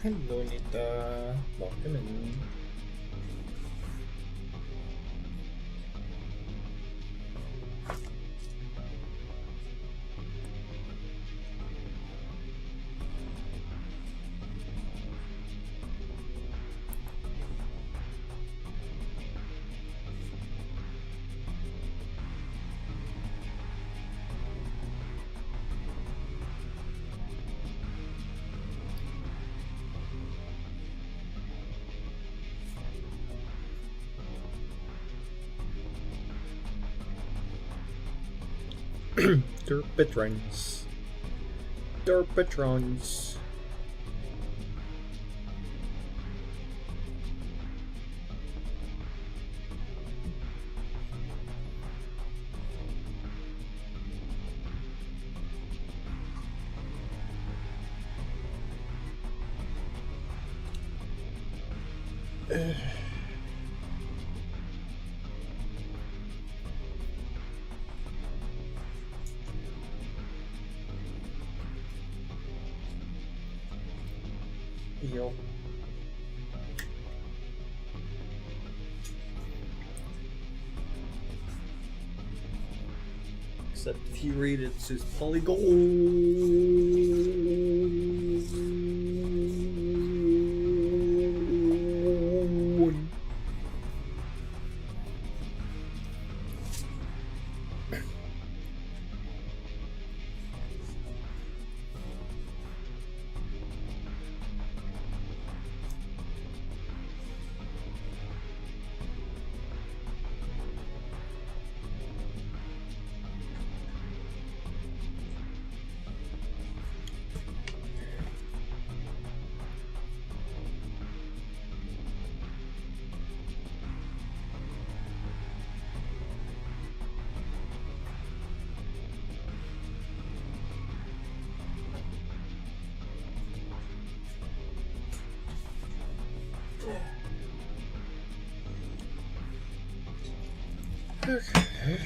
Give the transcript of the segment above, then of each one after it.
Hello, Nita. Welcome in. Derp patrons. Derp patrons. Yo. Except if you read it, says Polygon. Okay.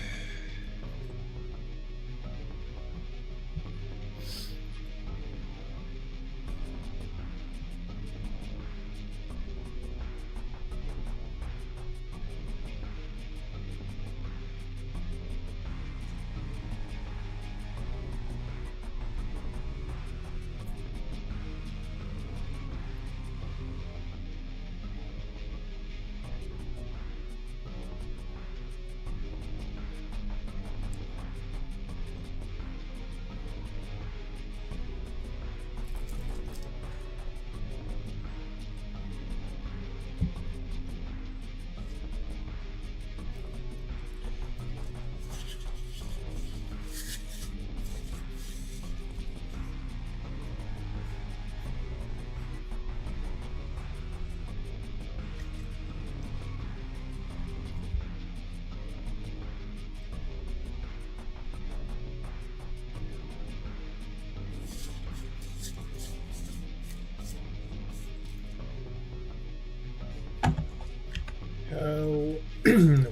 How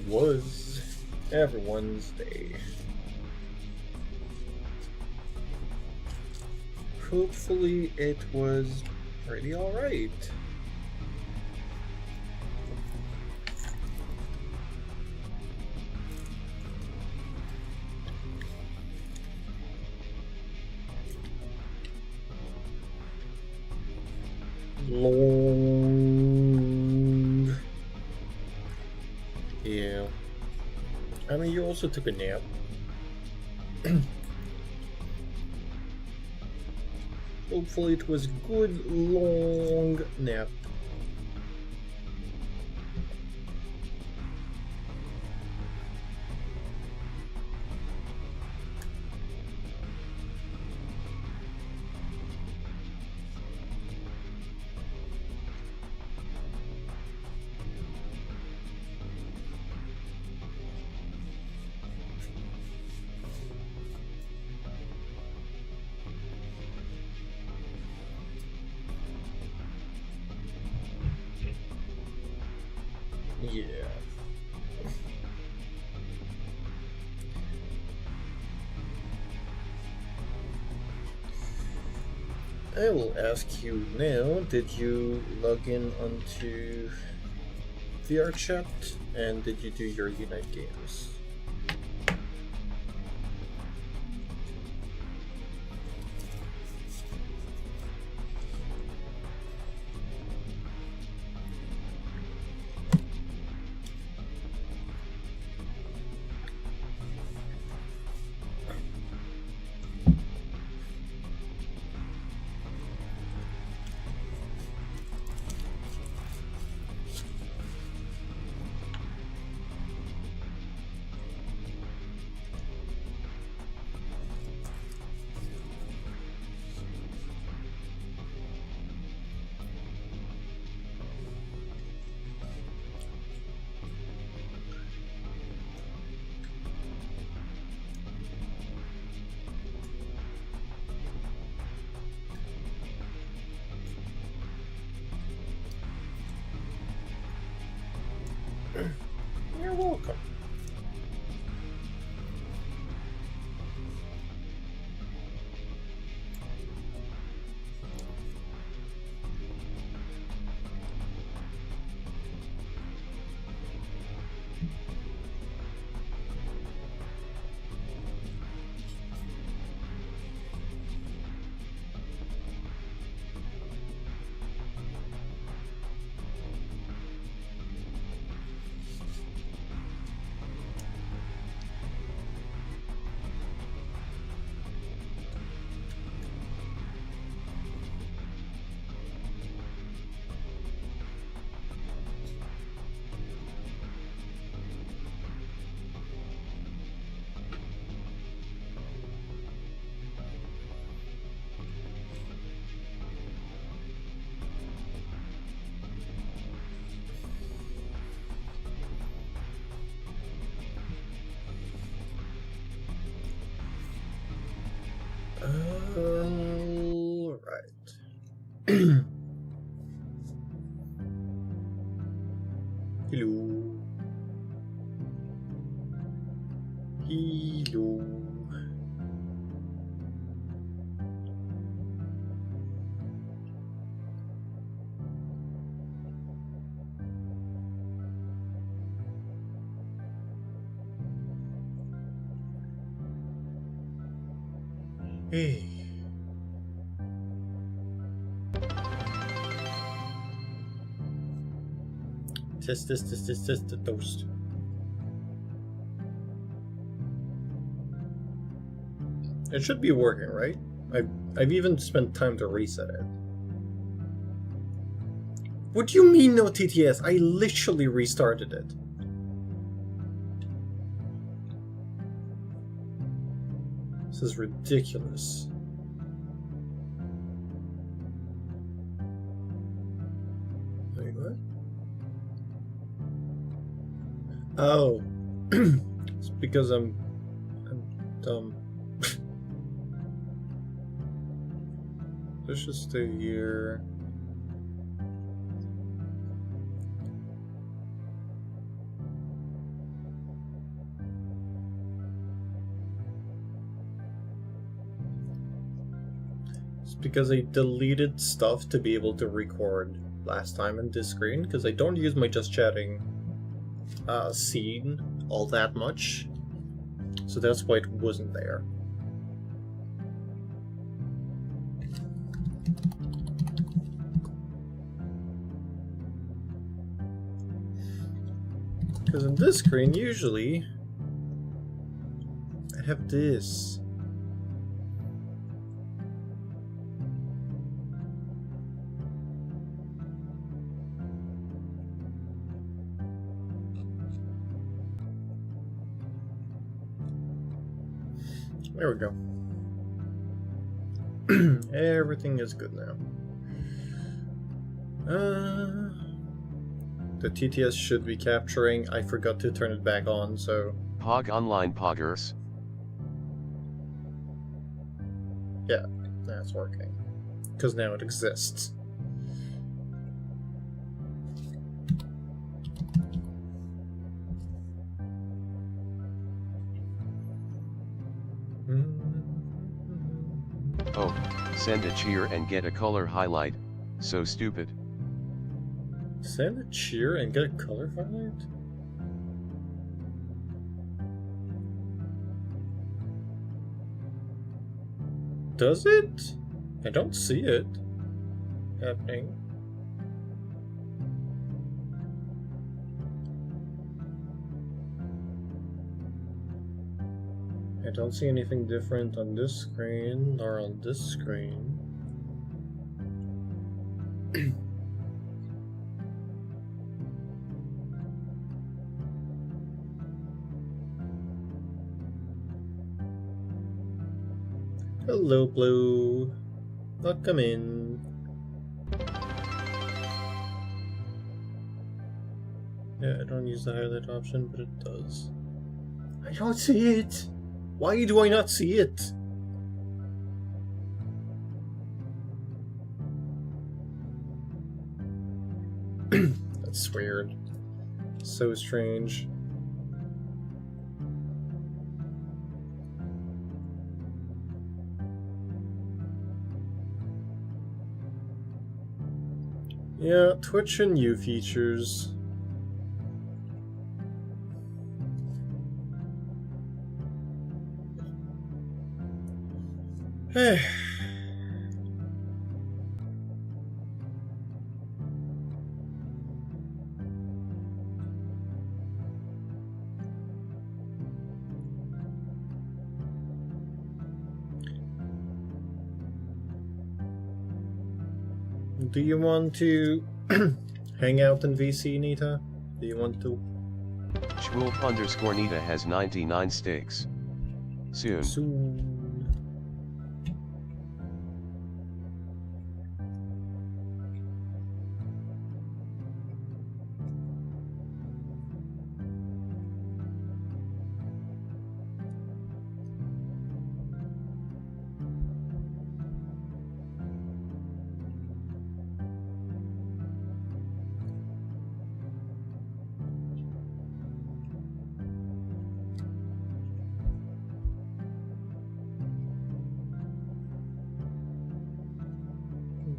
was everyone's day? Hopefully it was pretty alright. Long. Yeah. I mean, you also took a nap. Hopefully it was a good long nap. Yeah. I will ask you now, did you log in onto VR chat and did you do your Unite games? You're welcome. Alright. Hello. Hello. Hey. Test the toast. It should be working, right? I've even spent time to reset it. What do you mean no TTS? I literally restarted it. This is ridiculous. Wait, what? Oh. It's because I'm dumb. Let's just stay here. It's because I deleted stuff to be able to record last time in this screen, because I don't use my just chatting scene all that much. So that's why it wasn't there. Because in this screen, usually, I have this. There we go. Everything is good now. The TTS should be capturing. I forgot to turn it back on, so... Pog Online Poggers. Yeah, that's working. Because now it exists. Oh. Send a cheer and get a color highlight, so stupid. Send a cheer and get a color highlight? Does it? I don't see it happening. I don't see anything different on this screen or on this screen. Hello, Blue. Welcome in. Yeah, I don't use the highlight option, but it does. I don't see it! Why do I not see it? That's weird. So strange. Yeah, Twitch and new features. Do you want to hang out in VC, Nita? Do you want to? Schwulf_Nita has 99 stakes. Soon. Soon.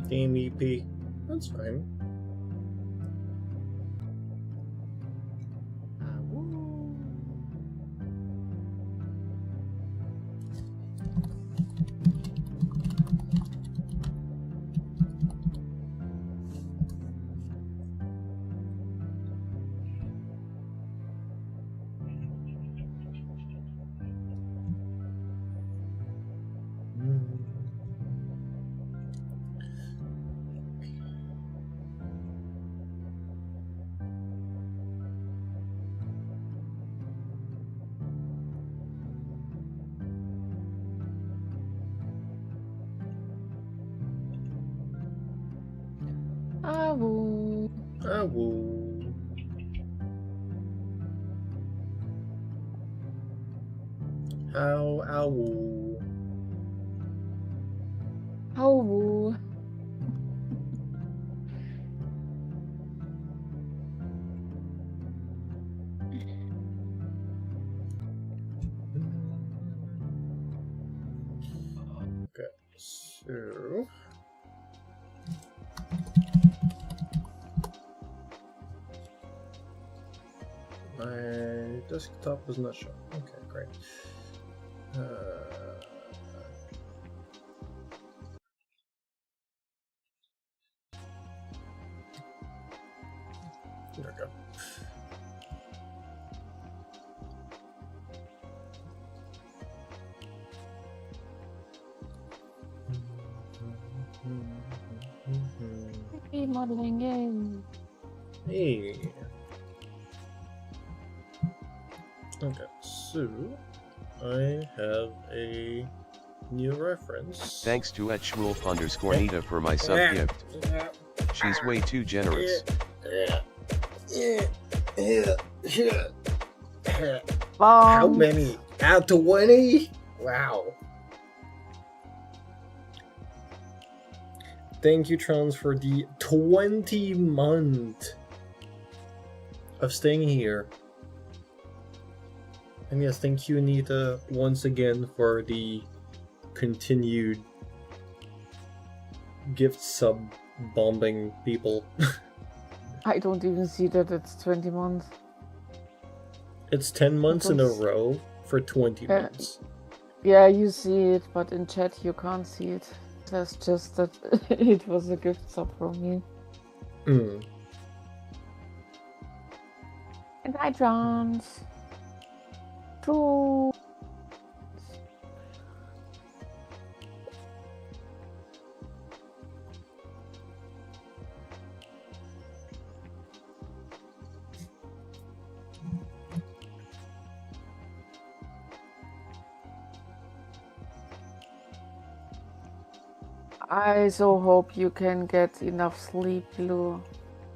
Game EP. That's fine. Awoo. Awoo. How awoo. Awoo. Okay, so my desktop is not showing. Okay, great. There we go. Hey, modeling game. Hey. Okay, so I have a new reference. Thanks to @Schwulf_Nita for my sub gift. She's way too generous. How many? Out to 20? Wow. Thank you, Trons, for the 20 month of staying here. And yes, thank you, Anita, once again for the continued gift sub bombing people. I don't even see that it's 20 months. It's 10 months in a was- row for 20 months. Yeah, you see it, but in chat you can't see it. That's just that it was a gift sub from me. Mm. And I Johns. True. I so hope you can get enough sleep, Lou.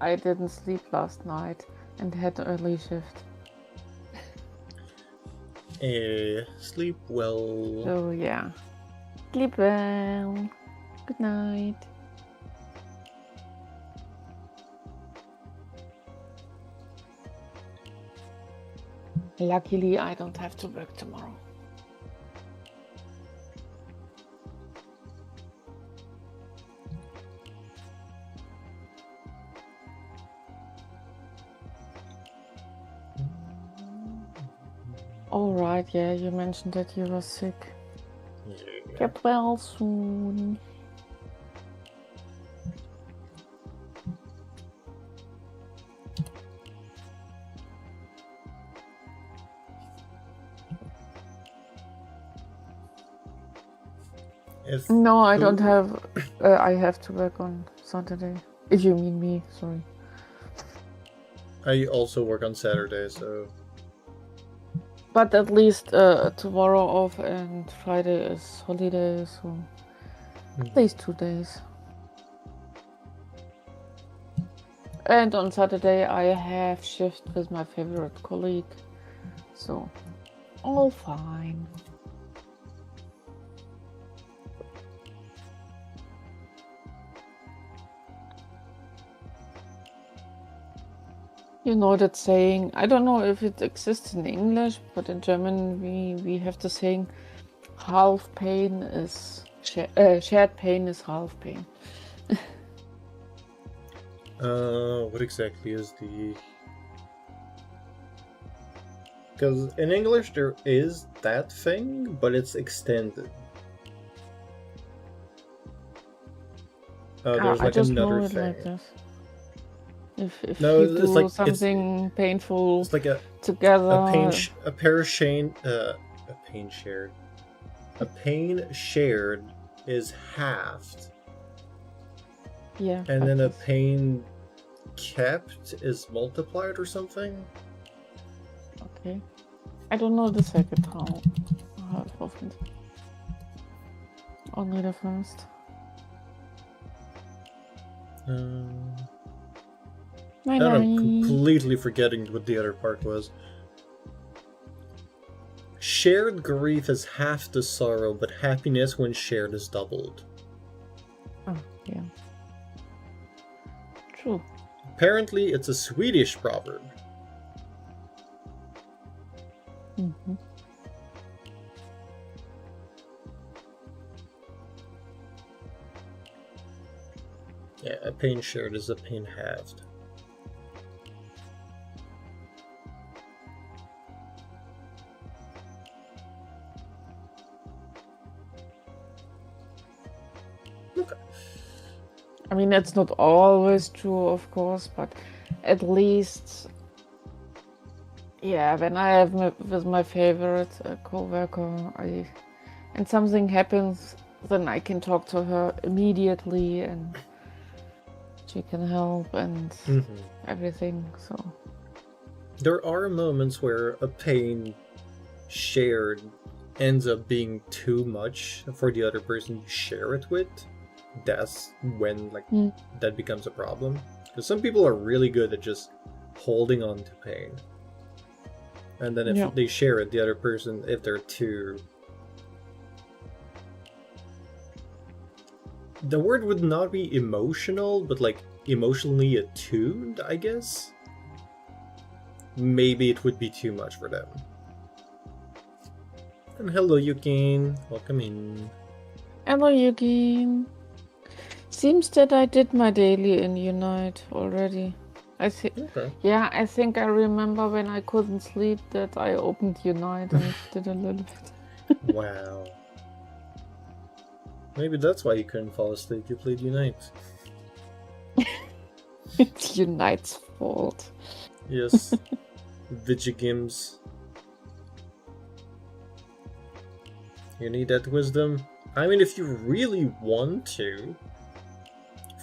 I didn't sleep last night and had an early shift. Sleep well. So yeah. Sleep well. Good night. Luckily, I don't have to work tomorrow. Alright, yeah, you mentioned that you were sick. Yeah. Get well soon. If No, I don't who- have. I have to work on Saturday. If you mean me, sorry. I also work on Saturday, so But at least tomorrow off and Friday is holiday, so at least 2 days. And on Saturday I have shift with my favorite colleague, so all fine. You know that saying, I don't know if it exists in English, but in German we have the saying, half pain is shared pain is half pain. what exactly is the? Because in English there is that thing, but it's extended. There's I like just another know it thing. like this. If No, you it's do like- something painful It's like a together, a pair shane a pain shared. A pain shared is halved, yeah. and but then a this- pain kept is multiplied or something. Okay. I don't know the second half of it. Only the first. Night And I'm night. completely forgetting what the other part was. Shared grief is half the sorrow, but happiness when shared is doubled. Oh, yeah. True. Apparently, it's a Swedish proverb. Mm-hmm. Yeah, a pain shared is a pain halved. I mean, that's not always true, of course, but at least, yeah, when I have with my favorite co-worker, and something happens, then I can talk to her immediately, and she can help and everything. So There are moments where a pain shared ends up being too much for the other person you share it with. That's when that becomes a problem. Because some people are really good at just holding on to pain. And then if Yeah. they share it, the other person, if they're too... The word would not be emotional, but like emotionally attuned, I guess? Maybe it would be too much for them. And hello, Yukin. Welcome in. hello, Yuki. Seems that I did my daily in Unite already. I think. Okay. Yeah, I think I remember when I couldn't sleep that I opened Unite and did a little bit. Wow. Maybe that's why you couldn't fall asleep. You played Unite. It's Unite's fault. Yes. Vigigims. You need that wisdom? I mean, if you really want to,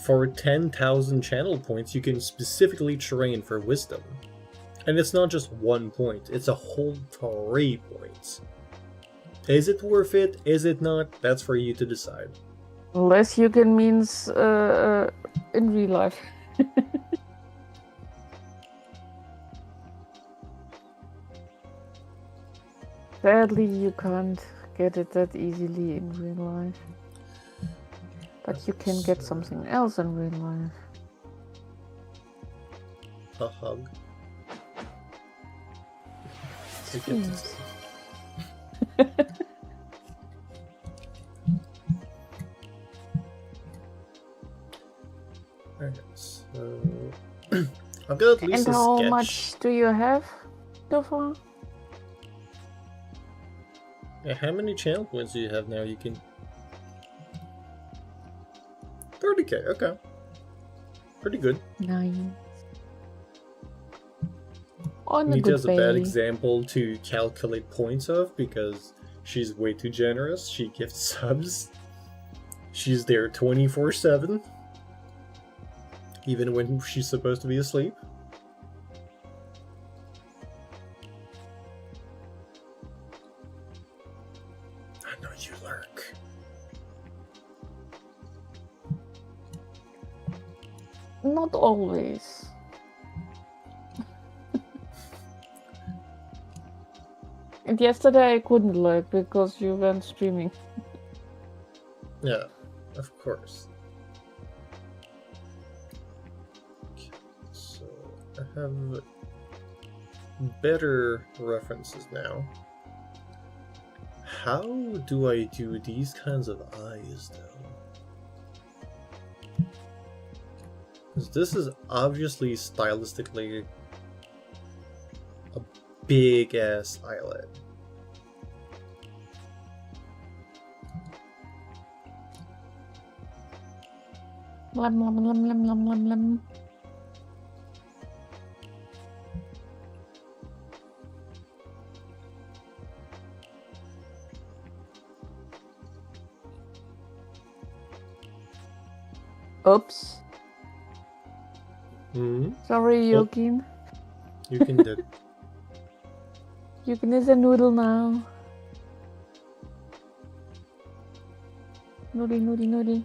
for 10,000 channel points, you can specifically train for wisdom. And it's not just 1 point, it's a whole 3 points. Is it worth it? Is it not? That's for you to decide. Unless you can means in real life. Sadly, you can't get it that easily in real life. But you can get something else in real life. A hug. Yes. Alright, so I've got at least And a how sketch. much do you have so far? Yeah, how many channel points do you have now? You can 30k, okay. Pretty good. Nice. On a Nita good is a bad Bailey. example to calculate points of because she's way too generous. She gifts subs. She's there 24/7. Even when she's supposed to be asleep. I know you lurk. Not always. And yesterday I couldn't lurk because you weren't streaming. Yeah, of course. Okay, so I have better references now. How do I do these kinds of eyes, though? Because this is obviously stylistically a big-ass eyelid. Lum lum lum lum lum lum lum. Oops. Hmm? Sorry, Oh. Yokin. You can do it. Yokin is a noodle now. Noodle, noodle, noodle.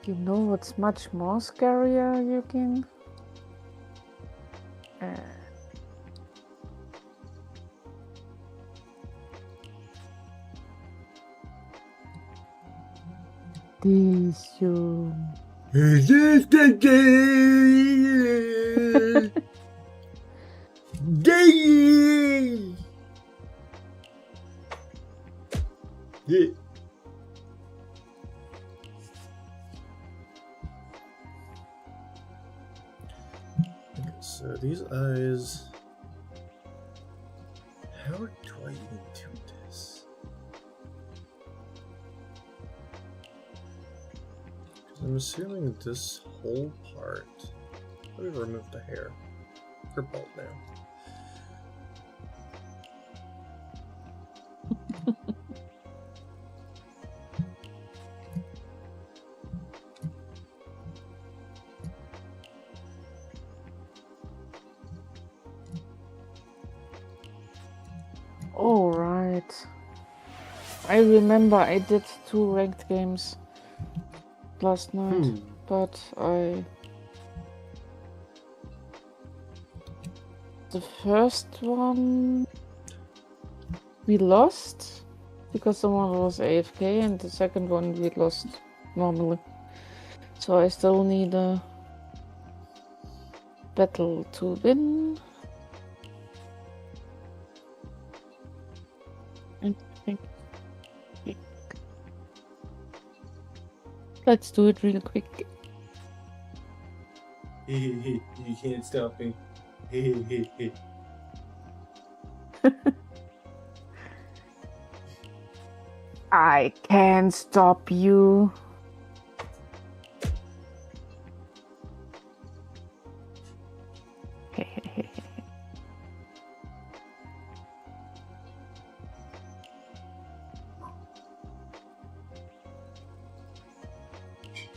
You know what's much more scarier, Yukin? This you. Yeah. Okay, so these eyes. How do I even do this? 'Cause I'm assuming this whole part. Let me remove the hair. You're bald now. All right. I remember I did 2 ranked games last night, but the first one we lost because someone was AFK, and the second one we lost normally. So I still need battle to win. And I think let's do it real quick. You can't stop me. I can't stop you.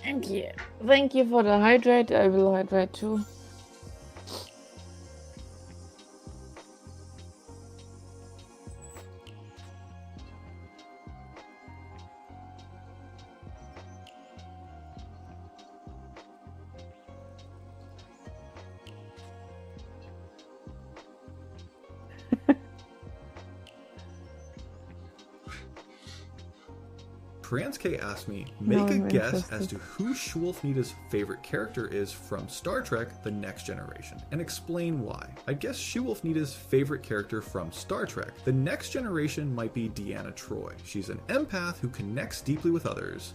Thank you. Thank you for the hydrate. I will hydrate too. Priyanske asked me, make a I'm guess interested. as to who Schwolfnida's favorite character is from Star Trek The Next Generation, and explain why. I guess Schwolfnida's favorite character from Star Trek The Next Generation might be Deanna Troi. She's an empath who connects deeply with others.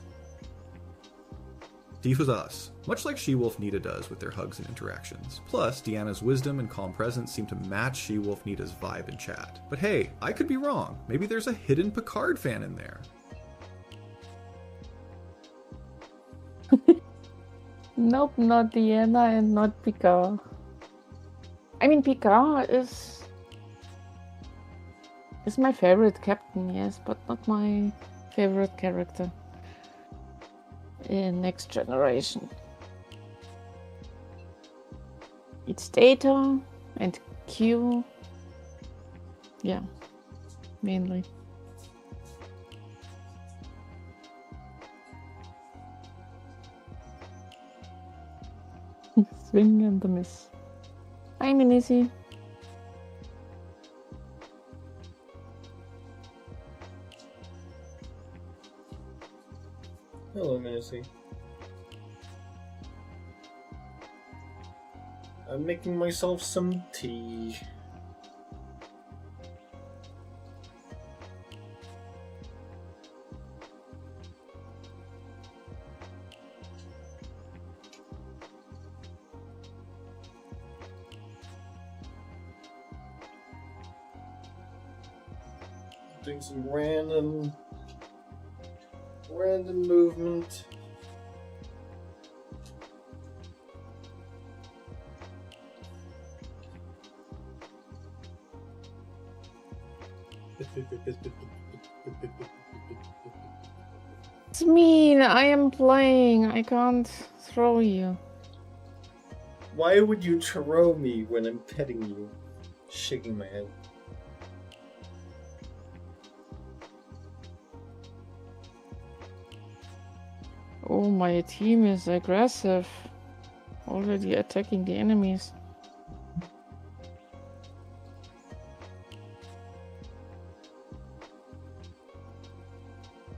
Deep with us, much like She-Wolf-Nida does with their hugs and interactions. Plus, Deanna's wisdom and calm presence seem to match She-Wolf-Nida's vibe in chat. But hey, I could be wrong. Maybe there's a hidden Picard fan in there. Nope, not Deanna and not Picard. I mean, Picard is my favorite captain, yes, but not my favorite character in Next Generation. It's Data and Q. Yeah, mainly. Swing and the miss. Hi, Minisi. Hello, Missy. I'm making myself some tea. Doing some random movement. It's mean. I am playing. I can't throw you. Why would you throw me when I'm petting you? Shaking my head. Oh, my team is aggressive. Already attacking the enemies.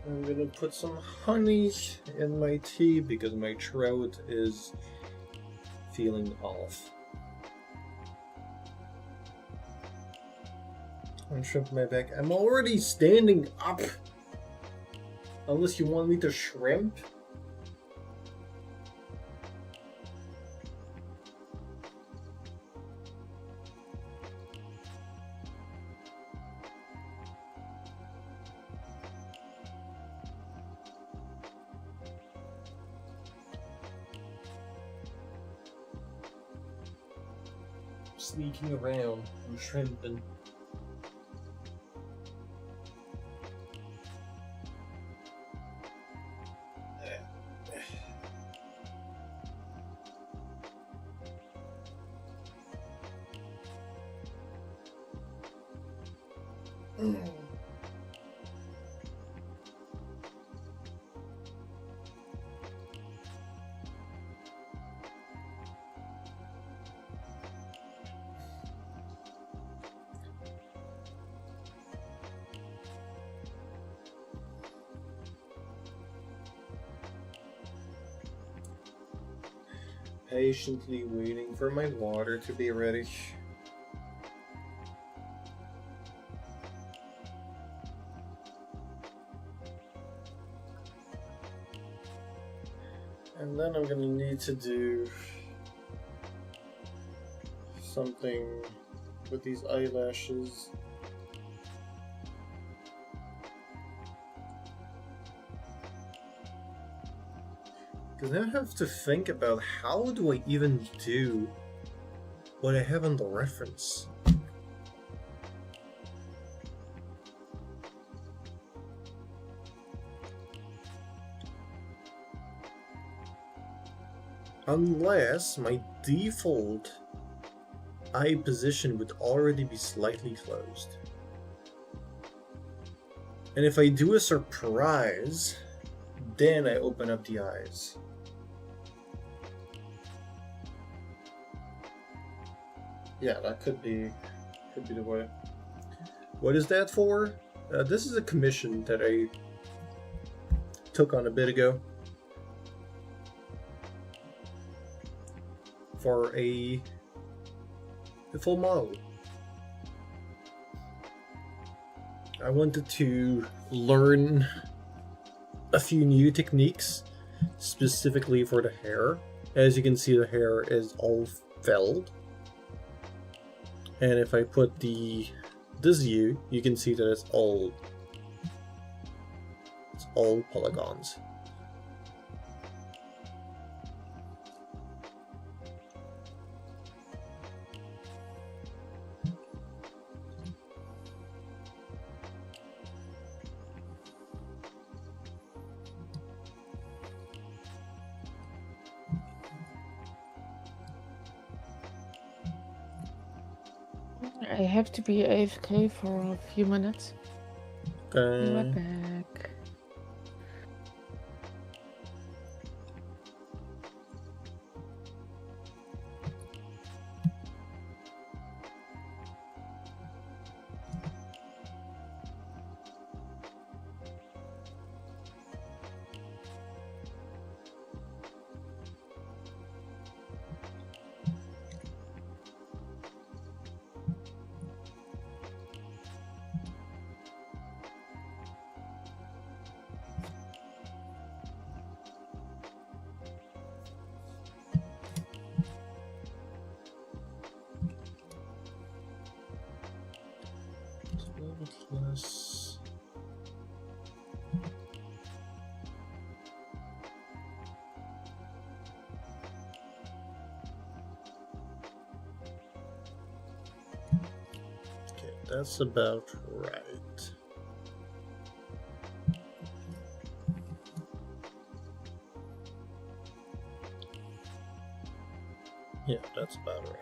I'm gonna put some honey in my tea because my throat is feeling off. I'm shrimping my back. I'm already standing up. Unless you want me to shrimp. Sneaking around. I'm shrimping. patiently waiting for my water to be ready. And then I'm gonna need to do something with these eyelashes. Because now I have to think about how do I even do what I have on the reference. Unless my default eye position would already be slightly closed. And if I do a surprise, then I open up the eyes. Yeah, that could be the way. What is that for? This is a commission that I took on a bit ago. For a full model. I wanted to learn a few new techniques specifically for the hair. As you can see, the hair is all felled. And if I put this view, you can see that it's all polygons. I have to be AFK for a few minutes. Be right back. Plus. Okay, that's about right. Yeah, that's about right.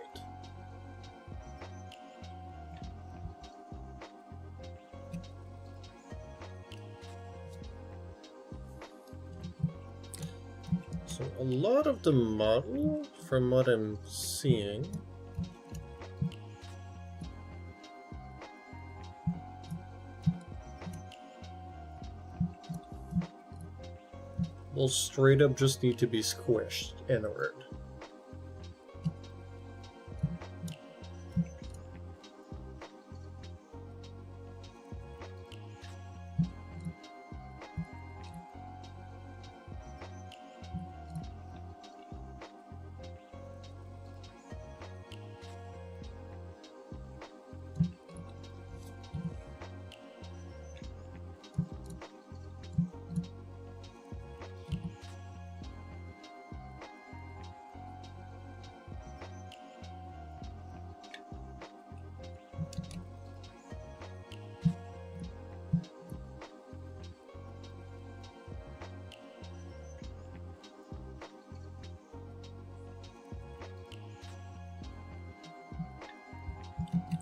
So a lot of the model, from what I'm seeing, will straight up just need to be squished inward.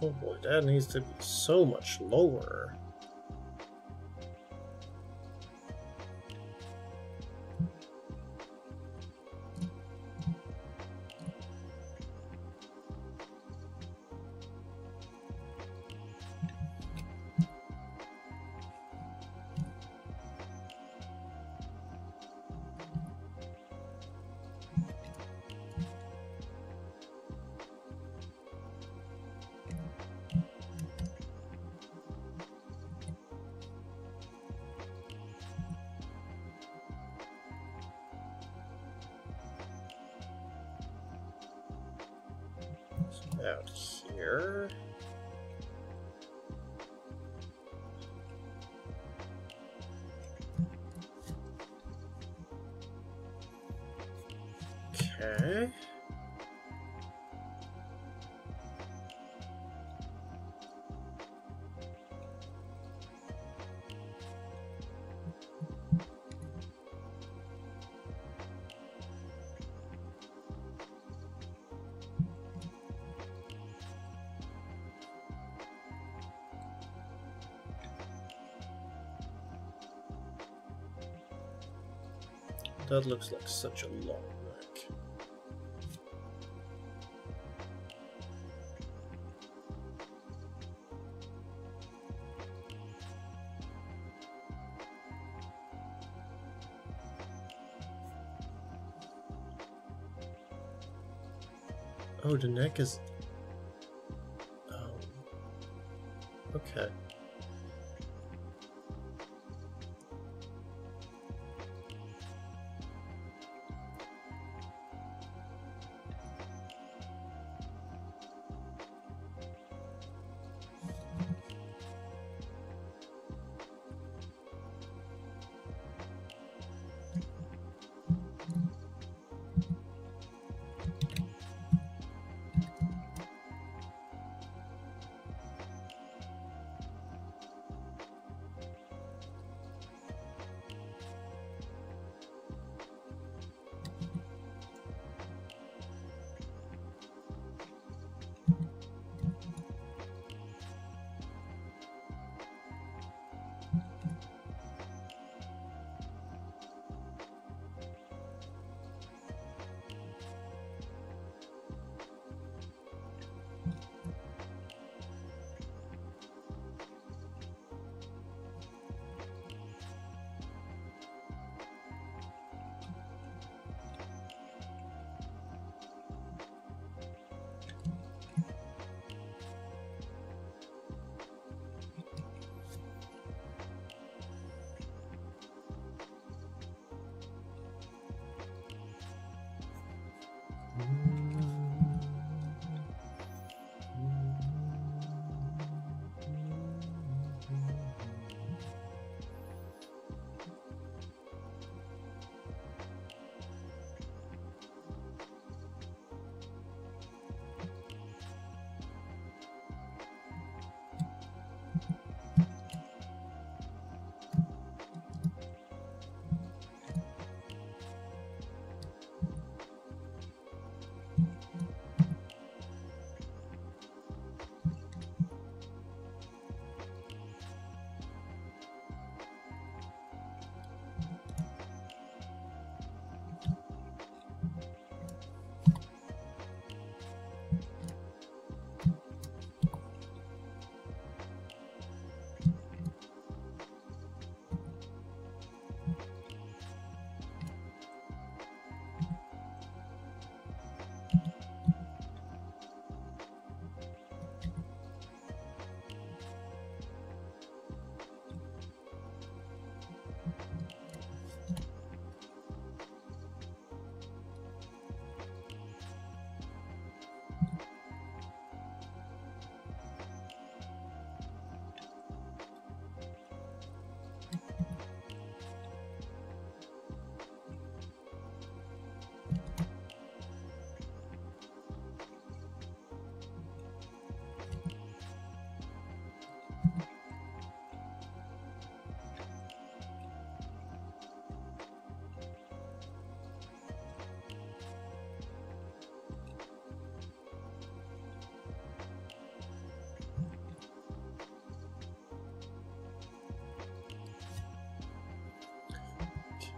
Oh boy, that needs to be so much lower. out here. Okay. That looks like such a long neck. Oh, the neck is... Oh. Okay.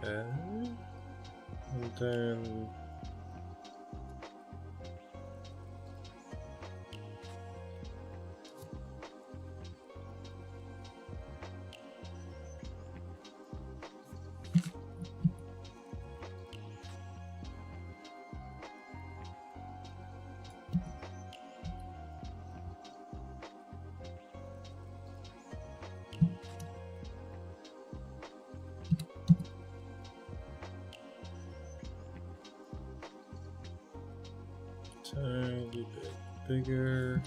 Okay. And then... tiny bit. bigger.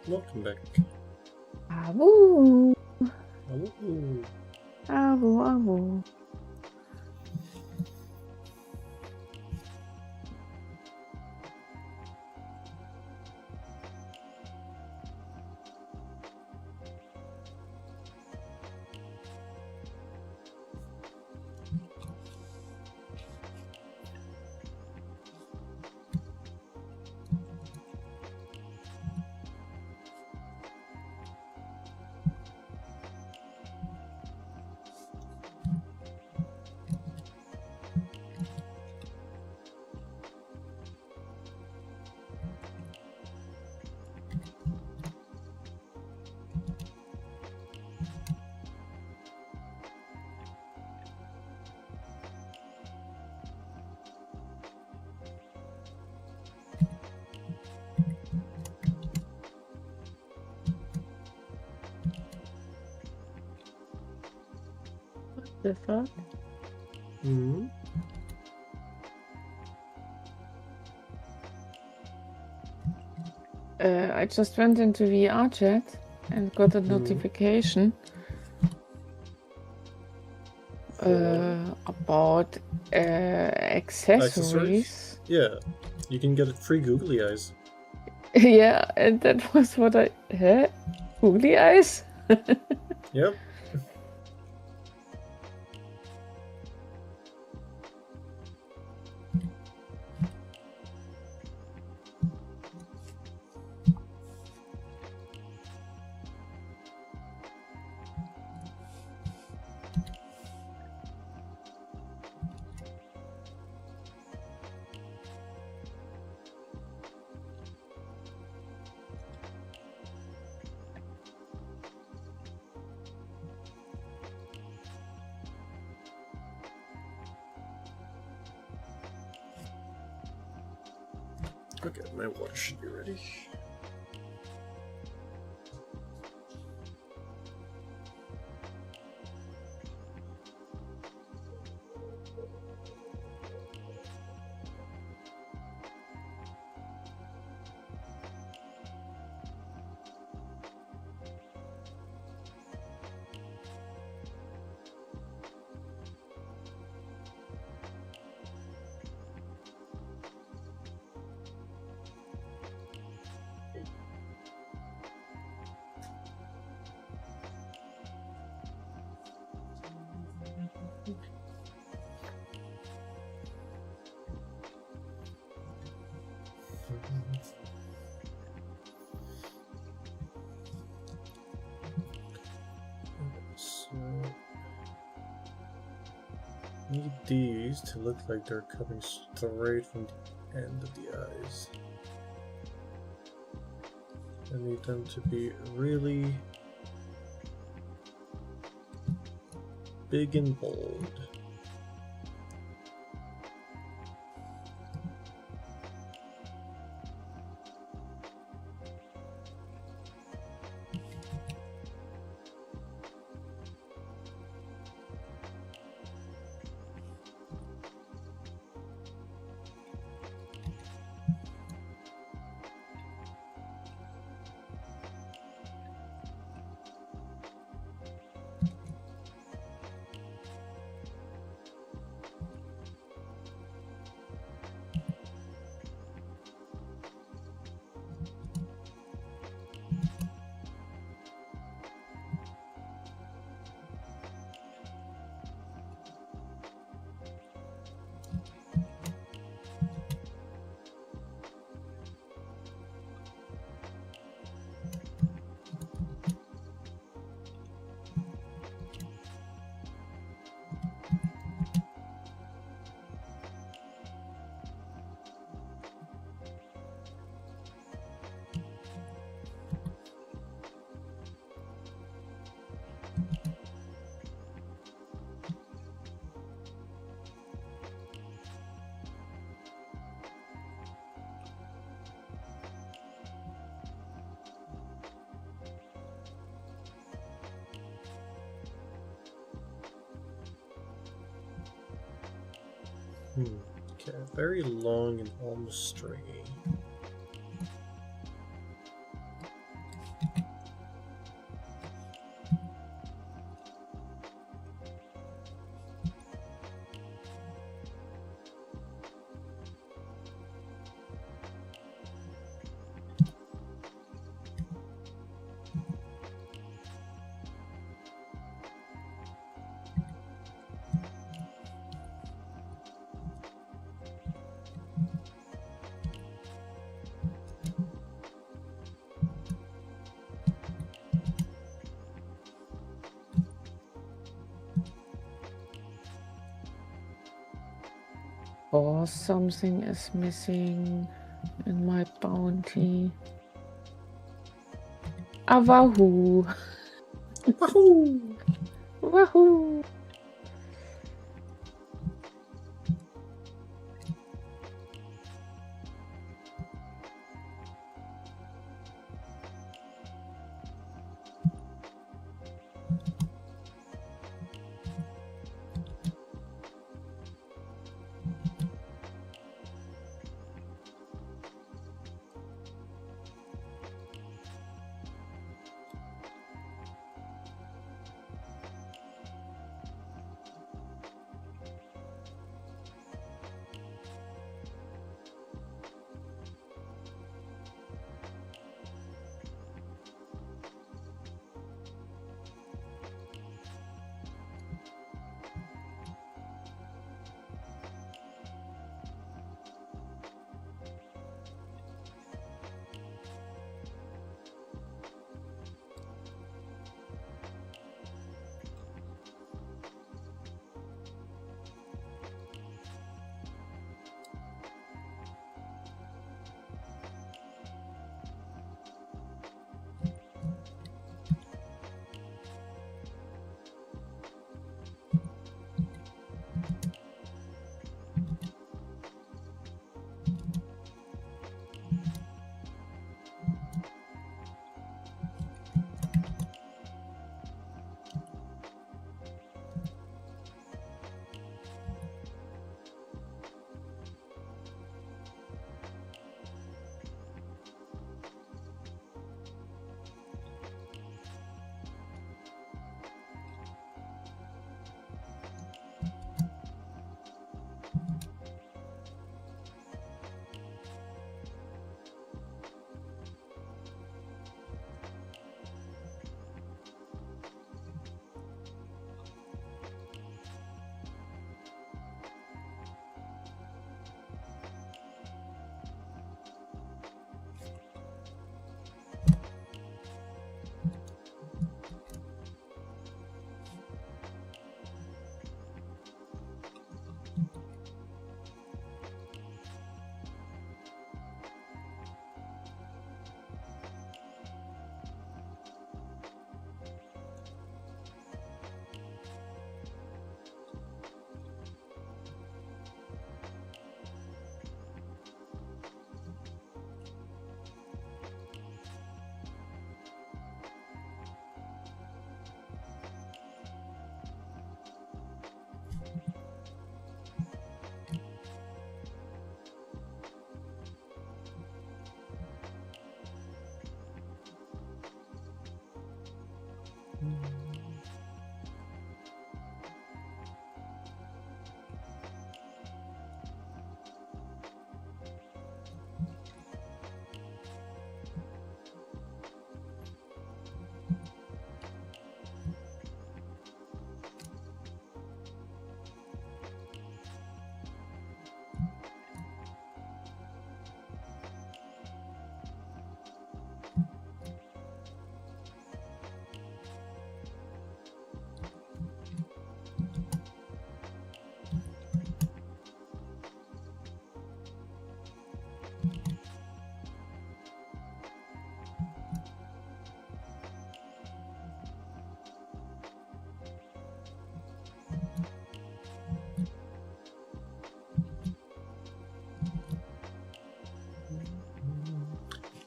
Welcome back. Abu. Ooh. Abu, abu. The fuck? Hmm. I just went into VR chat and got a notification about accessories. Yeah, you can get free googly eyes. Yeah, and that was what I... Huh? Googly eyes? Yep. Okay, my water should be ready. So, need these to look like they're coming straight from the end of the eyes. I need them to be really big and bold. Okay, very long and almost stringy. Or something is missing in my bounty. A wahoo! Wahoo! Wahoo!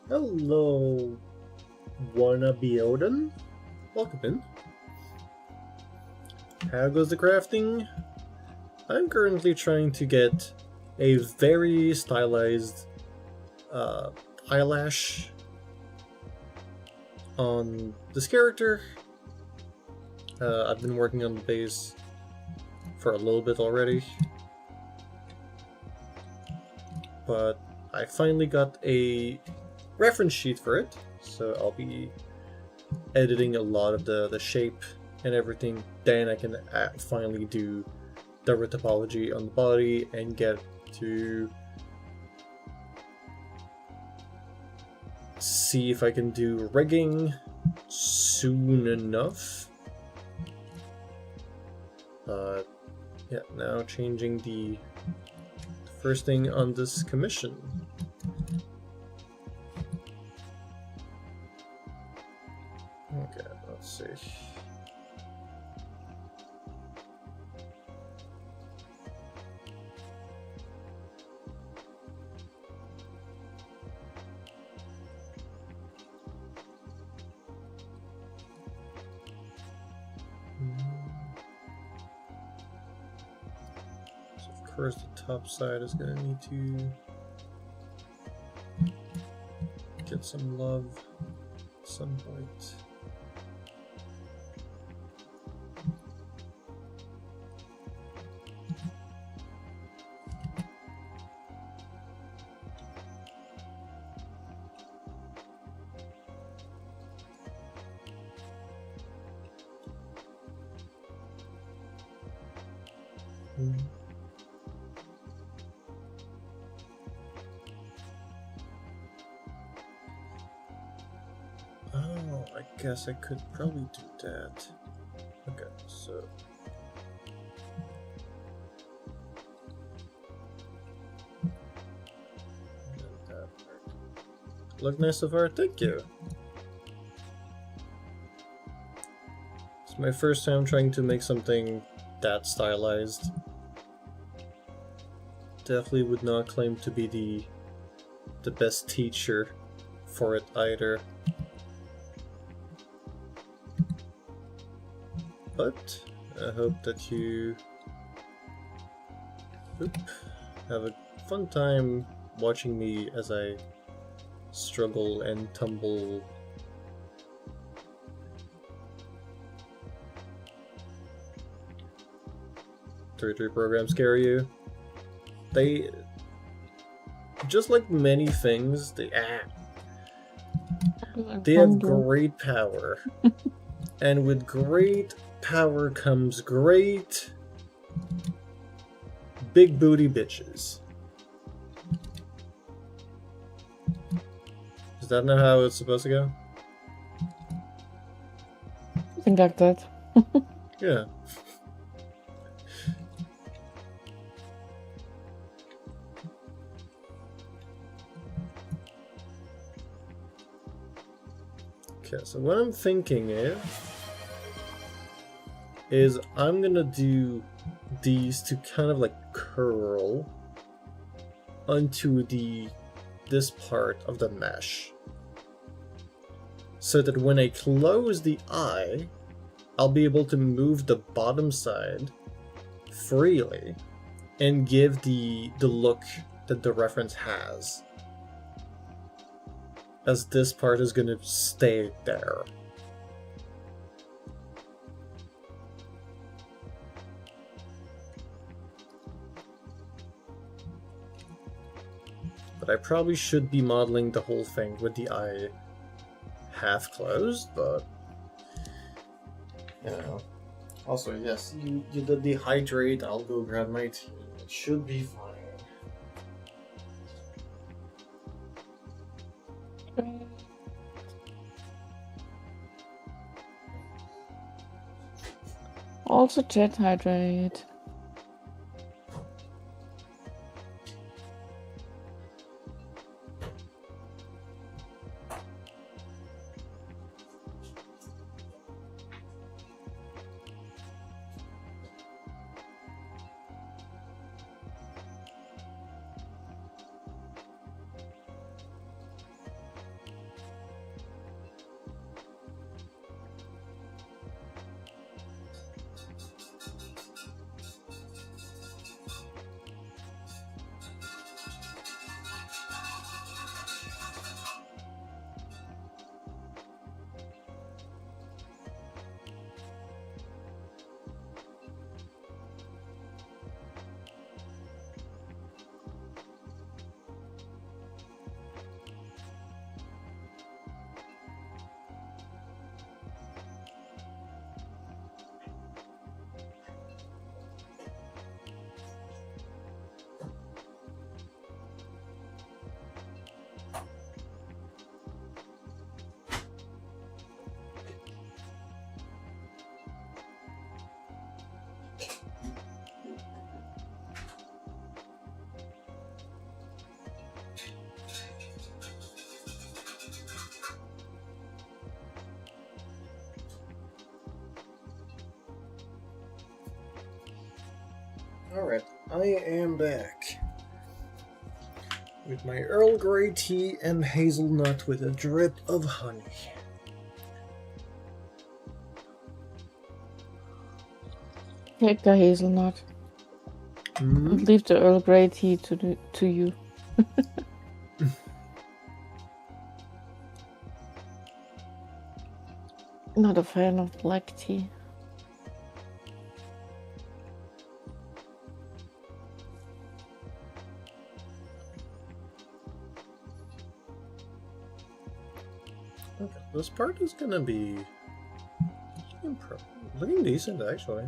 Hello, wannabe Odin. Welcome in. How goes the crafting? I'm currently trying to get a very stylized eyelash on this character. I've been working on the base for a little bit already, but I finally got a reference sheet for it, so I'll be editing a lot of the shape and everything. Then I can finally do the topology on the body and get to see if I can do rigging soon enough. Yeah, now changing the first thing on this commission. Okay, let's see. So of course the top side is gonna need to get some love at some point. Oh, I guess I could probably do that. Okay, so look nice so far, thank you. It's my first time trying to make something that stylized. Definitely would not claim to be the best teacher for it either. But I hope that you have a fun time watching me as I struggle and tumble. Three programs scare you. They, just like many things, they have great power. And with great power comes great big booty bitches. Is that not how it's supposed to go? Something like that. Yeah. Okay, so what I'm thinking is I'm gonna do these to kind of like curl onto this part of the mesh, so that when I close the eye, I'll be able to move the bottom side freely and give the look that the reference has, as this part is gonna stay there. But I probably should be modeling the whole thing with the eye half closed, but you know. Also, yes, you did dehydrate, I'll go grab my tea. It should be fine. Also jet hydrate. Alright, I am back. With my Earl Grey tea and hazelnut with a drip of honey. Take the hazelnut. Mm. And leave the Earl Grey tea to you. Not a fan of black tea. Okay, this part is gonna be looking decent, actually.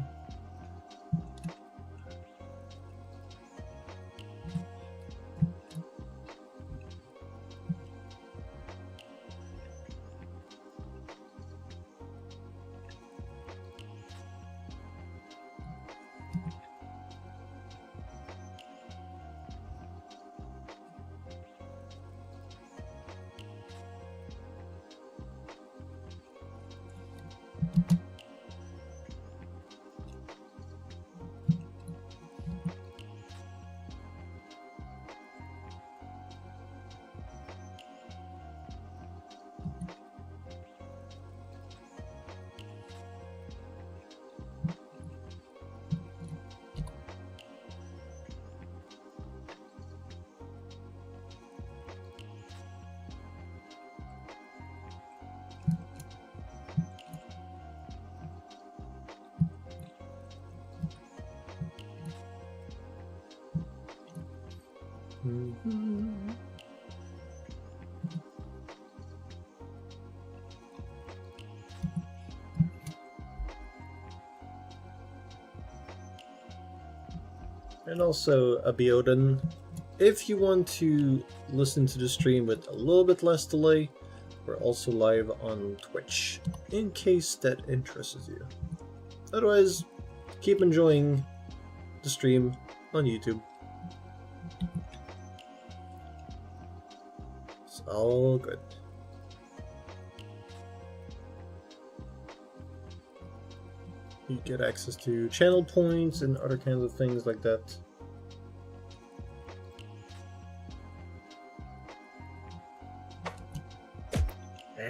Mm-hmm. And also, Abiodun, if you want to listen to the stream with a little bit less delay, we're also live on Twitch, in case that interests you. Otherwise, keep enjoying the stream on YouTube. It's all good. You get access to channel points and other kinds of things like that.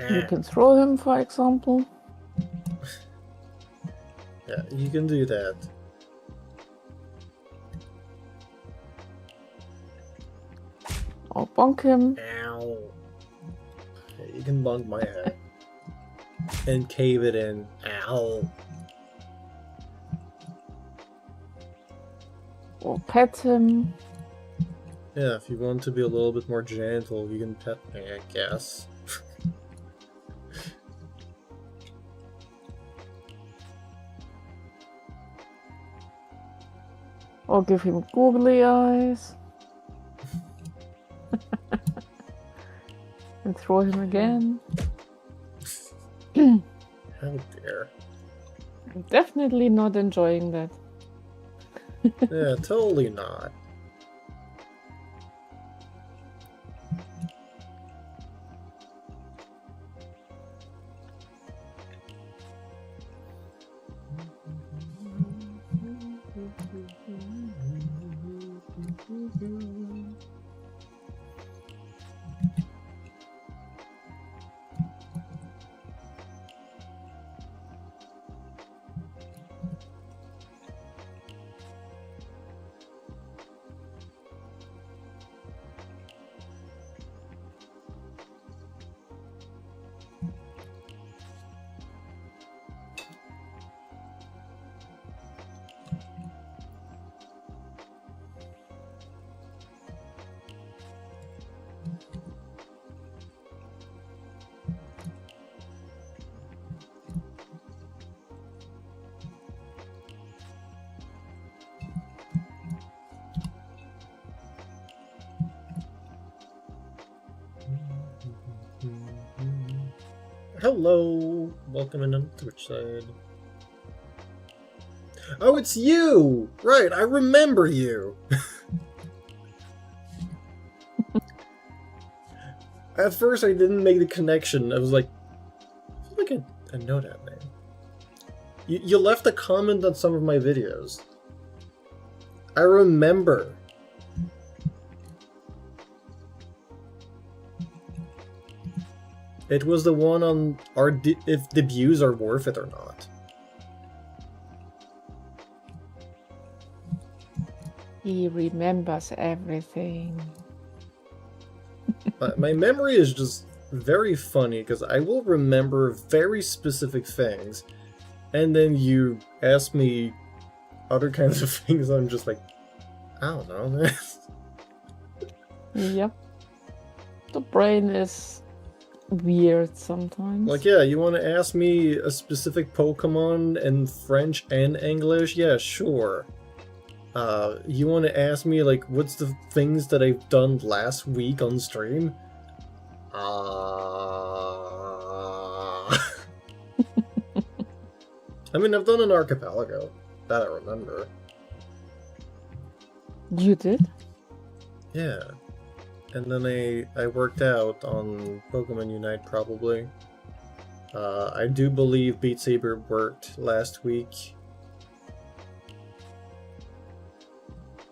You can throw him, for example. Yeah, you can do that. Or bonk him. Ow. Yeah, you can bonk my head. And cave it in. Ow. Or pet him. Yeah, if you want to be a little bit more gentle, you can pet me, I guess. Or give him googly eyes. And throw him again. How dare. I'm definitely not enjoying that. Yeah, totally not. Hello, welcome in on the Twitch side. Oh, it's you! Right, I remember you! At first I didn't make the connection. I was like, I feel like I know that name. You left a comment on some of my videos. I remember. It was the one on if debuts are worth it or not. He remembers everything. My memory is just very funny because I will remember very specific things, and then you ask me other kinds of things. I'm just like, I don't know. Yep. The brain is weird sometimes. Like, yeah, you want to ask me a specific Pokemon in French and English? Yeah, sure. You want to ask me, like, what's the things that I've done last week on stream? I mean, I've done an archipelago. That I remember. You did? Yeah. And then I worked out on Pokemon Unite, probably. I do believe Beat Saber worked last week.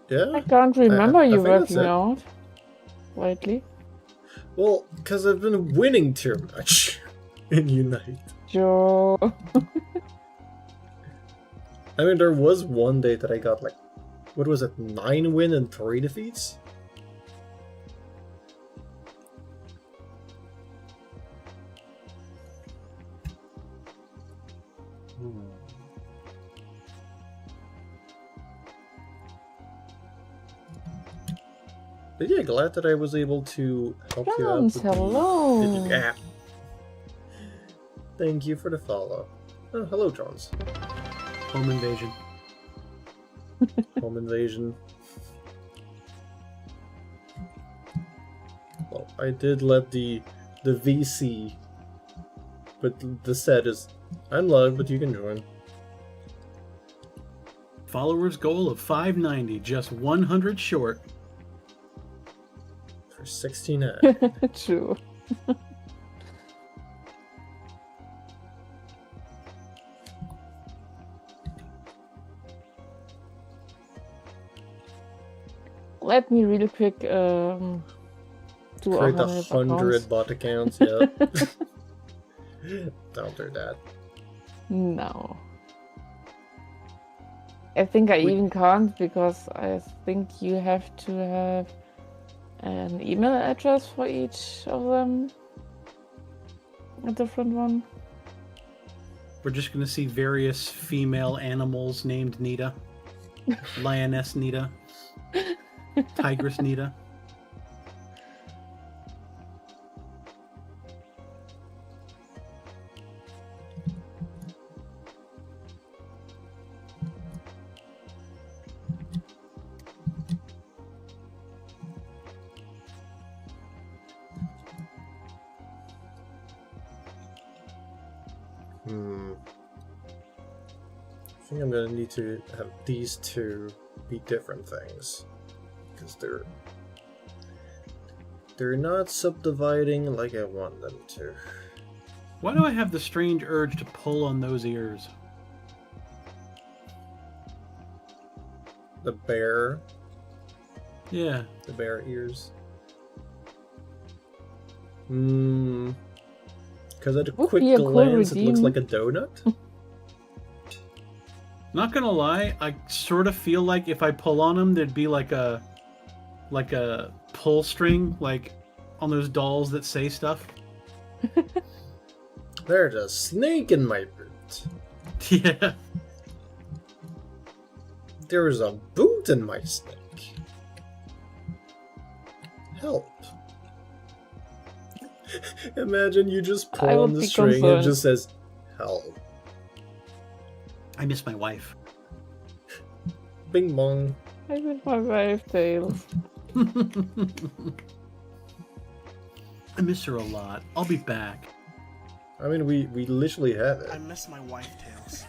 Yeah? I can't remember I you think that's working it. out lately. Well, because I've been winning too much in Unite. Sure. I mean, there was one day that I got, like, what was it, 9 win and 3 defeats? But yeah, glad that I was able to help you out. Jones, with the- hello. Yeah. Thank you for the follow. Oh, hello, Jones. Home invasion. Home invasion. Well, I did let the VC, but the set is unlocked, but you can join. Followers goal of 590, just 100 short. For 69. True. Let me really quick do Create 100 100 accounts. bot accounts, yeah. Don't do that. No. I think I even can't because I think you have to have an email address for each of them. A different one. We're just going to see various female animals named Nita. Lioness Nita. Tigress Nita. I think I'm gonna need to have these two be different things. Because they're not subdividing like I want them to. Why do I have the strange urge to pull on those ears? The bear Yeah. ears. Because at a Would quick be a cool glance, it looks redeem. like a donut. Not gonna lie, I sort of feel like if I pull on them, there'd be like a pull string, like on those dolls that say stuff. There's a snake in my boot. Yeah. There's a boot in my snake. Help. Imagine you just I pull on would the be string and it concerned. just says, help. I miss my wife. Bing bong. I with my wave tails. I miss her a lot. I'll be back. I mean, we literally have I it. miss my wife, Tails.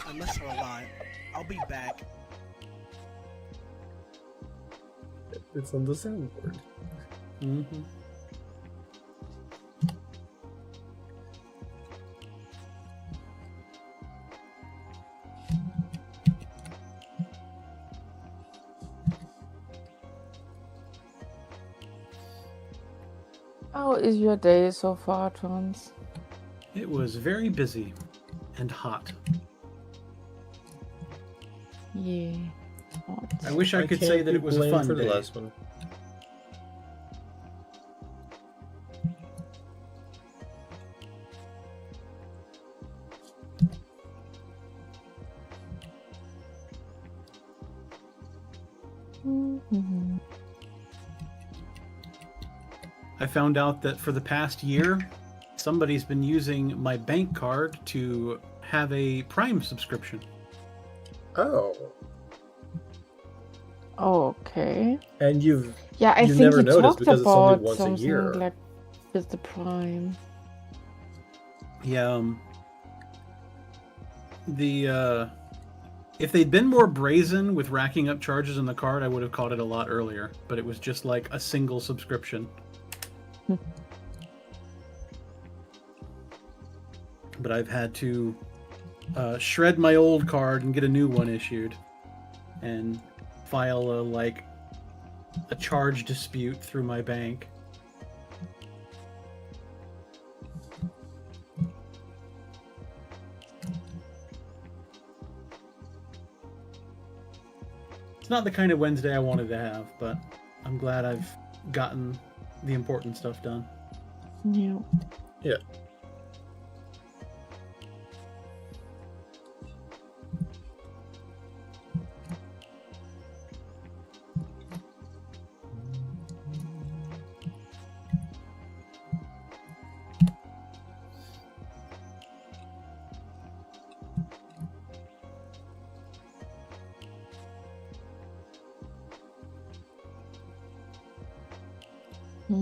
I miss her a lot. I'll be back. It's on the soundboard. Mm-hmm. How is your day so far, Trans? It was very busy and hot. Yeah. Hot. I wish I could can't say that be it was a blamed fun for the day. last one. Mhm. I found out that for the past year, somebody's been using my bank card to have a Prime subscription. Oh, Okay. and you've Yeah, I You think never you noticed talked because it's only about once a something year. like with the Prime. Yeah, if they'd been more brazen with racking up charges on the card, I would have caught it a lot earlier. But it was just like a single subscription. But I've had to shred my old card and get a new one issued, and file a charge dispute through my bank. It's not the kind of Wednesday I wanted to have, but I'm glad I've gotten the important stuff done. Yeah. yeah. Now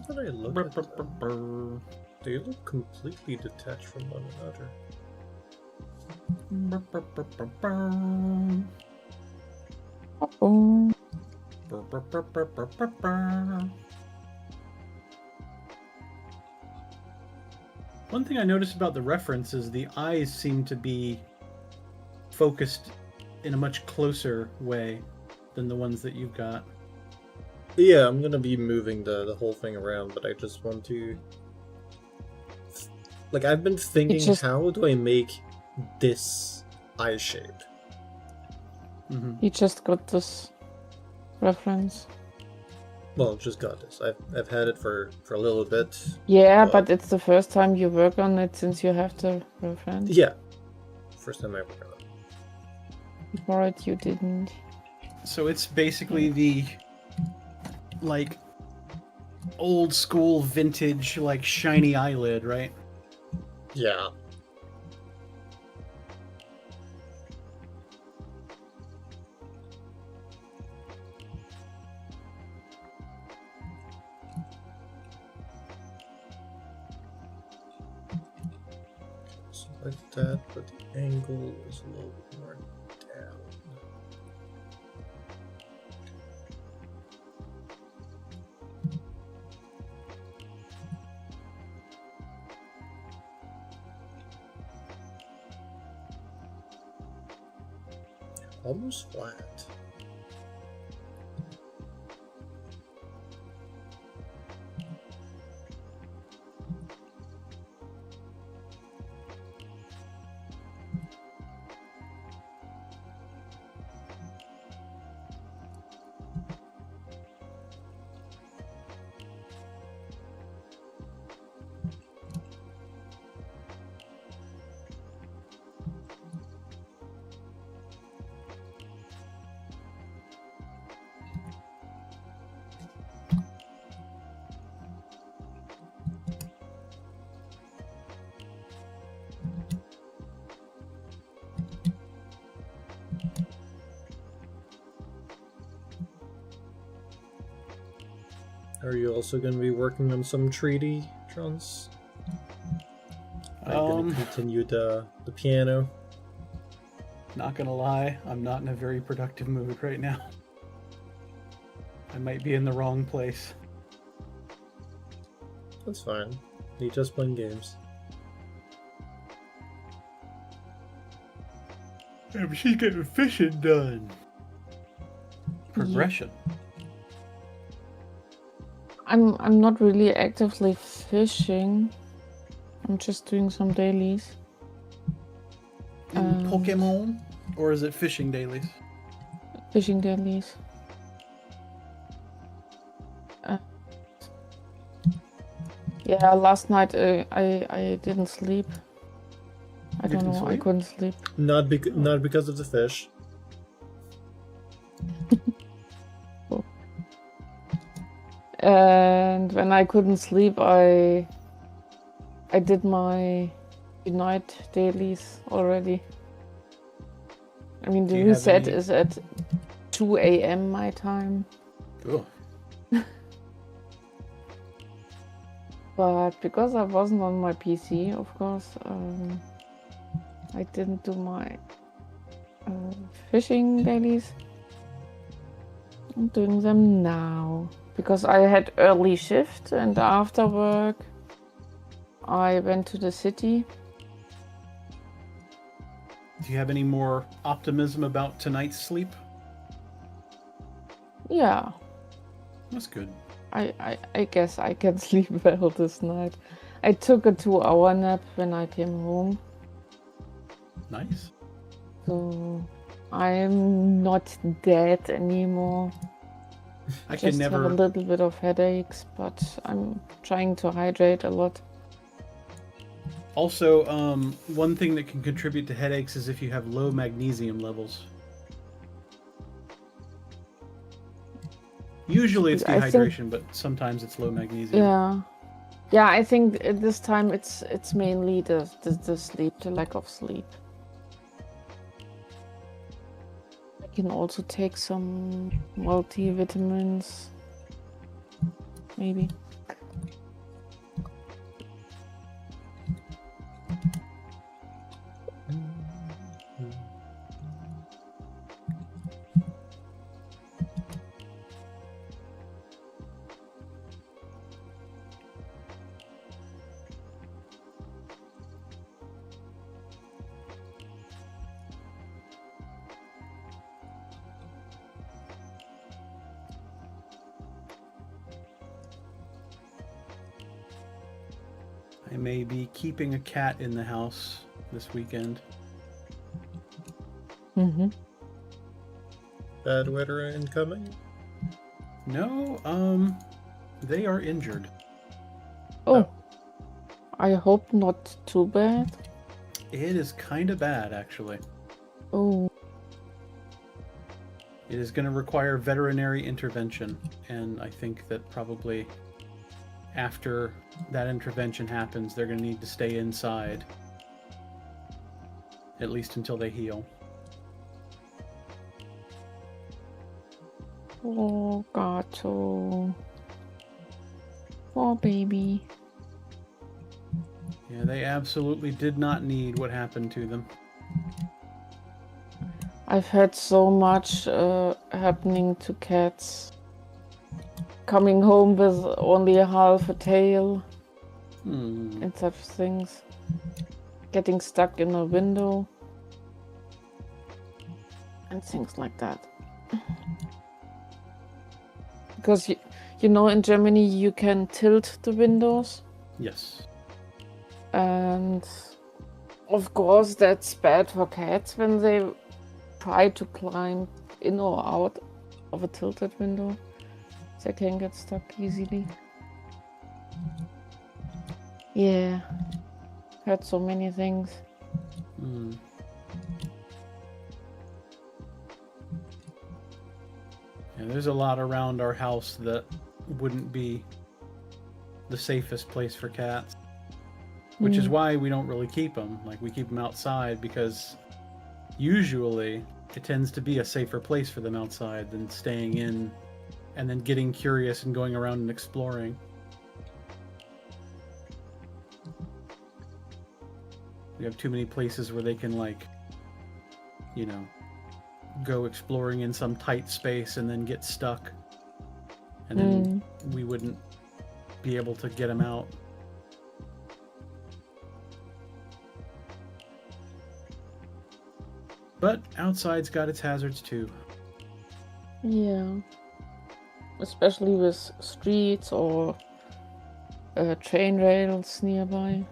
that I look at them, they look completely detached from one another. Oh. One thing I noticed about the reference is the eyes seem to be focused in a much closer way than the ones that you've got. Yeah, I'm gonna be moving the whole thing around, but I just want to... Like, I've been thinking, just- how do I make this eye shape? Mm-hmm. You just got this reference. Well, just got this. I've had it for a little bit. Yeah, But- but it's the first time you work on it since you have the reference. Yeah. First time I ever got it. Before it, you didn't. So it's basically the old school vintage shiny eyelid, right? Yeah. So like that, but the angle is a little bit more down. Almost flat. Are you also going to be working on some treaty, Trons? Are you going to continue the piano? Not gonna lie, I'm not in a very productive mood right now. I might be in the wrong place. That's fine. You just playing games. She's getting fishing done. Progression. I'm not really actively fishing. I'm just doing some dailies. In Pokemon? Or is it fishing dailies? Fishing dailies. Yeah, last night I didn't sleep. I don't know. I couldn't sleep. Not because of the fish. And when I couldn't sleep, I did my night dailies already. I mean, the reset is at 2 a.m. my time. Cool. But because I wasn't on my PC, of course, I didn't do my fishing dailies. I'm doing them now. Because I had early shift and after work I went to the city. Do you have any more optimism about tonight's sleep? Yeah, That's good. I guess I can sleep well this night. I took a 2-hour nap when I came home. Nice. So I'm not dead anymore. I Just can never. have a little bit of headaches, but I'm trying to hydrate a lot. Also, one thing that can contribute to headaches is if you have low magnesium levels. Usually it's I think- dehydration, but sometimes it's low magnesium. Yeah, I think at this time it's mainly the sleep, the lack of sleep. I can also take some multivitamins, maybe. I may be keeping a cat in the house this weekend. Mm-hmm. Bad weather incoming. No, they are injured. Oh, I hope not too bad. It is kind of bad, actually. Oh, It is going to require veterinary intervention, and I think that probably after that intervention happens, they're going to need to stay inside, at least until they heal. oh, Gato. Poor baby. Yeah, they absolutely did not need what happened to them. I've heard so much happening to cats. Coming home with only half a tail and such things. Getting stuck in a window. And things like that. Because, you know, in Germany you can tilt the windows. Yes. And of course that's bad for cats when they try to climb in or out of a tilted window. They can get stuck easily. Yeah. Heard so many things. Hmm. Yeah, there's a lot around our house that wouldn't be the safest place for cats. Which is why we don't really keep them. Like, we keep them outside because usually it tends to be a safer place for them outside than staying in and then getting curious and going around and exploring. We have too many places where they can, like, you know, go exploring in some tight space and then get stuck. And then we wouldn't be able to get them out. But outside's got its hazards too. Yeah. Especially with streets or train rails nearby.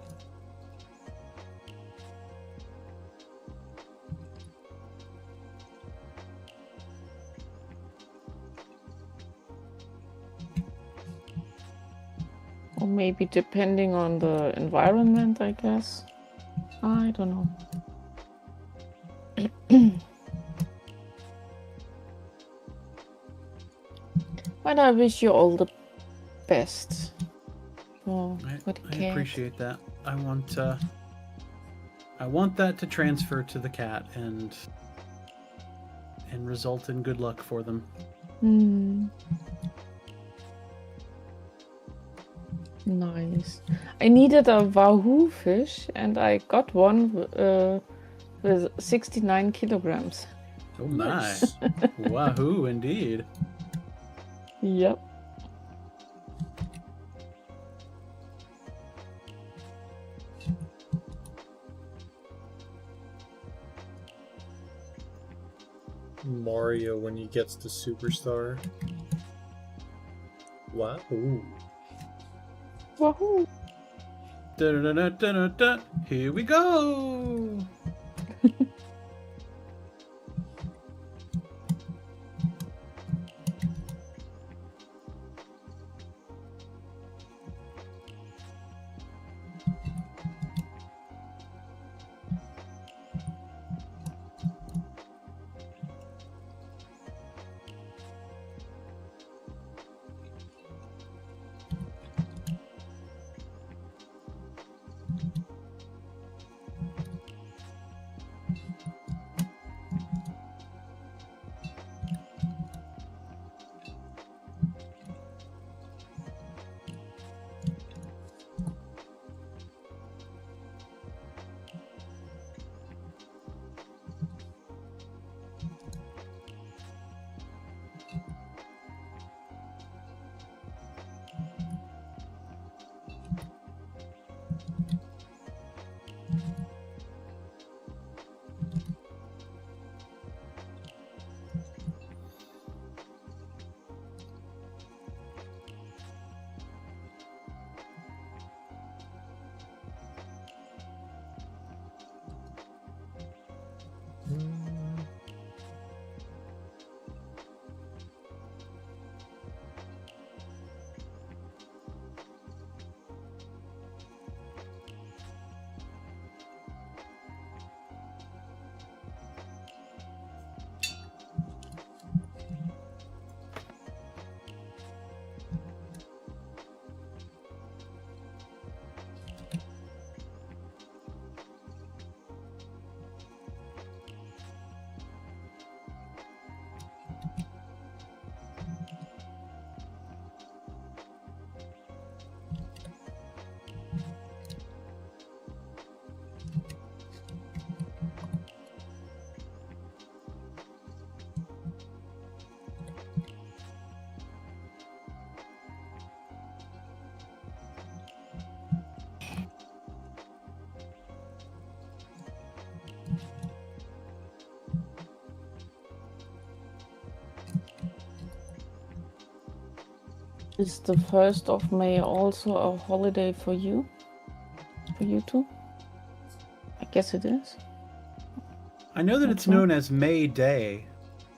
Or maybe depending on the environment, I guess. I don't know. But I wish you all the best. For I appreciate that. I want that to transfer to the cat and result in good luck for them. Nice. I needed a wahoo fish and I got one with 69 kilograms. Oh my. Wahoo indeed. Yep. Mario when he gets the superstar. Wahoo. Wahoo! Da-da-da-da-da-da. Here we go. Is the 1st of May also a holiday for you? For you too? I guess it is. I know that it's Okay. known as May Day,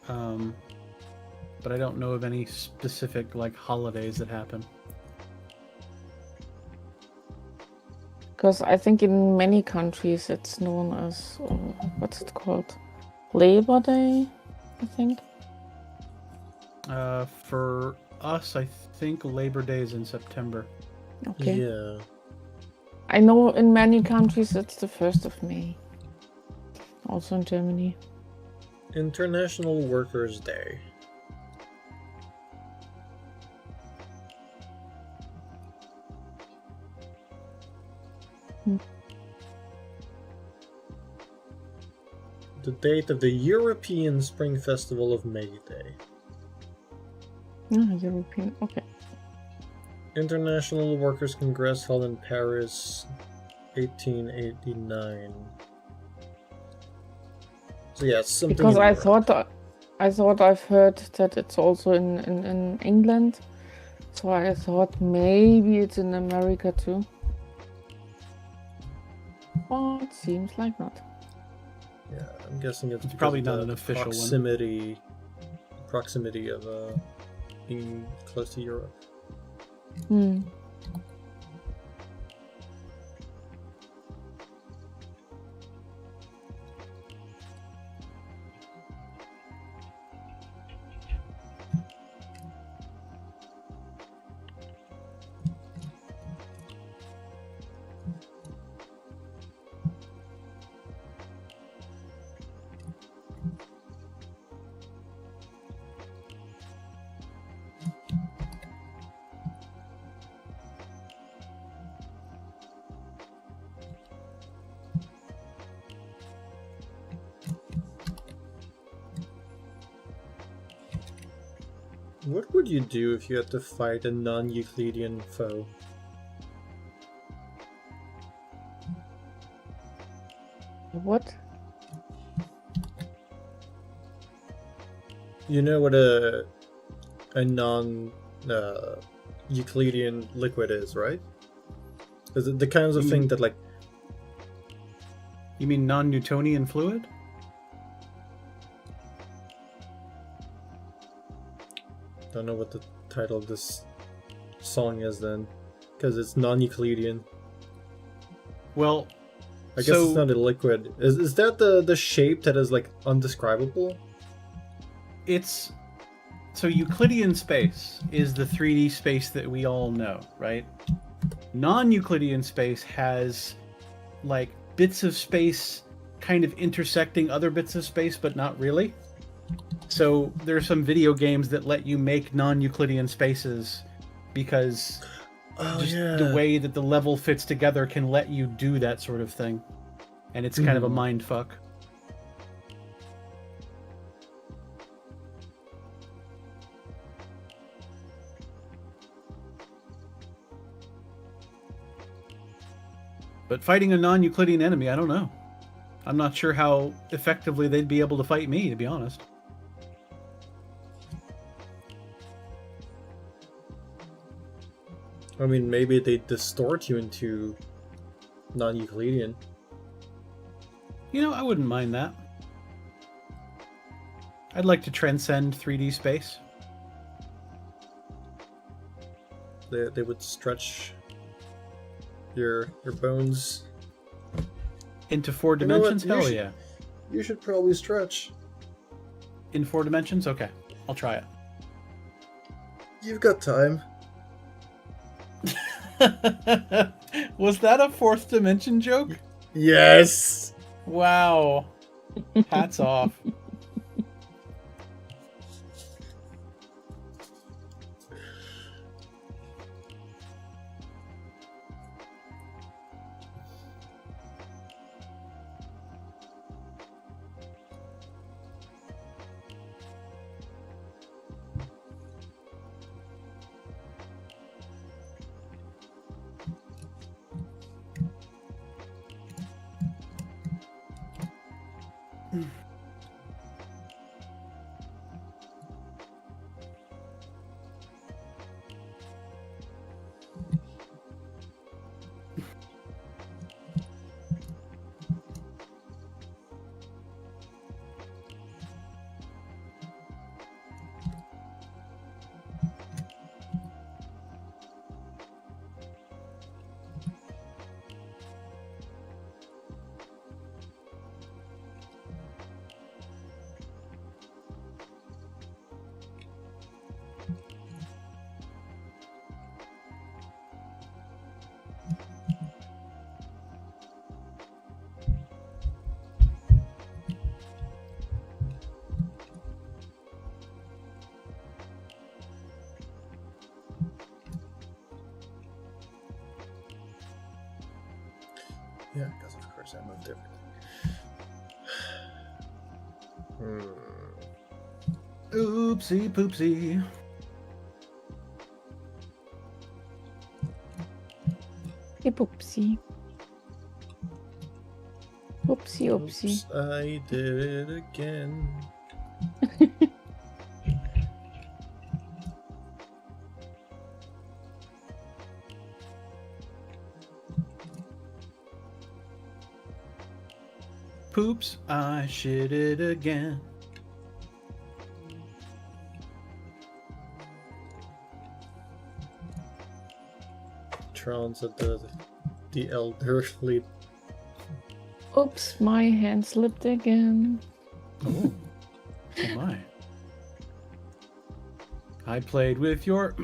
but I don't know of any specific like holidays that happen. Because I think in many countries it's known as, what's it called? Labor Day, I think. For us, I think Labor Day is in September. Okay. Yeah. I know in many countries it's the 1st of May. Also in Germany. International Workers' Day. The date of the European Spring Festival of May Day. Ah, European, okay. International Workers' Congress held in Paris, 1889. So yeah, something Because in I Europe. thought I've heard that it's also in England. So I thought maybe it's in America too. But seems like not. Yeah, I'm guessing it's because probably of not the an official one. proximity of being close to Europe. Hmm. What would you do if you had to fight a non-Euclidean foe? What? You know what a non Euclidean liquid is, right? Is it the kinds of thing that like You mean non-Newtonian fluid? don't know what the title of this song is then, because it's non-Euclidean. Well, I guess it's not a liquid. Is that the shape that is like undescribable? it's so Euclidean space is the 3D space that we all know, right? Non-Euclidean space has like bits of space kind of intersecting other bits of space, but not really. So there are some video games that let you make non-Euclidean spaces because the way that the level fits together can let you do that sort of thing. And it's kind of a mind fuck. But fighting a non-Euclidean enemy, I don't know. I'm not sure how effectively they'd be able to fight me, to be honest. I mean, maybe they distort you into non-Euclidean. You know, I wouldn't mind that. I'd like to transcend 3D space. They would stretch your bones. Into 4 You know what? dimensions? Hell yeah. You should probably stretch. In 4 dimensions? Okay. I'll try it. You've got time. Was that a 4th dimension joke? Yes. Wow. Hats off. Yeah, because of course I moved everything. Oopsie poopsie. Hey, poopsie. Oopsie, oopsie. Oops, I did it again. Poops, I shit it again. Trons at the elderly. Oops, my hand slipped again. Oh, oh my. I played with your...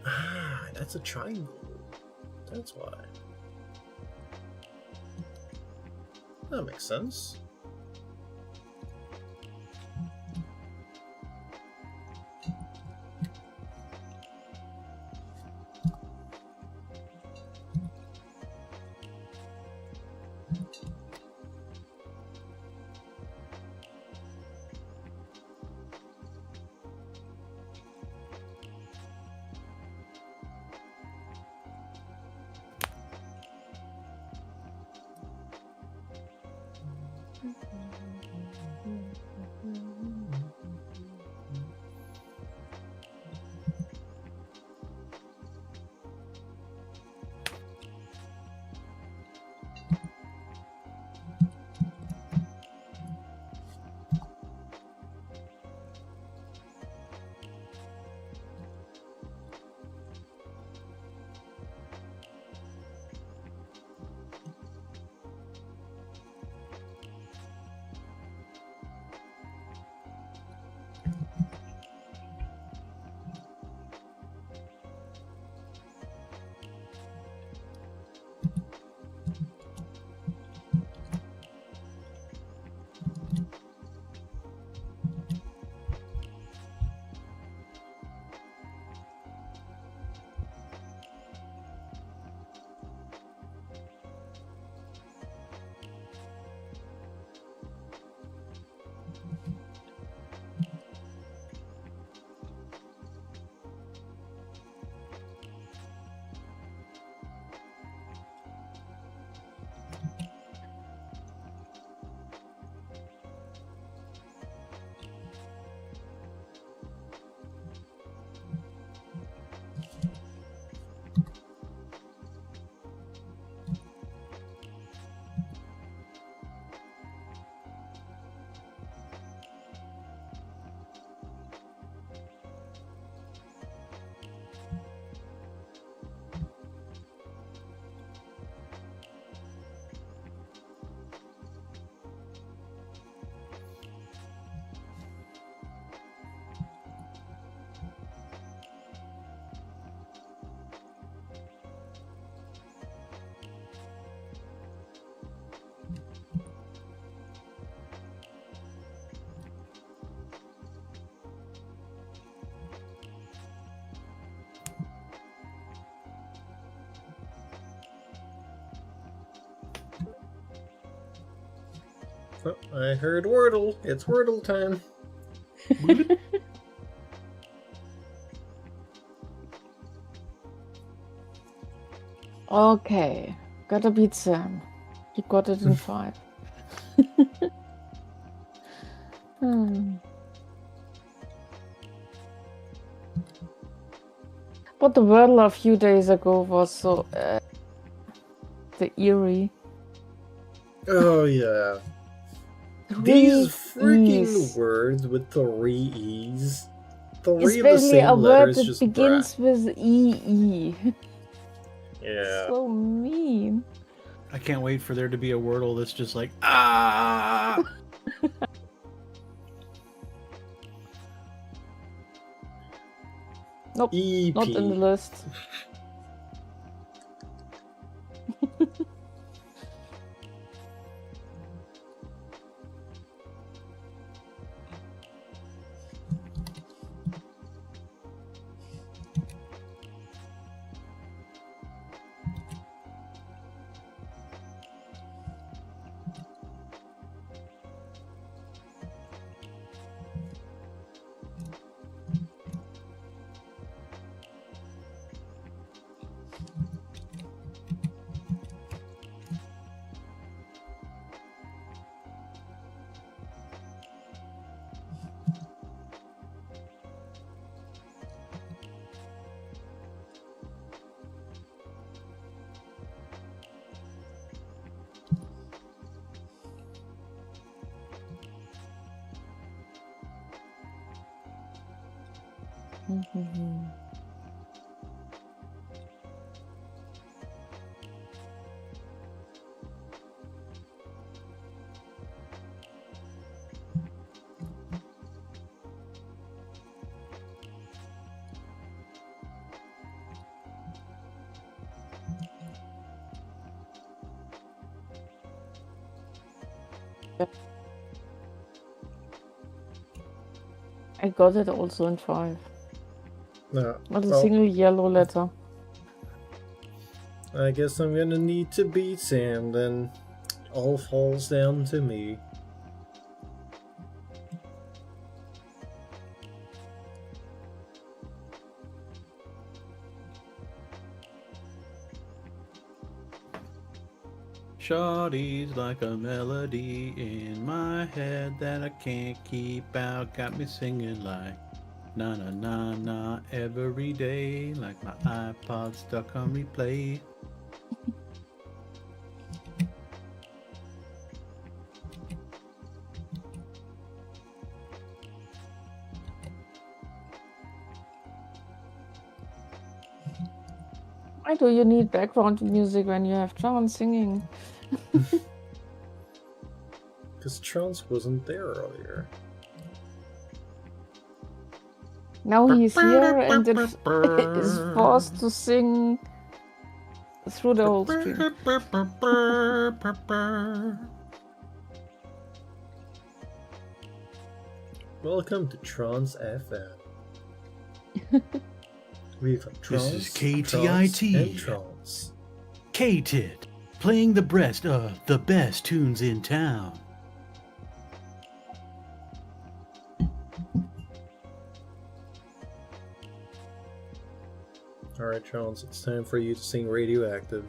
Ah, that's a triangle. That's why. That makes sense. Oh, I heard Wordle. It's Wordle time. Okay, gotta beat Sam. He got it in 5. Hmm. But the Wordle a few days ago was so the eerie. Oh yeah. 3 These freaking E's. words with 3 E's. 3 of the Especially a same word letters that just begins with EE. Yeah. So mean. I can't wait for there to be a Wordle that's just like, ah! Nope, EP. not in the list. I got it also in 5. No. Not a Well, single yellow letter. I guess I'm gonna need to beat Sam, then all falls down to me. Shawty's like a melody in my head that I can't keep out. Got me singing like na na na na every day, like my iPod stuck on replay. Why do you need background music when you have John singing? Because Trance wasn't there earlier. Now he's here and it is forced to sing through the whole stream. Welcome to Trance FM. We've got This Trance, is KTIT. Trance, and Trance. K-Tit, playing the breast of the best tunes in town. Alright, Trance, it's time for you to sing Radioactive.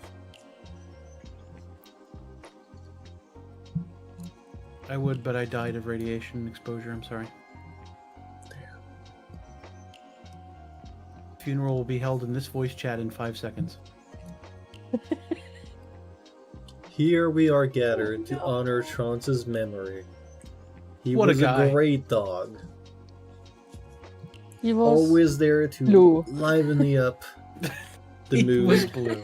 I would, but I died of radiation exposure. I'm sorry. Funeral will be held in this voice chat in 5 seconds. Here we are gathered to honor Trance's memory. He What a was guy. great dog. He was Always there to blue. liven me up the He mood. was blue.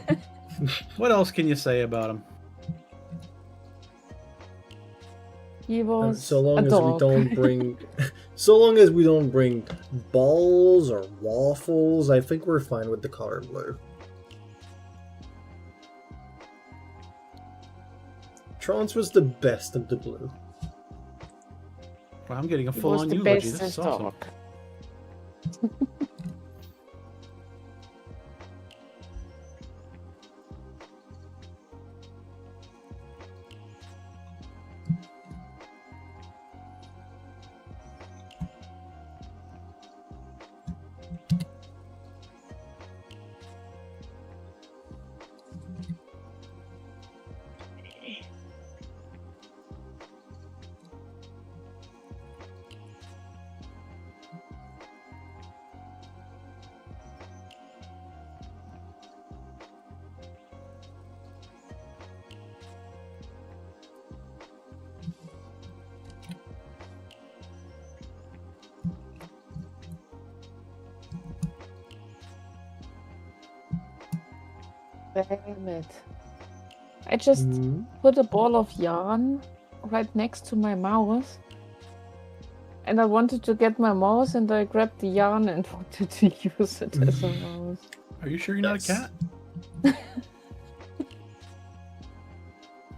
What else can you say about him? He was So long a as we dog. don't bring, so long as we don't bring balls or waffles, I think we're fine with the color blue. Trance was the best of the blue. Well, I'm getting a He was full-on the eulogy. This bestest is awesome. dog. Damn it. I just Hmm? put a ball of yarn right next to my mouse. And I wanted to get my mouse and I grabbed the yarn and wanted to use it as a mouse. Are you sure you're not a Yes. cat?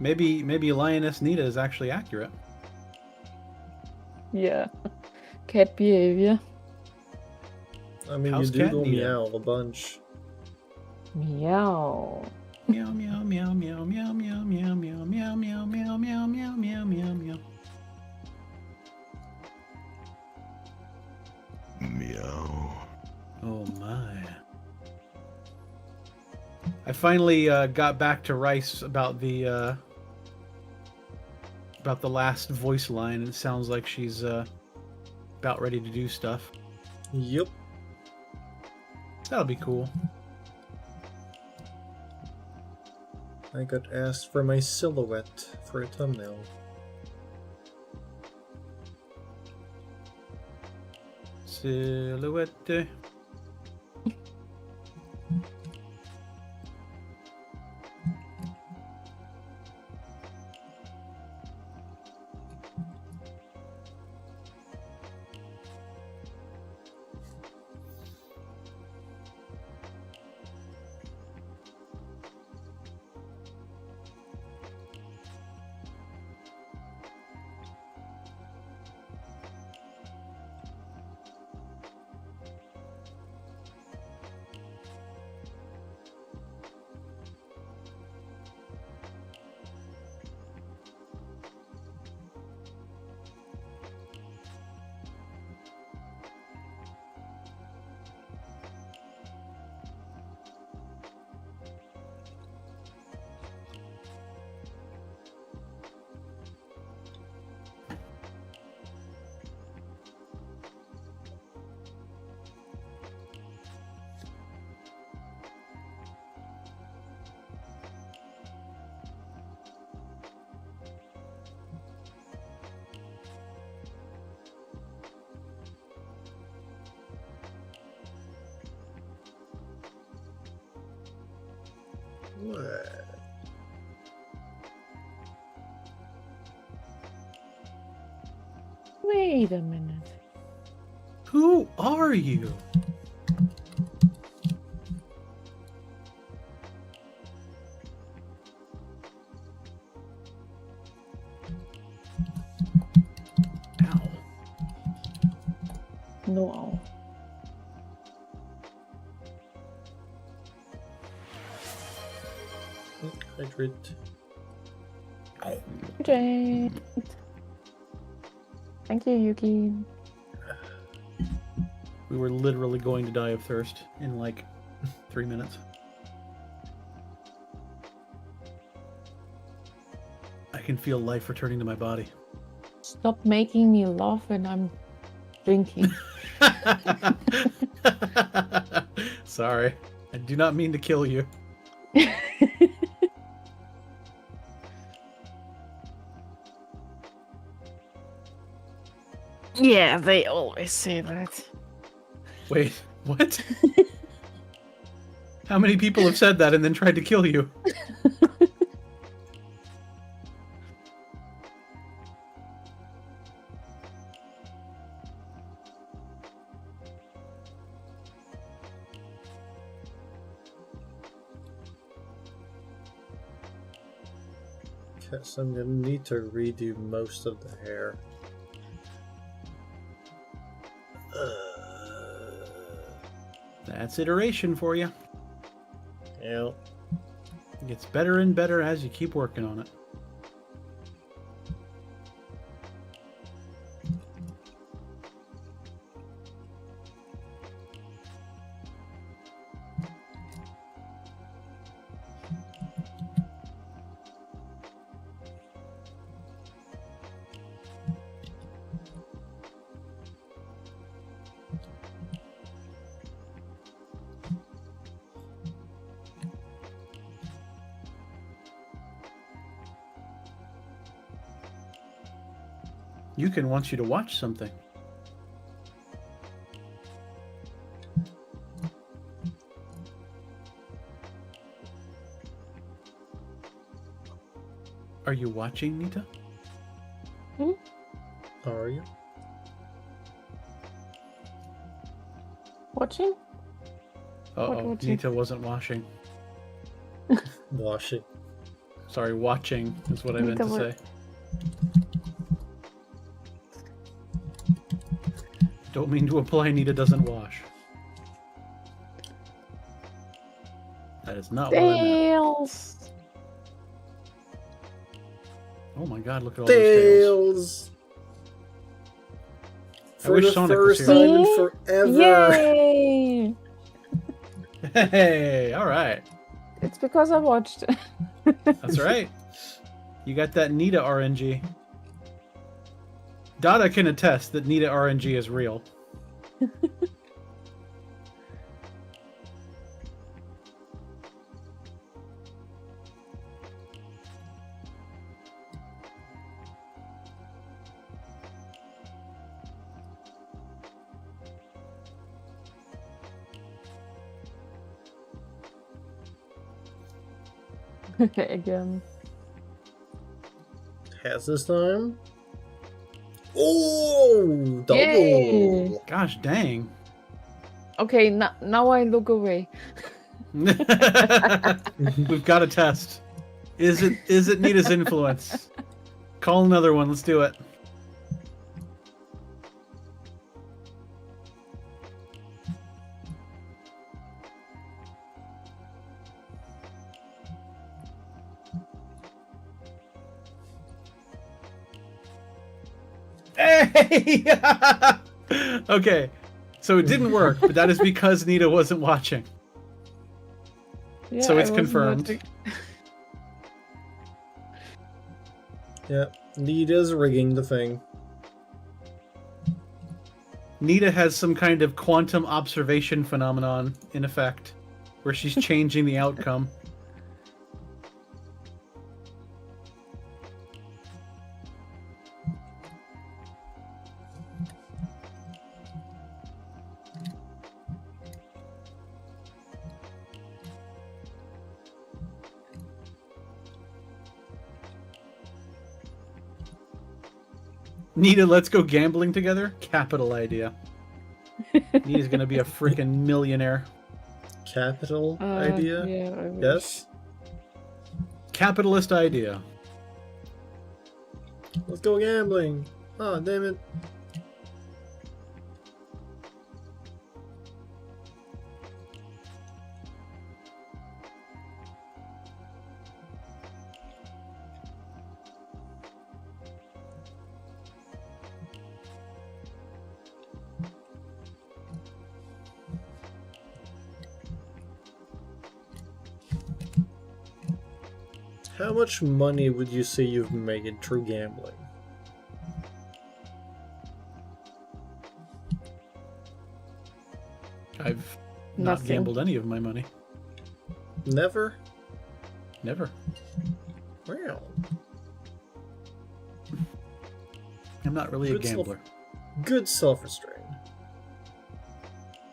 Maybe Lioness Nita is actually accurate. Yeah. Cat behavior. I mean, House you do cat go Nita. meow a bunch. Meow. Meow meow meow meow meow meow meow meow meow meow meow meow meow meow meow meow. Meow. Oh my. I finally got back to Rice about the last voice line, and it sounds like she's about ready to do stuff. Yep. That'll be cool. I got asked for my silhouette for a thumbnail. Silhouette. What? Wait a minute. Who are you? Ow. No. Hydrate. Jade. Thank you, Yuki. We were literally going to die of thirst in like 3 minutes. I can feel life returning to my body. Stop making me laugh when I'm drinking. Sorry. I do not mean to kill you. Yeah, they always say that. Wait, what? How many people have said that and then tried to kill you? Guess I'm gonna need to redo most of the hair. That's iteration for you. Yeah. It gets better and better as you keep working on it. Yukon wants you to watch something. Are you watching, Nita? Are you? Watching? Uh-oh, watching? Nita wasn't washing. Washing. Sorry, watching is what I meant to Nita say. Don't mean to imply Nita doesn't wash. That is not what I meant. Tails! Oh my god, look at all those tails. Tails! I For wish the Sonic was first here. time in See? forever! Yay! Hey, alright. It's because I watched. That's right. You got that Nita RNG. Dada can attest that Nita RNG is real. Again. Has this time? Oh! Double! Yay! Gosh dang. Okay, now I look away. We've got a test. Is it Nita's influence? Call another one, let's do it. Hey! Okay, so it didn't work, but that is because Nita wasn't watching. Yeah, So it's I wasn't confirmed. watching. Yeah, Nita's rigging the thing. Nita has some kind of quantum observation phenomenon in effect, where she's changing the outcome. Nita, let's go gambling together? Capital idea. Nita's gonna be a freaking millionaire. Capital idea? Yeah, I wish. Yes? Capitalist idea. Let's go gambling! Oh, damn it. How much money would you say you've made through gambling? I've not Nothing. gambled any of my money. Never? Never. Well, I'm not really a Good self- gambler. good self-restraint.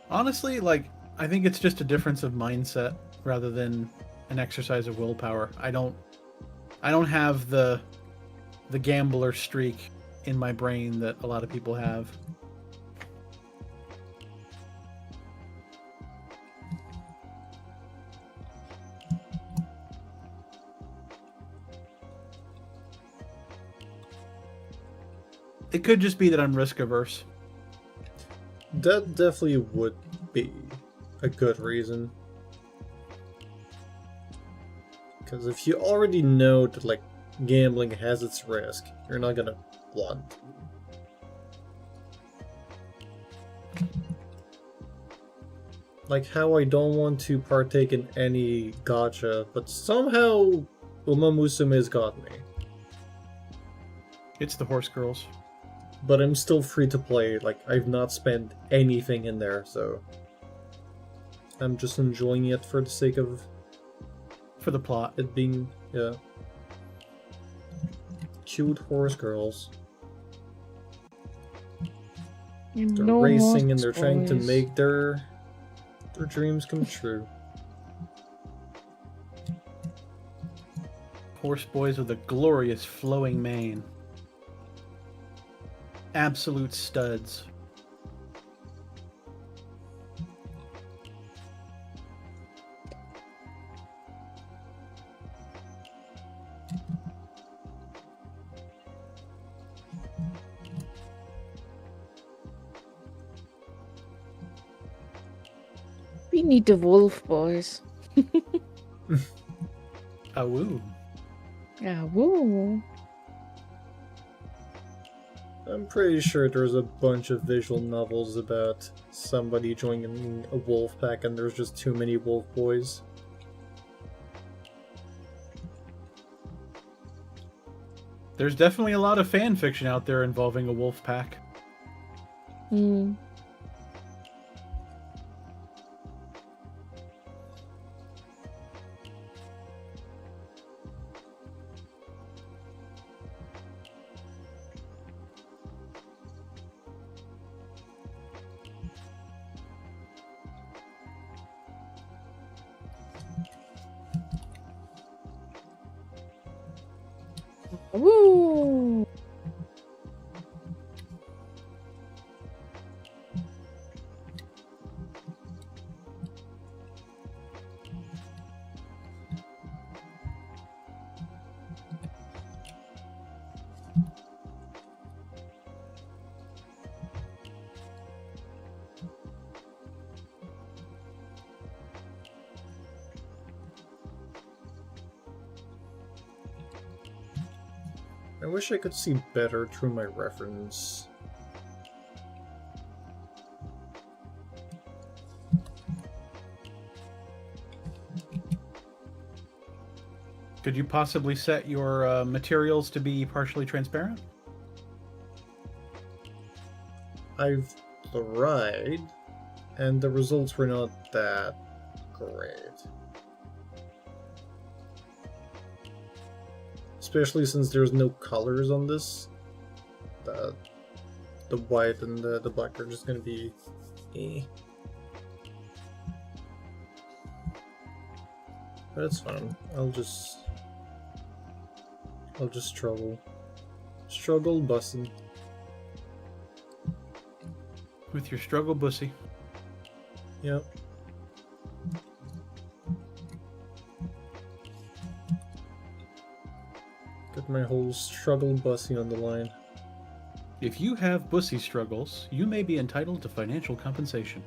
Honestly, like, I think it's just a difference of mindset rather than an exercise of willpower. I don't have the gambler streak in my brain that a lot of people have. It could just be that I'm risk averse. That definitely would be a good reason. Because if you already know that, like, gambling has its risk, you're not gonna want. Like how I don't want to partake in any gacha, but somehow Uma Musume's got me. It's the horse girls. But I'm still free to play, like, I've not spent anything in there, so... I'm just enjoying it for the sake of For the plot. it being, yeah... cute horse girls. They're No racing more and they're trying to toys. make their dreams come true. Horse boys with a glorious flowing mane. Absolute studs. We need the wolf boys. Awoo. Yeah, woo. I'm pretty sure there's a bunch of visual novels about somebody joining a wolf pack and there's just too many wolf boys. There's definitely a lot of fan fiction out there involving a wolf pack. Hmm. Woo! I wish I could see better through my reference. Could you possibly set your materials to be partially transparent? I've tried, and the results were not that great. Especially since there's no colors on this. The white and the black are just gonna be eh. But it's fine. I'll just struggle. Struggle bussin'. With your struggle bussy. Yep. Got my whole struggle bussy on the line. If you have bussy struggles, you may be entitled to financial compensation.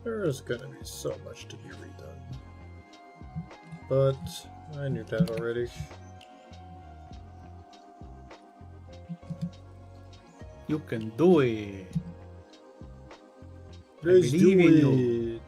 There's gonna be so much to be redone. But I knew that already. You can do it. Let's do believe in you. it.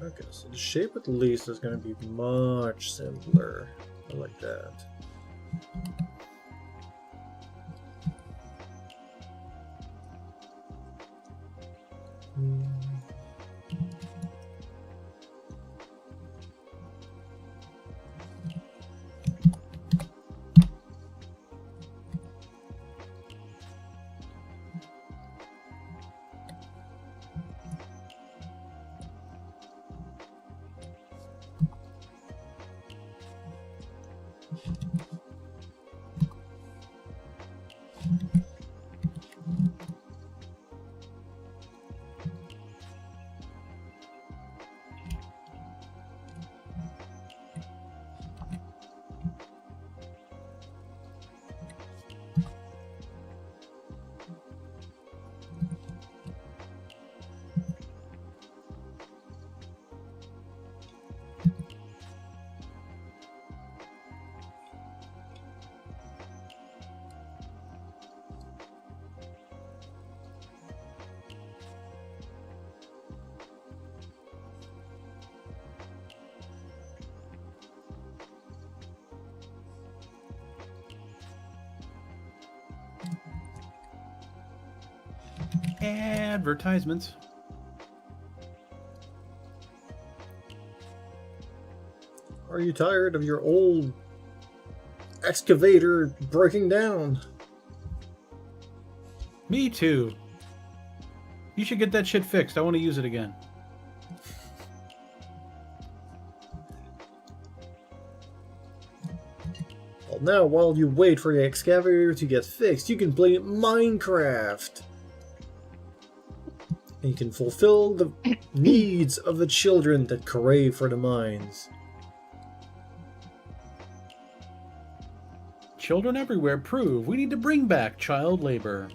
Okay, so the shape at least is going to be much simpler. I like that. Advertisements. Are you tired of your old excavator breaking down? Me too. You should get that shit fixed. I want to use it again. Well, now while you wait for your excavator to get fixed, you can play Minecraft. And you can fulfill the needs of the children that crave for the mines. Children everywhere prove we need to bring back child labor.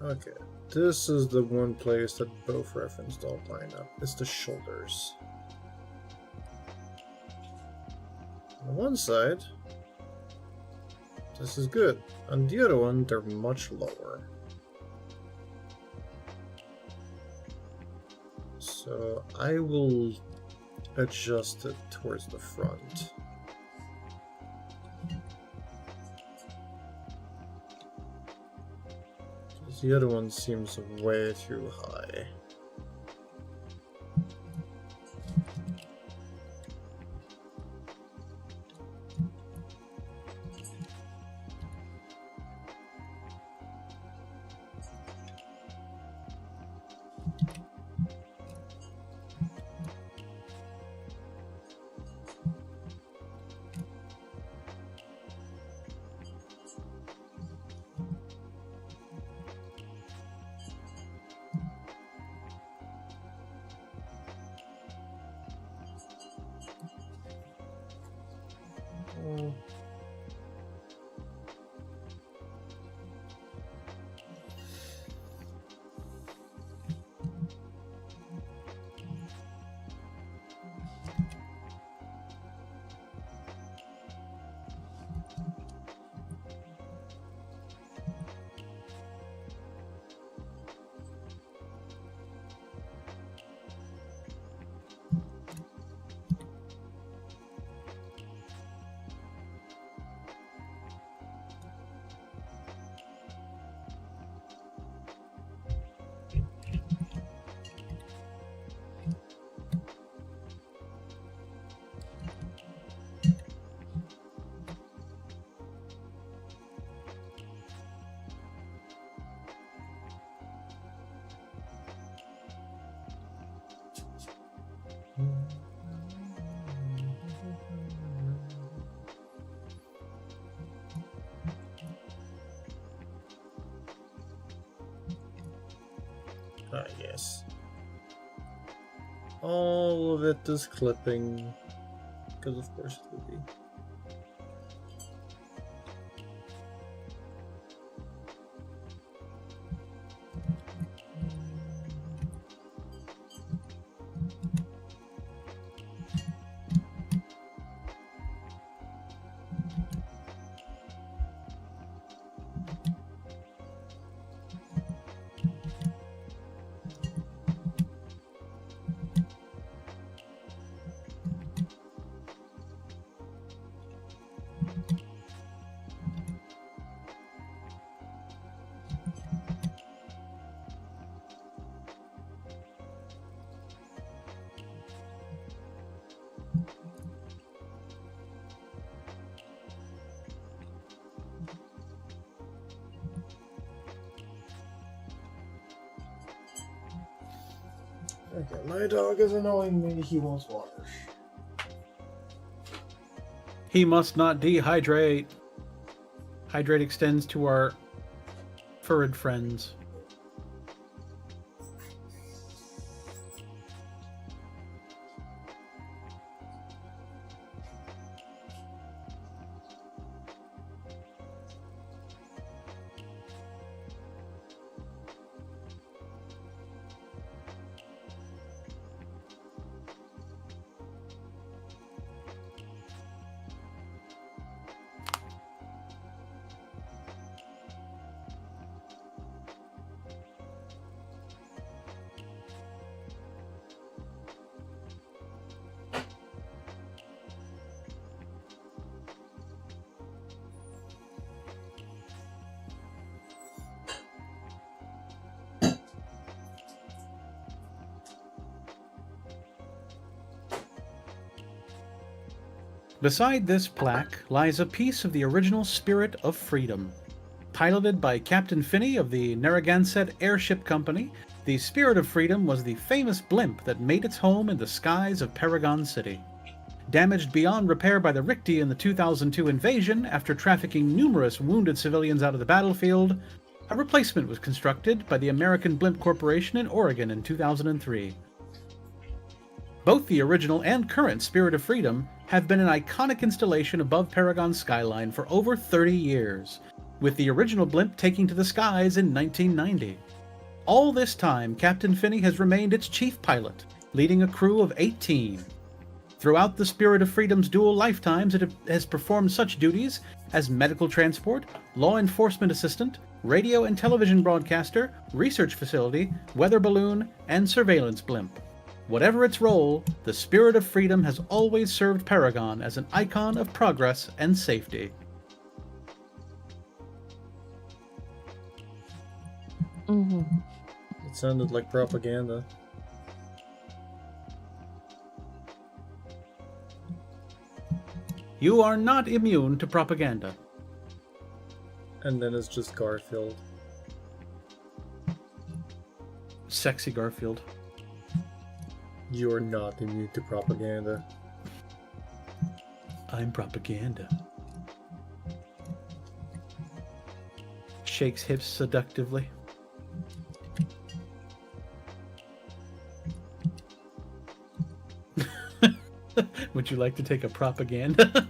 Okay, this is the one place that both reference don't line up. It's the shoulders. On one side, this is good. On the other one, they're much lower. So I will adjust it towards the front. The other one seems way too high. Ah, yes. All of it is clipping, because of course it would be. Okay, my dog is annoying me. He wants water. He must not dehydrate. Hydrate extends to our furred friends. Beside this plaque lies a piece of the original Spirit of Freedom. Piloted by Captain Finney of the Narragansett Airship Company, the Spirit of Freedom was the famous blimp that made its home in the skies of Paragon City. Damaged beyond repair by the Richtie in the 2002 invasion after trafficking numerous wounded civilians out of the battlefield, a replacement was constructed by the American Blimp Corporation in Oregon in 2003. Both the original and current Spirit of Freedom have been an iconic installation above Paragon's skyline for over 30 years. with the original blimp taking to the skies in 1990. All this time, Captain Finney has remained its chief pilot, leading a crew of 18. Throughout the Spirit of Freedom's dual lifetimes, it has performed such duties as medical transport, law enforcement assistant, radio and television broadcaster, research facility, weather balloon, and surveillance blimp. Whatever its role, the Spirit of Freedom has always served Paragon as an icon of progress and safety. It sounded like propaganda. You are not immune to propaganda. And then it's just Garfield. Sexy Garfield. You're not immune to propaganda. I'm propaganda. Shakes hips seductively. Would you like to take a propaganda?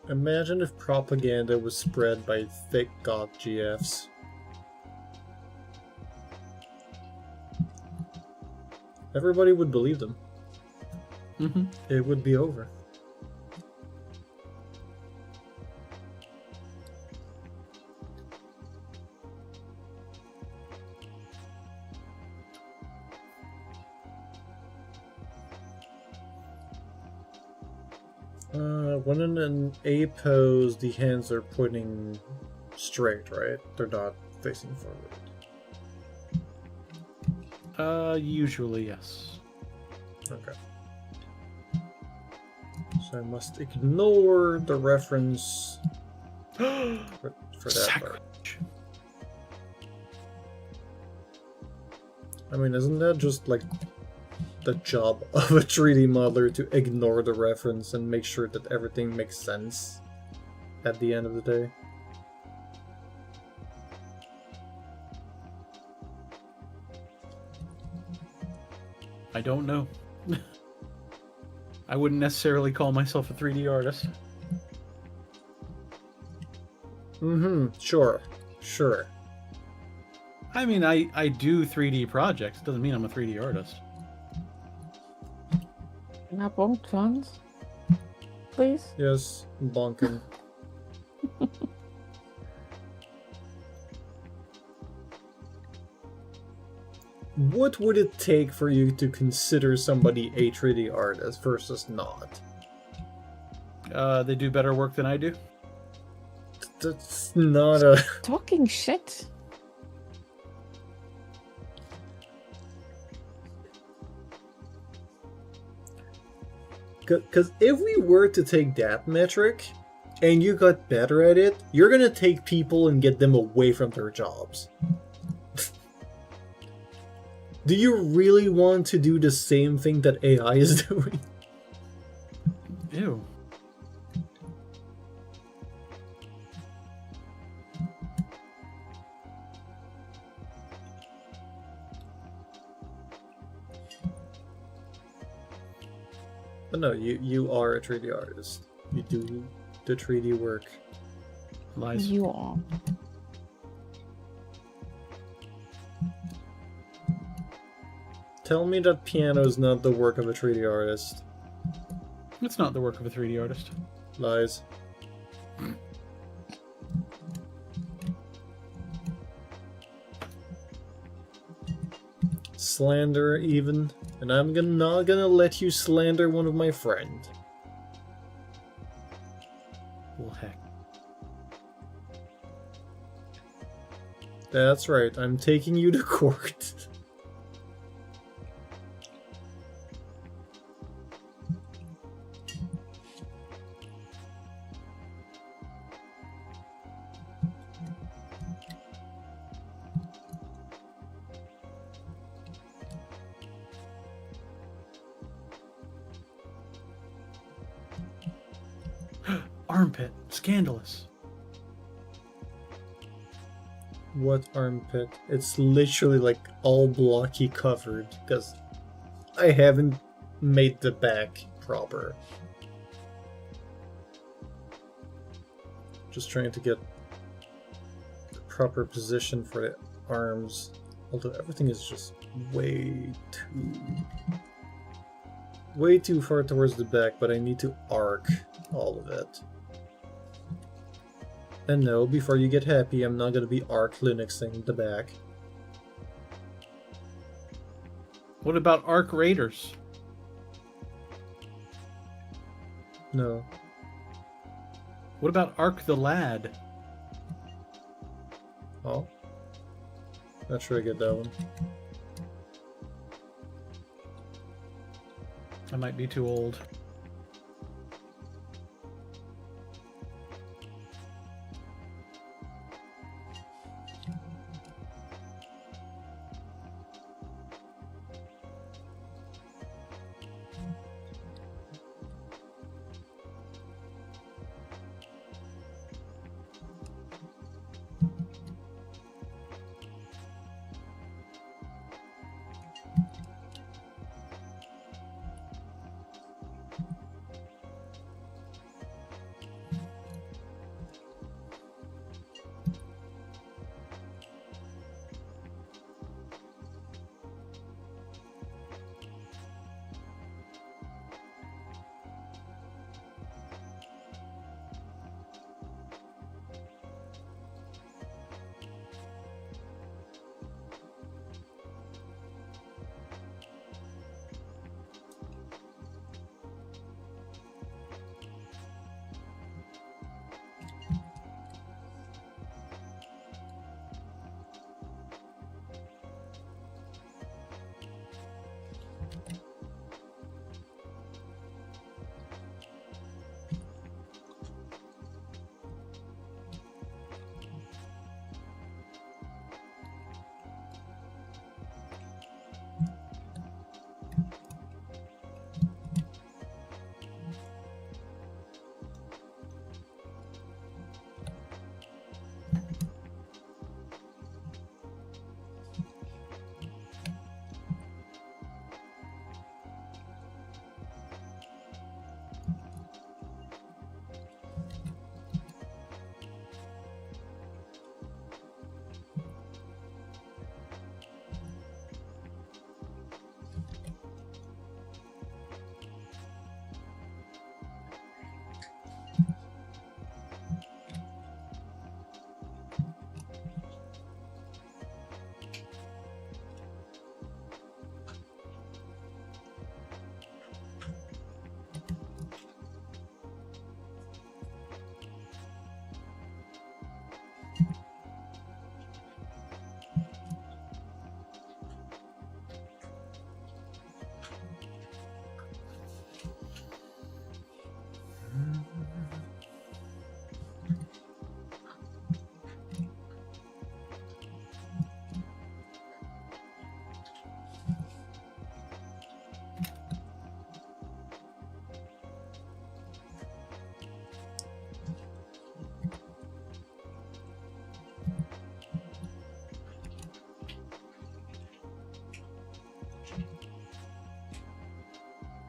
Imagine if propaganda was spread by thick goth GFs. Everybody would believe them. It would be over. When in an A pose, the hands are pointing straight, right? They're not facing forward. Usually yes. Okay. So I must ignore the reference for that part. I mean, isn't that just like the job of a 3D modeler to ignore the reference and make sure that everything makes sense at the end of the day? I don't know. I wouldn't necessarily call myself a 3D artist. Sure. Sure. I mean, I do 3D projects. Doesn't mean I'm a 3D artist. Can I bonk once? Please? Yes, bonking. What would it take for you to consider somebody a 3D artist versus not? They do better work than I do. That's not a... Talking shit. Because if we were to take that metric, and you got better at it, you're gonna take people and get them away from their jobs. Do you really want to do the same thing that AI is doing? Ew. But no, you are a 3D artist. You do the 3D work. Lies. You are. Tell me that piano is not the work of a 3D artist. It's not the work of a 3D artist. Lies. Slander even, and I'm not gonna let you slander one of my friend. Well, heck. That's right, I'm taking you to court. Armpit. Scandalous. What armpit? It's literally like all blocky covered because I haven't made the back proper. Just trying to get the proper position for the arms. Although everything is just way too far towards the back, but I need to arc all of it. And no, before you get happy, I'm not gonna be arc Linuxing the back. What about Arc Raiders? No. What about Arc the Lad? Oh? Not sure I get that one. I might be too old.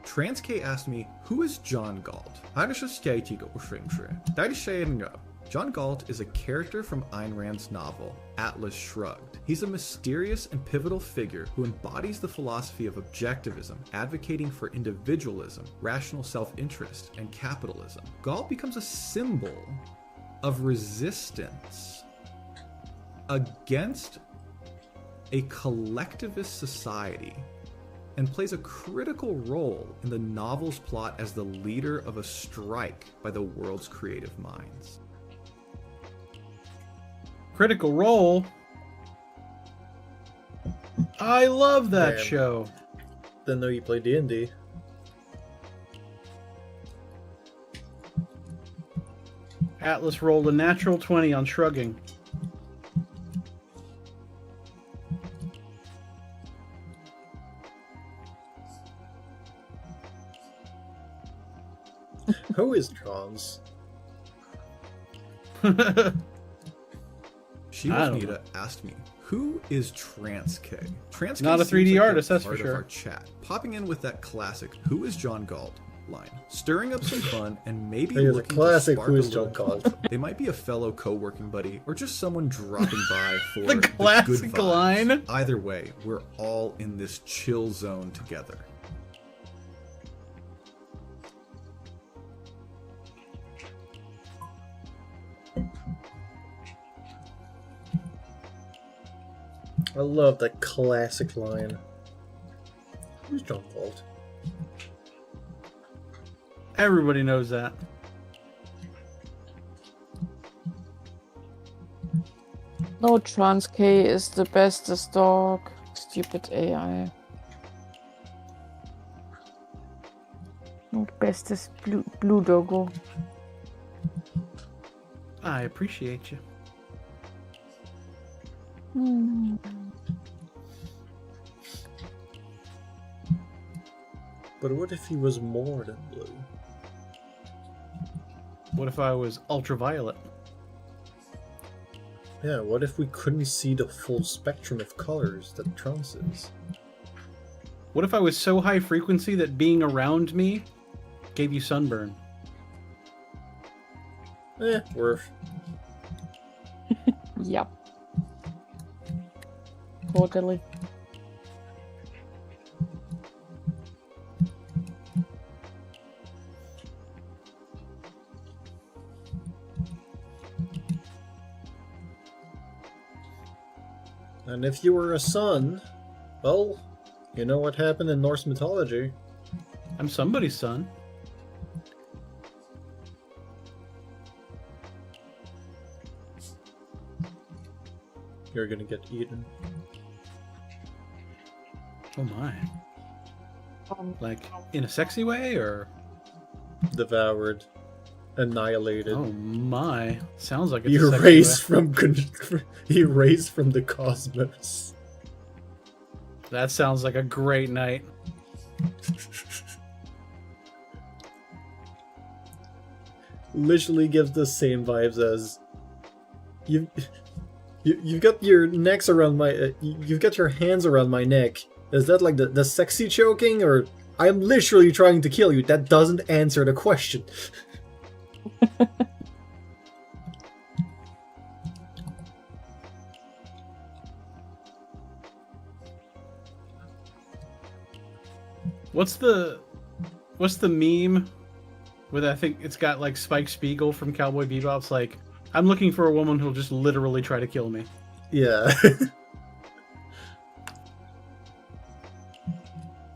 TransK asked me, who is John Galt? John Galt is a character from Ayn Rand's novel, Atlas Shrugged. He's a mysterious and pivotal figure who embodies the philosophy of objectivism, advocating for individualism, rational self-interest, and capitalism. Galt becomes a symbol of resistance against a collectivist society and plays a critical role in the novel's plot as the leader of a strike by the world's creative minds. Critical Role? I love that Damn. show. Didn't know you play D&D. Atlas rolled a natural 20 on shrugging. Who is Trons? She I don't Nita asked me, who is Trance K? Trance K Not a seems 3D like artist, they're that's for part of sure. Our chat, popping in with that classic "Who is John Galt?" line, stirring up some fun, and maybe Hey, the looking classic to spark "Who a is John little Galt?" talk. They might be a fellow co-working buddy, or just someone dropping by for The good classic vibes. line. Either way, we're all in this chill zone together. I love that classic line. Who's John Galt? Everybody knows that. No, Trans K is the bestest dog. Stupid AI. No, bestest blue doggo. I appreciate you. Hmm. But what if he was more than blue? What if I was ultraviolet? Yeah, what if we couldn't see the full spectrum of colors that trance is? What if I was so high frequency that being around me gave you sunburn? Worth. Yep. Totally. And if you were a sun, well, you know what happened in Norse mythology. I'm somebody's son. You're gonna get eaten. Oh my. Like, in a sexy way, or? Devoured. Annihilated. Oh my. Sounds like it's a sexy Erased way. erased from the cosmos. That sounds like a great night. Literally gives the same vibes as you've got your necks around my you've got your hands around my neck. Is that like the sexy choking, or I'm literally trying to kill you? That doesn't answer the question. What's the meme with, I think it's got like Spike Spiegel from Cowboy Bebop's like, I'm looking for a woman who'll just literally try to kill me. Yeah.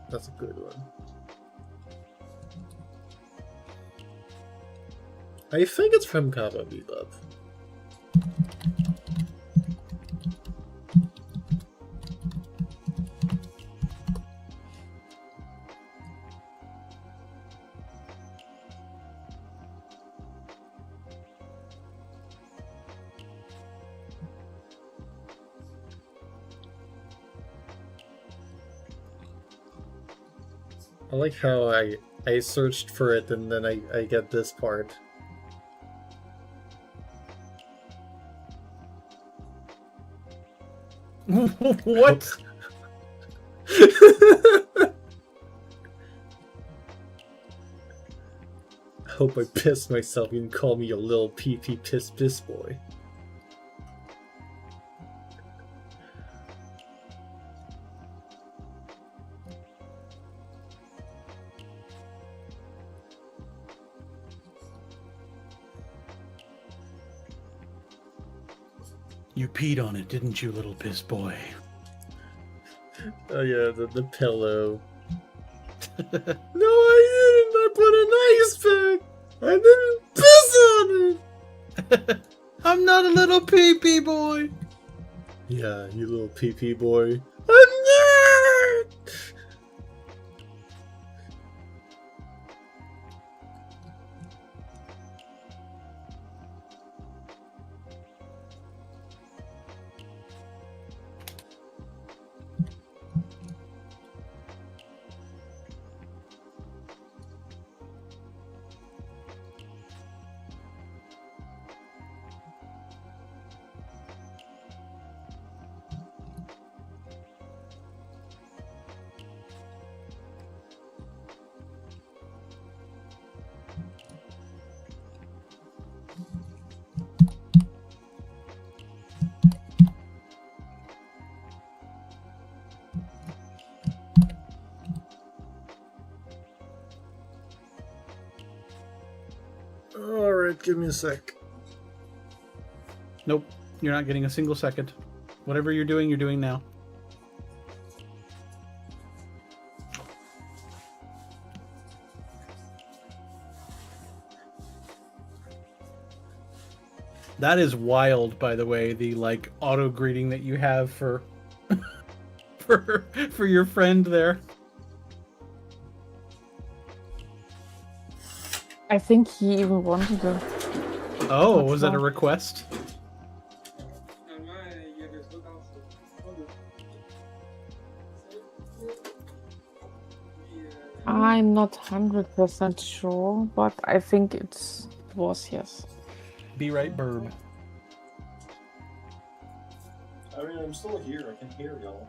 That's a good one. I think it's from Cowboy Bebop. I like how I searched for it and then I get this part. What? Hope I pissed myself. You can call me a little pee-pee piss boy. You peed on it, didn't you, little piss boy? Oh yeah, the pillow. No, I didn't. I put an ice pack. I didn't piss on it. I'm not a little pee-pee boy. Yeah, you little pee-pee boy. I'm not. Give me a sec. Nope, you're not getting a single second. Whatever you're doing now. That is wild, by the way, the like auto greeting that you have for for your friend there. I think he even wanted to. Oh, What's was that a that? request? I'm not 100% sure, but I think it was, yes. Be right, Burb. I mean, I'm still here. I can hear y'all.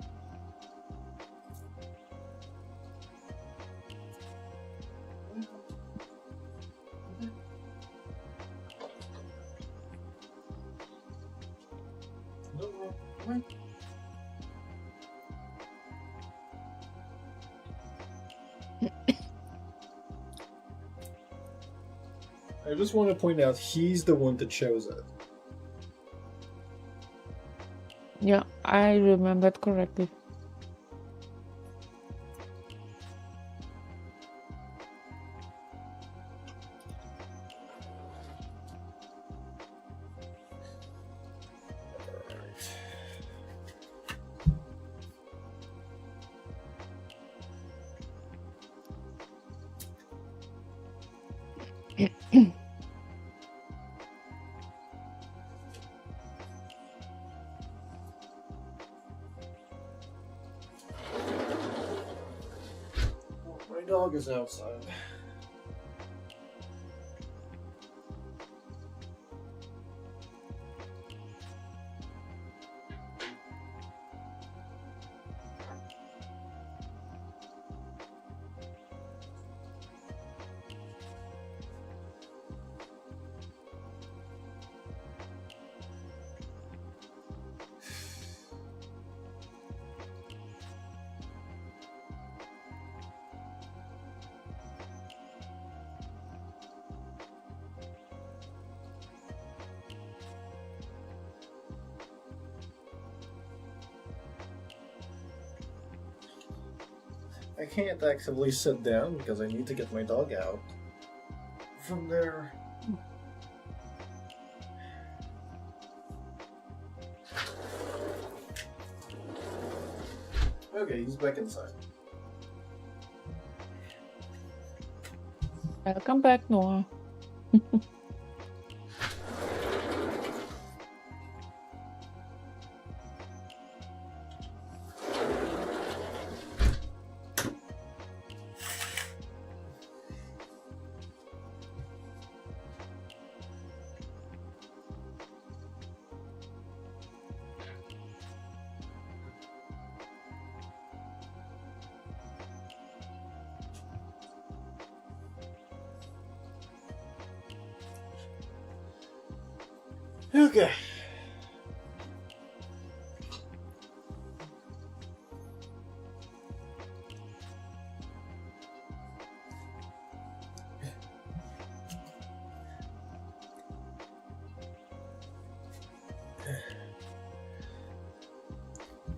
I just want to point out he's the one that chose it. Yeah, I remembered correctly. My dog is outside. I can't actively sit down because I need to get my dog out from there. Okay, he's back inside. Welcome back, Noah. Okay.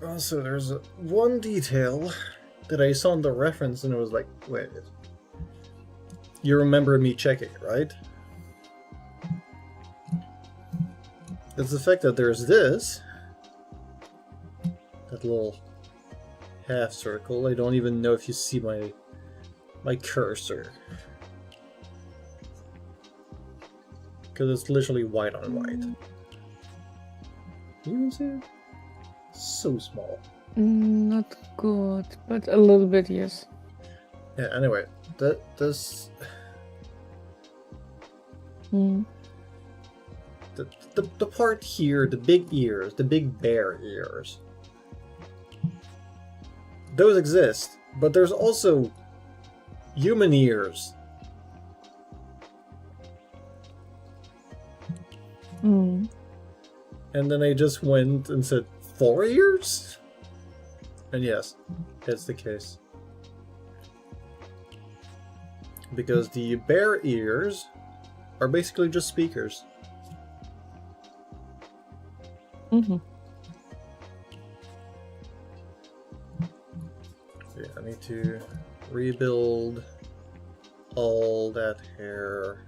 Also, there's one detail that I saw in the reference and it was like, wait, you remember me checking, right? It's the fact that there's this, that little half circle. I don't even know if you see my cursor, because it's literally white on white. You can see it? So small. Not good, but a little bit, yes. Yeah. Anyway, this. Hmm. The part here, the big ears, the big bear ears, those exist, but there's also human ears. Hmm. And then I just went and said 4 ears? And yes, that's the case. Because the bear ears are basically just speakers. Mm-hmm. Yeah, I need to rebuild all that hair.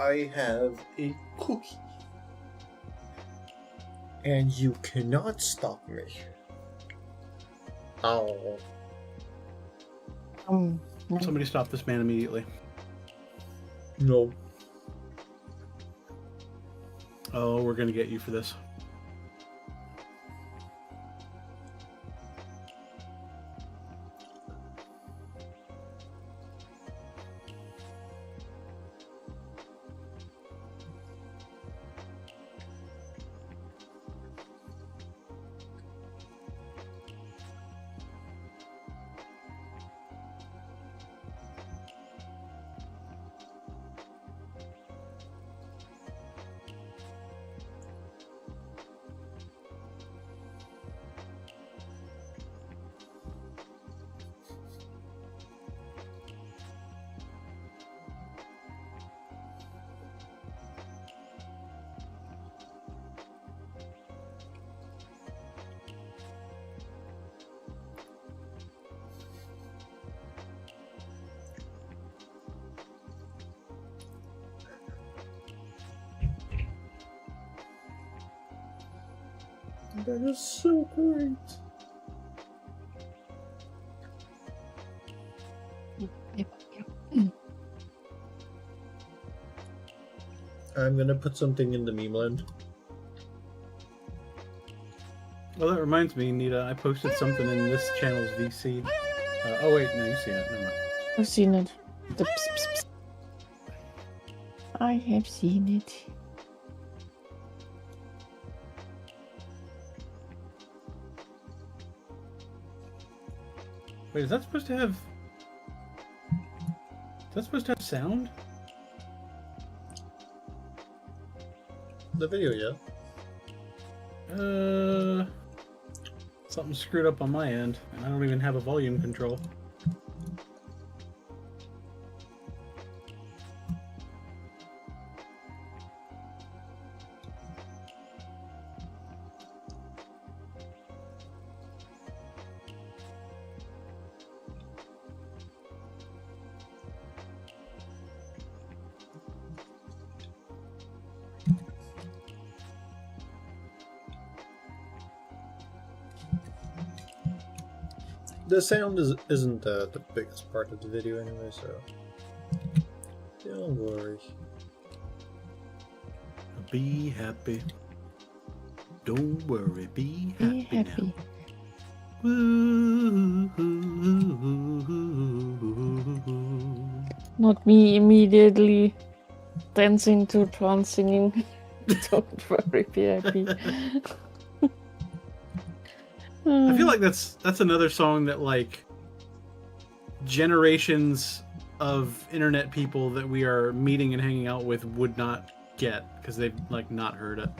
I have a cookie. And you cannot stop me. Oh. Somebody stop this man immediately. No. Oh, we're gonna get you for this. That is so great. I'm gonna put something in the meme land. Well, that reminds me, Nita, I posted something in this channel's VC. Oh wait, no, you've seen it. Never mind. I've seen it. The pss, pss, pss. I have seen it. Wait, is that supposed to have... Is that supposed to have sound? The video, yeah. Something screwed up on my end, and I don't even have a volume control. The sound isn't the biggest part of the video anyway, so don't worry. Be happy. Don't worry, be Be happy, happy. now. Woo-hoo-hoo-hoo-hoo-hoo-hoo. Not me immediately dancing to Tron singing. Don't worry, be happy. I feel like that's another song that like generations of internet people that we are meeting and hanging out with would not get because they've like not heard it.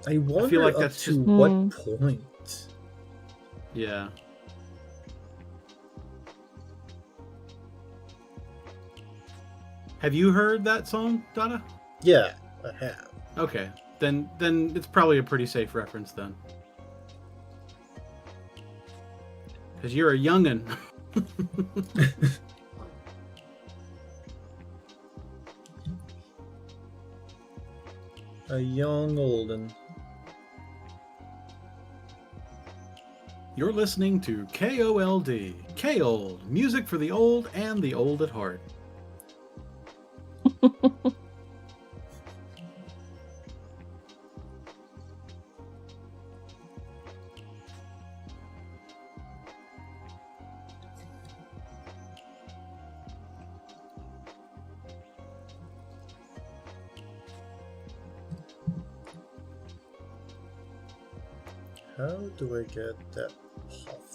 I wonder feel like up that's to just- what point. Yeah. Have you heard that song, Dada? Yeah, I have. Okay, then it's probably a pretty safe reference then. Because you're a youngin'. A young olden. You're listening to KOLD. K-Old. Music for the old and the old at heart. How do I get that puff?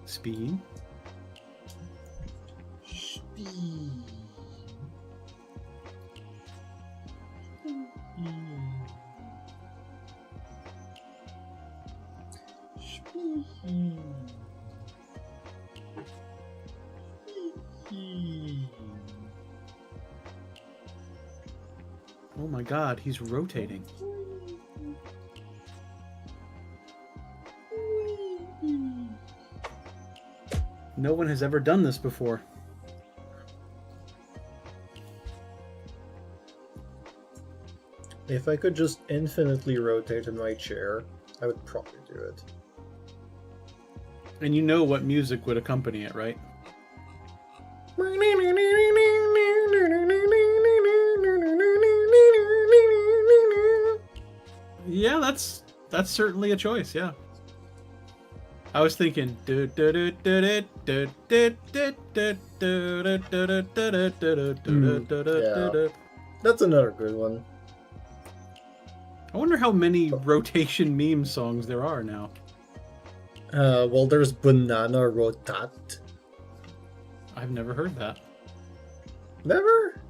Speed. Oh my god, he's rotating. No one has ever done this before. If I could just infinitely rotate in my chair, I would probably do it. And you know what music would accompany it, right? Yeah, that's certainly a choice, yeah. I was thinking That's another good one. I wonder how many rotation meme songs there are now. Well, there's Banana Rotat. I've never heard that. Never?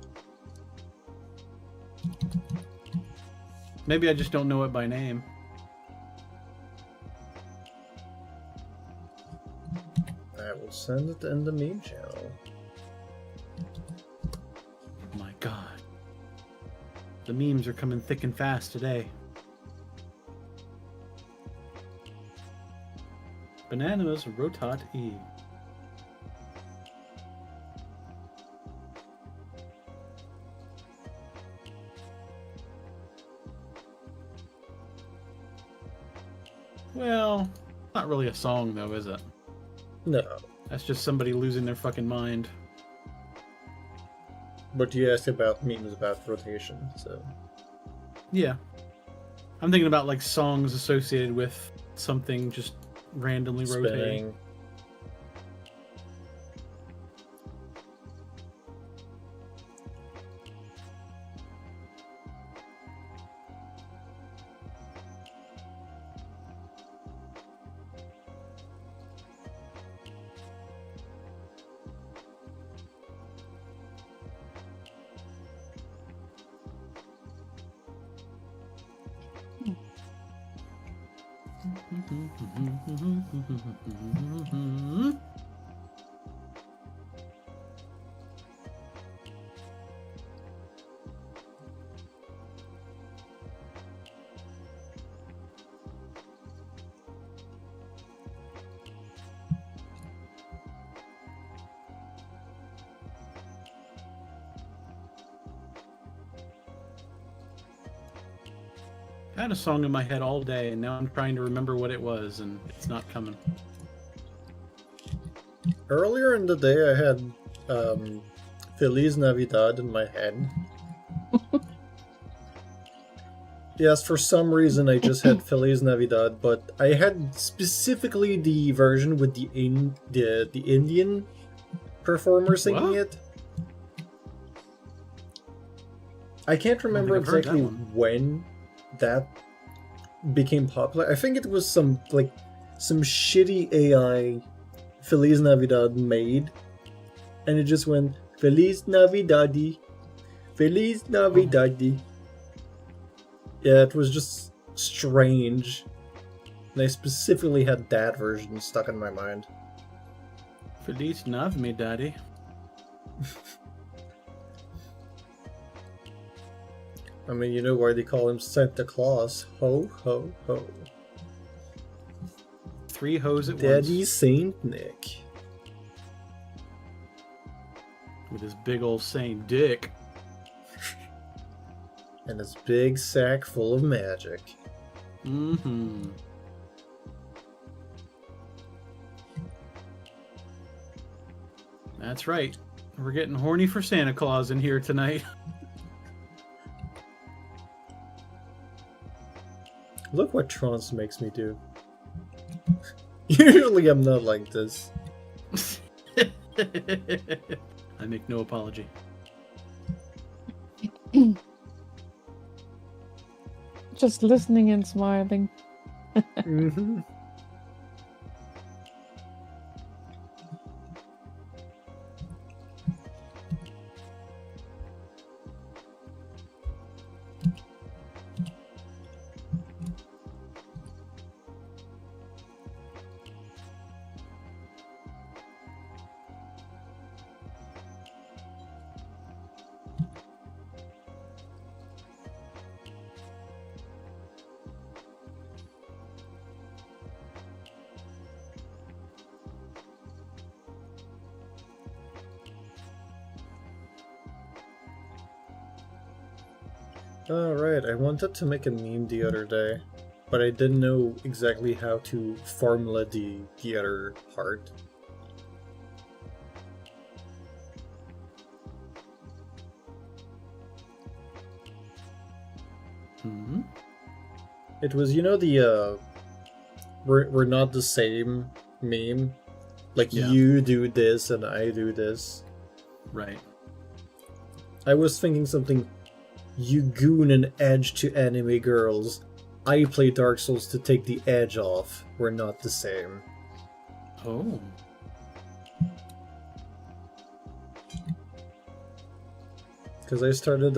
Maybe I just don't know it by name. I will send it in the meme channel. My god. The memes are coming thick and fast today. Bananas Rotat E. Well, not really a song though, is it? No. That's just somebody losing their fucking mind. But you asked about memes about rotation, so... Yeah. I'm thinking about like songs associated with something just randomly rotating. Spinning. I had a song in my head all day, and now I'm trying to remember what it was, and it's not coming. Earlier in the day, I had Feliz Navidad in my head. Yes, for some reason I just had Feliz Navidad, but I had specifically the version with the Indian performer singing What? it. I can't remember think I've heard that exactly one. when that became popular. I think it was some shitty AI Feliz Navidad made, and it just went Feliz Navidadi, Feliz Navidadi. Yeah, it was just strange. And I specifically had that version stuck in my mind. Feliz Navidad, Daddy. I mean, you know why they call him Santa Claus. Ho, ho, ho. 3 hoes at Daddy once Saint Nick. with his big old Saint Dick. And his big sack full of magic. Mm-hmm. That's right. We're getting horny for Santa Claus in here tonight. Look what Trance makes me do. Usually I'm not like this. I make no apology. Just listening and smiling. Mm-hmm. Alright, I wanted to make a meme the other day, but I didn't know exactly how to formula the other part. Mm-hmm. It was, you know, the we're not the same meme. Like, Yeah. you do this and I do this. Right. I was thinking something, you goon and edge to anime girls. I play Dark Souls to take the edge off. We're not the same. Oh. Because I started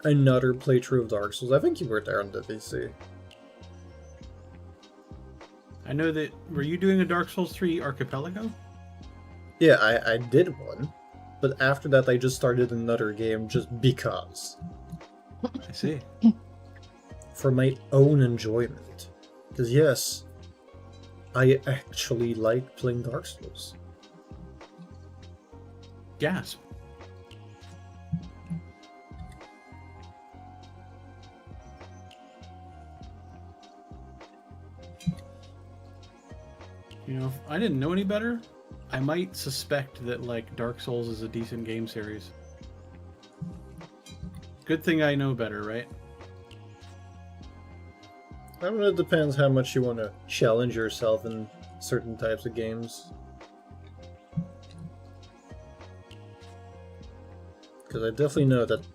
another playthrough of Dark Souls. I think you were there on the VC. I know that. Were you doing a Dark Souls 3 Archipelago? Yeah, I did one. But after that I just started another game just because. I see. For my own enjoyment. Because yes, I actually like playing Dark Souls. Gasp. You know, if I didn't know any better, I might suspect that, like, Dark Souls is a decent game series. Good thing I know better, right? I mean, it depends how much you want to challenge yourself in certain types of games. Because I definitely know that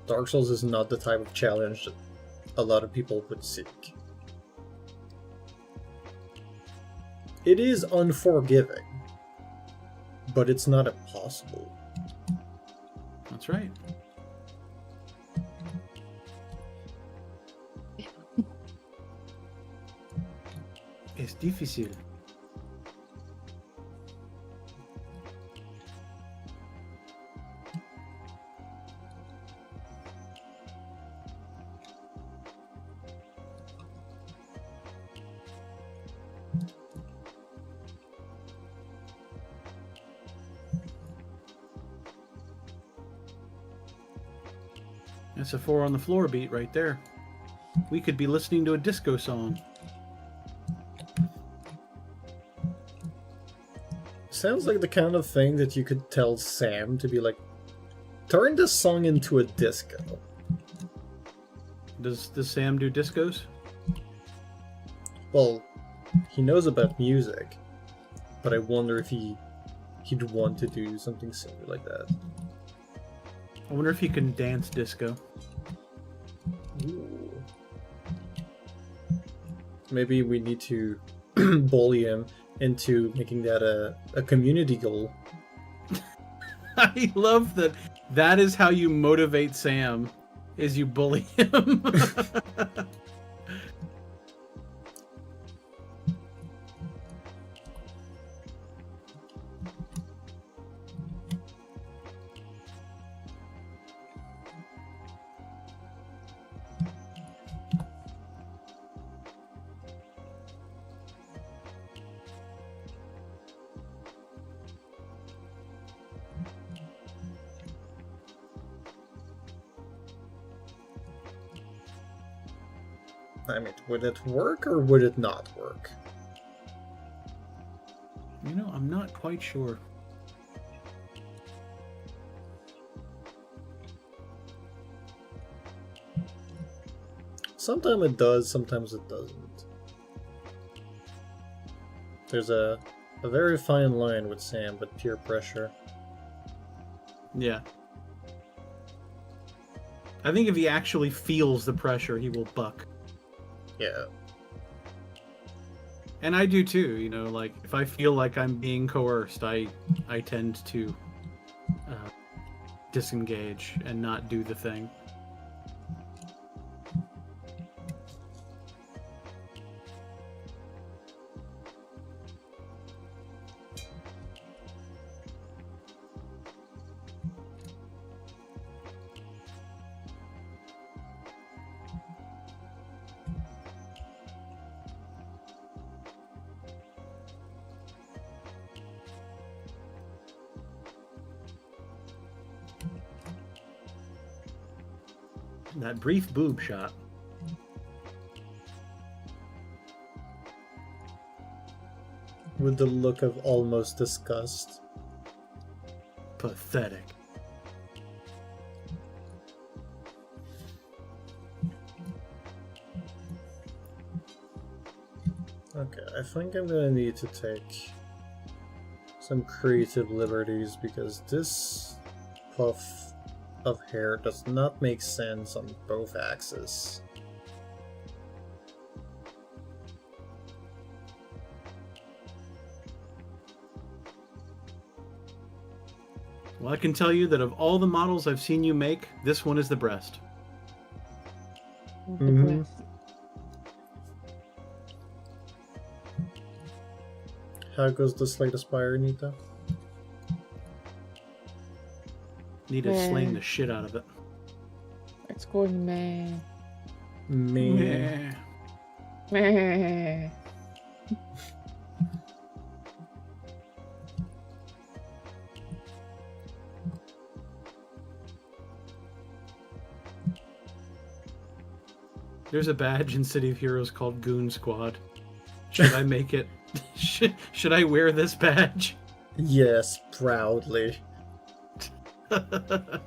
Dark Souls is not the type of challenge that a lot of people would seek. It is unforgiving, but it's not impossible. That's right. Es difícil. That's a 4 on the floor beat right there. We could be listening to a disco song. Sounds like the kind of thing that you could tell Sam to be like, turn this song into a disco. Does Sam do discos? Well, he knows about music, but I wonder if he'd want to do something similar like that. I wonder if he can dance disco. Ooh. Maybe we need to bully him into making that a community goal. I love that. That is how you motivate Sam, is you bully him. I mean, would it work or would it not work? You know, I'm not quite sure. Sometimes it does, sometimes it doesn't. There's a very fine line with Sam with peer pressure. Yeah. I think if he actually feels the pressure, he will buck. Yeah. And I do too, you know, like, if I feel like I'm being coerced, I tend to disengage and not do the thing. That brief boob shot. With the look of almost disgust. Pathetic. Okay, I think I'm gonna need to take some creative liberties because this puff of hair does not make sense on both axes. Well, I can tell you that of all the models I've seen you make, this one is the breast. The Mhm. breast. How goes the Slate Aspire, Nita? Need to Yeah. slang the shit out of it. It's going meh. Me. Meh. There's a badge in City of Heroes called Goon Squad. Should I make it Should I wear this badge? Yes, proudly. I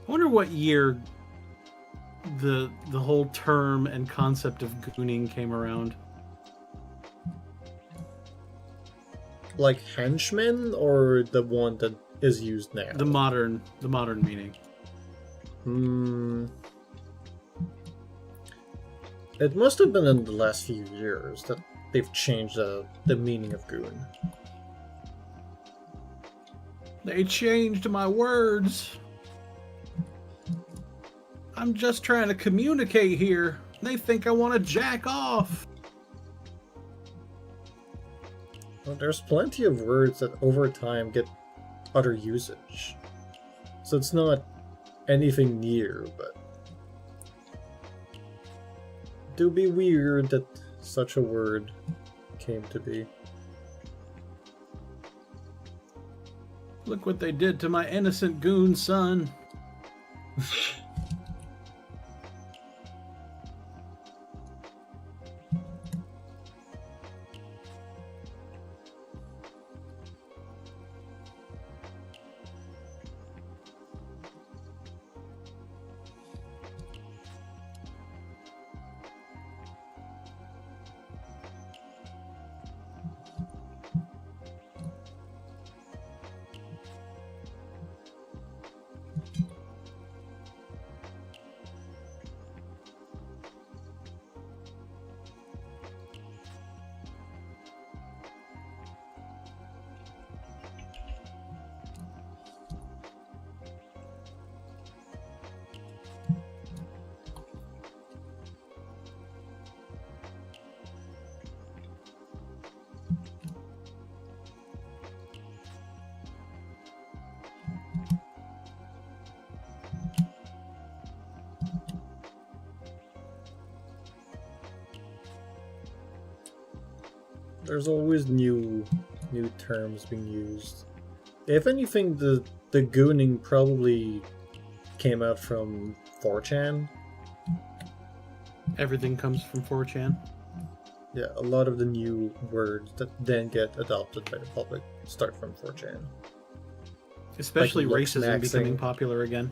wonder what year the whole term and concept of gooning came around. Like henchmen, or the one that is used now? The modern meaning. It must have been in the last few years that they've changed the meaning of goon. They changed my words. I'm just trying to communicate here. They think I want to jack off. Well, there's plenty of words that over time get other usage. So it's not anything new, but it do be weird that such a word came to be. Look what they did to my innocent goon son. There's always new terms being used. If anything, the gooning probably came out from 4chan. Everything comes from 4chan. Yeah, a lot of the new words that then get adopted by the public start from 4chan. Especially Like racism looks-maxing. becoming popular again.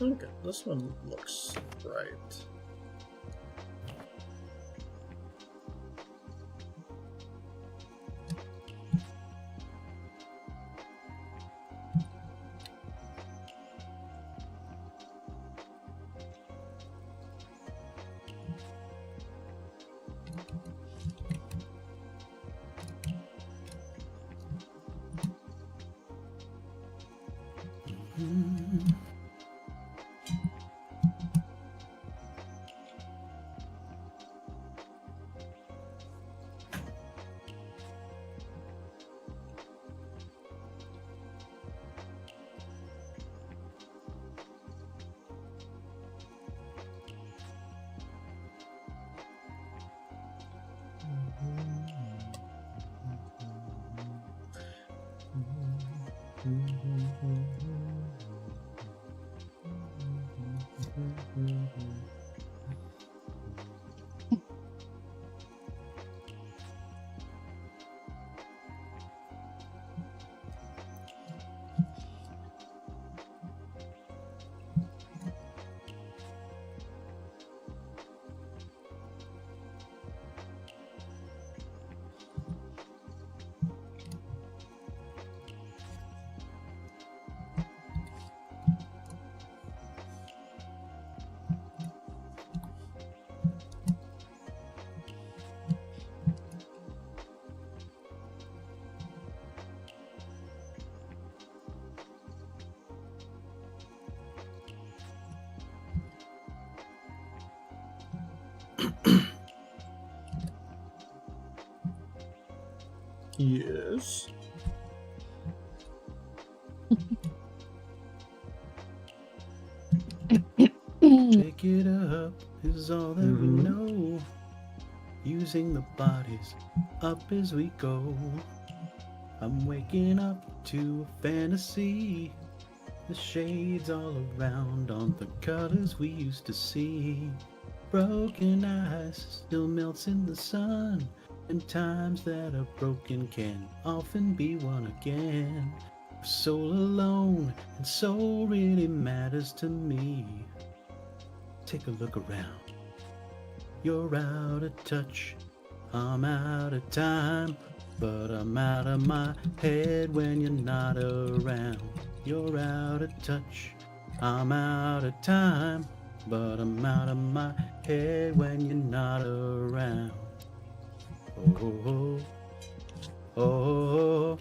Okay, this one looks right. Yes. Shake it up is all that we Mhm. know. Using the bodies up as we go. I'm waking up to a fantasy. The shades all around on the colors we used to see. Broken ice still melts in the sun. And times that are broken can often be won again. Soul alone, and soul really matters to me. Take a look around. You're out of touch, I'm out of time, but I'm out of my head when you're not around. You're out of touch, I'm out of time, but I'm out of my head when you're not around. Oh, oh, oh.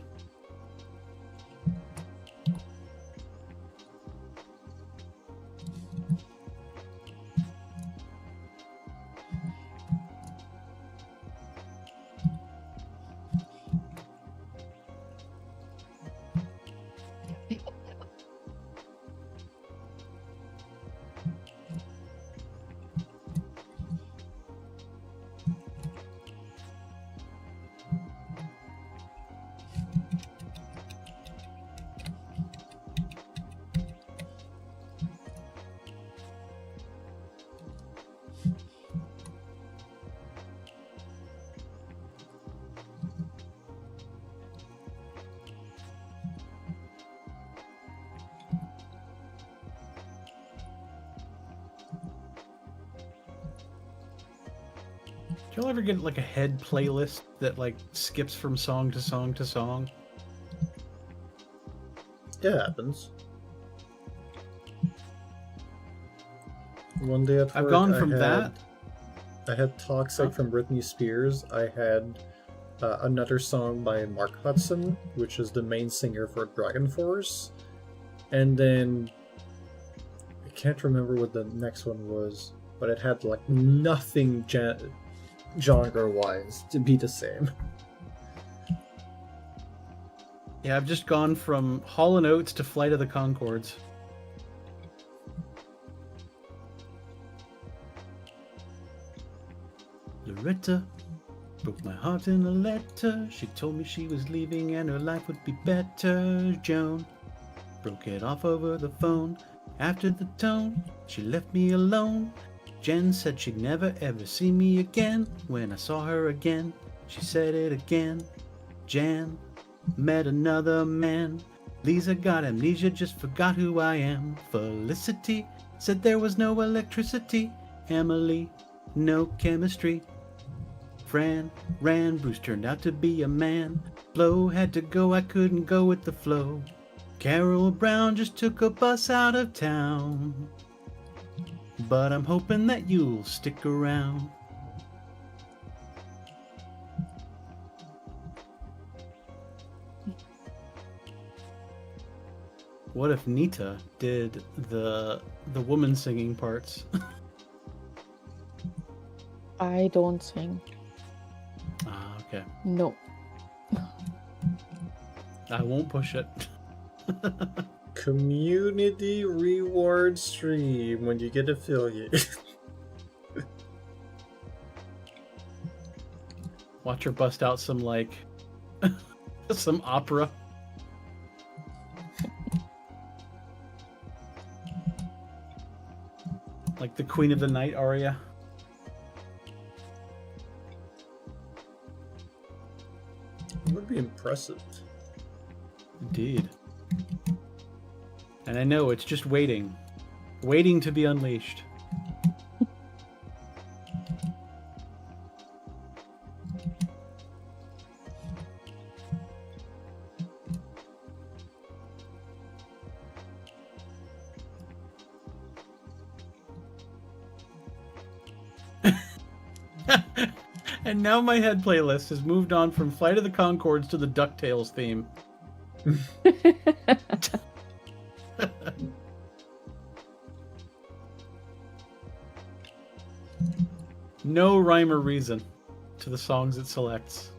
Do y'all ever get like a head playlist that like skips from song to song to song? It happens. One day at work, I've gone from that. I had Toxic Huh? from Britney Spears. I had another song by Mark Hudson, which is the main singer for Dragon Force. And then I can't remember what the next one was, but it had like nothing genre-wise to be the same. Yeah, I've just gone from Hall & Oates to Flight of the Conchords. Loretta broke my heart in a letter. She told me she was leaving and her life would be better. Joan broke it off over the phone. After the tone, she left me alone. Jen said she'd never ever see me again. When I saw her again, she said it again. Jan met another man. Lisa got amnesia, just forgot who I am. Felicity said there was no electricity. Emily, no chemistry. Fran ran, Bruce turned out to be a man. Flo had to go, I couldn't go with the flow. Carol Brown just took a bus out of town. But I'm hoping that you'll stick around. What if Nita did the woman singing parts? I don't sing. Ah, okay. No. I won't push it. Community reward stream when you get affiliated. Watch her bust out some like some opera. Queen of the Night aria. It would be impressive. Indeed. And I know it's just waiting. Waiting to be unleashed. And now my head playlist has moved on from Flight of the Conchords to the DuckTales theme. No rhyme or reason to the songs it selects.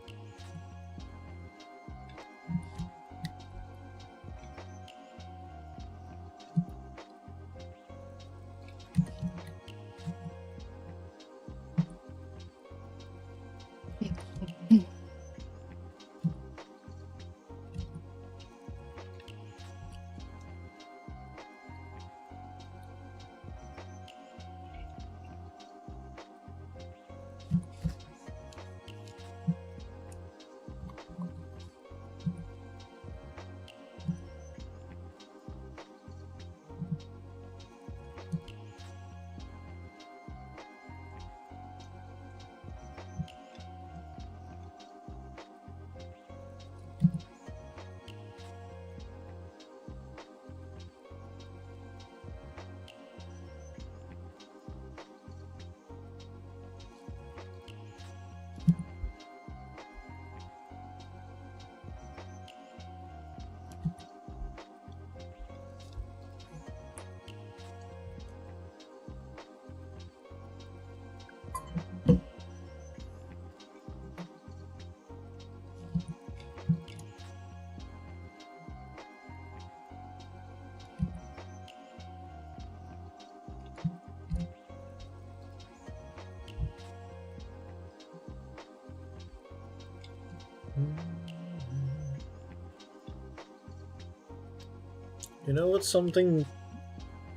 You know what's something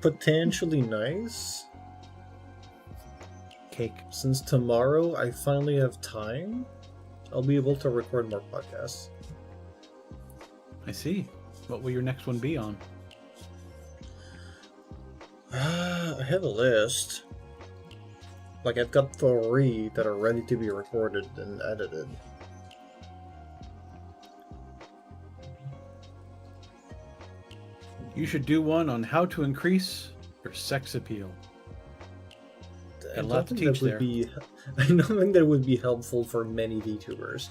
potentially nice? Cake. Since tomorrow I finally have time, I'll be able to record more podcasts. I see. What will your next one be on? I have a list. Like, I've got 3 that are ready to be recorded and edited. You should do one on how to increase your sex appeal. I A lot to don't think teach that would there. be. I don't think that would be helpful for many VTubers.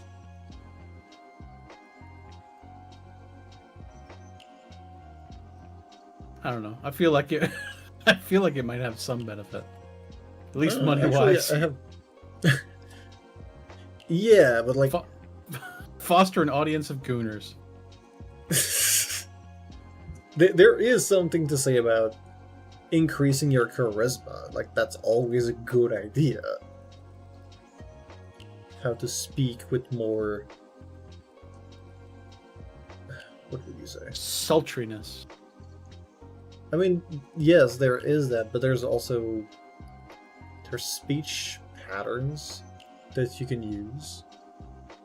I don't know. I feel like it. I feel like it might have some benefit, at least money Actually, wise. I have. Yeah, but like. Foster an audience of gooners. There is something to say about increasing your charisma. Like, that's always a good idea. How to speak with more... What would you say? Sultriness. I mean, yes, there is that, but there's also... There's speech patterns that you can use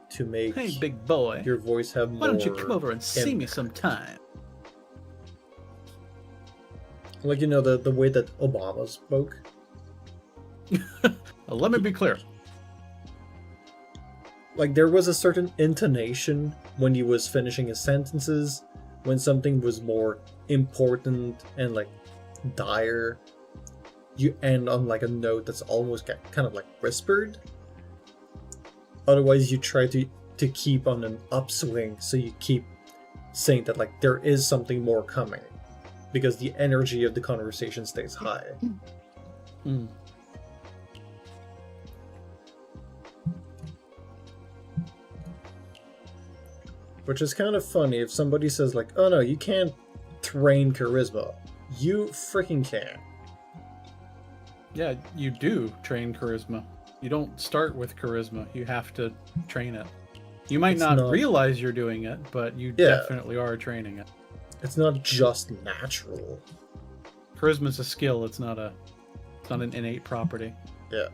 to make Hey, big boy. your voice have more... Why don't you come over and see me impact. sometime? Like, you know, the way that Obama spoke. Let me be clear. Like, there was a certain intonation when he was finishing his sentences, when something was more important and, like, dire. You end on, like, a note that's almost kind of, like, whispered. Otherwise, you try to keep on an upswing, so you keep saying that, like, there is something more coming. Because the energy of the conversation stays high. Mm. Which is kind of funny if somebody says, like, oh no, you can't train charisma. You freaking can. Yeah, you do train charisma. You don't start with charisma. You have to train it. You might It's not not- realize you're doing it, but you Yeah. definitely are training it. It's not just natural. Charisma's a skill. It's not based on an innate property. Yeah.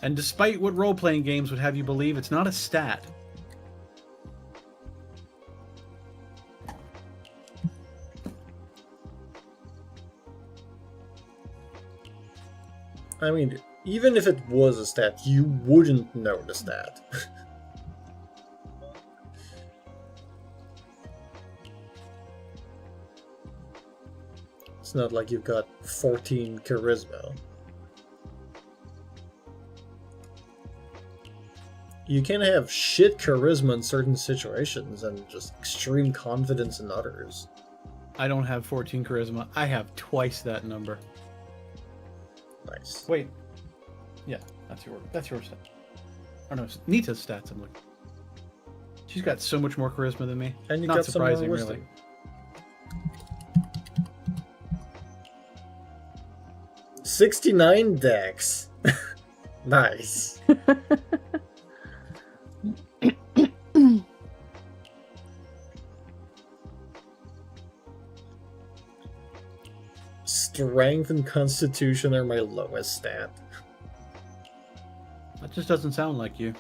And despite what role-playing games would have you believe, it's not a stat. I mean, even if it was a stat, you wouldn't know the stat. It's not like you've got 14 charisma. You can have shit charisma in certain situations and just extreme confidence in others. I don't have 14 charisma. I have twice that number. Nice. Wait. Yeah, that's your stat. Oh no, Nita's stats I'm looking. She's got so much more charisma than me. And you Not got some more surprising, wisdom. really. $69 dex. Nice. Strength and constitution are my lowest stat. That just doesn't sound like you.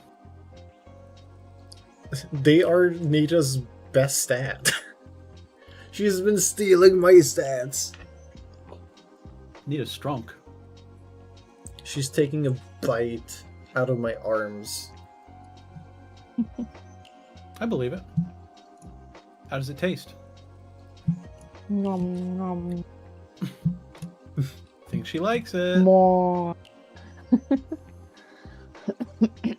They are Nita's best stat. She's been stealing my stats. Nita's strong. She's taking a bite out of my arms. I believe it. How does it taste? Nom nom. Think she likes it. More. Okay,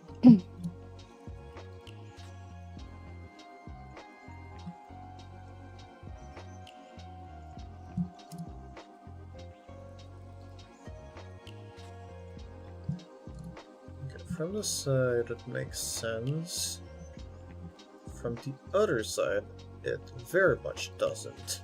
from the side it makes sense. From the other side, it very much doesn't.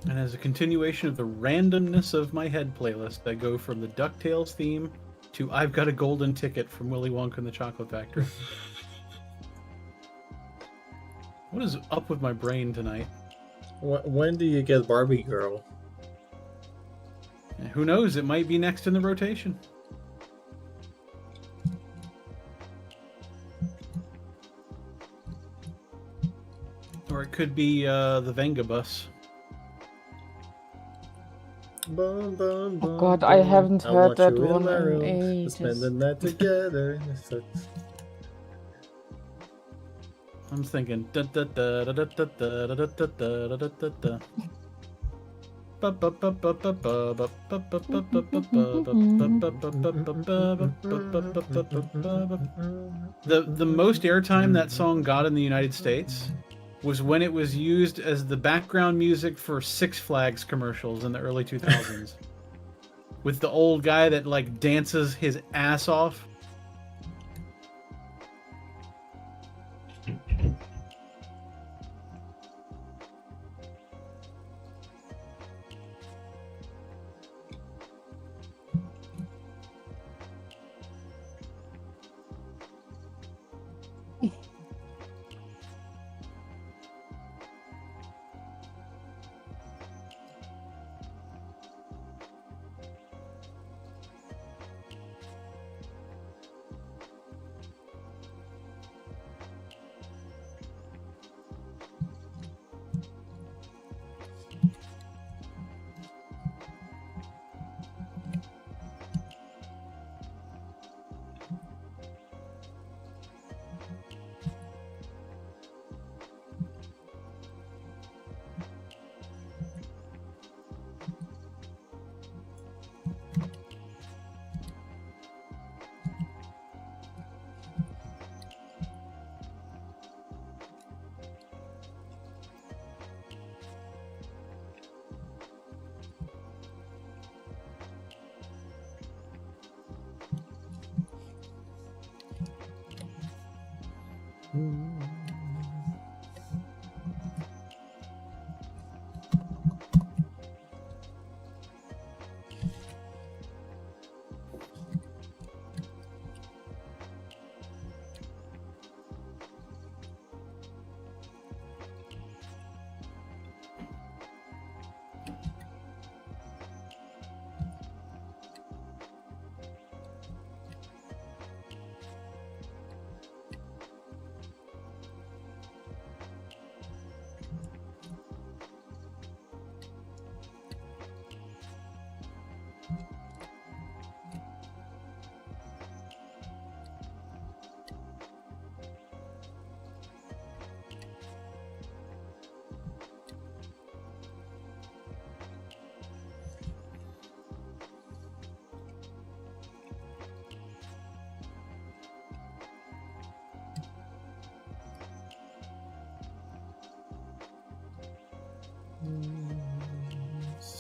And as a continuation of the randomness of my head playlist, I go from the DuckTales theme to I've Got a Golden Ticket from Willy Wonka and the Chocolate Factory. What is up with my brain tonight? When do you get Barbie Girl? Who knows? It might be next in the rotation. Or it could be the Venga Bus. Bum, bum, bum, God, I bum. haven't I heard want that you in one my in room. ages. Spend the night together. I'm thinking. Da, da, da, da, da, da, da, da, da, da, da, da, da. The most airtime that song got in the United States was when it was used as the background music for Six Flags commercials in the early 2000s. With the old guy that like dances his ass off.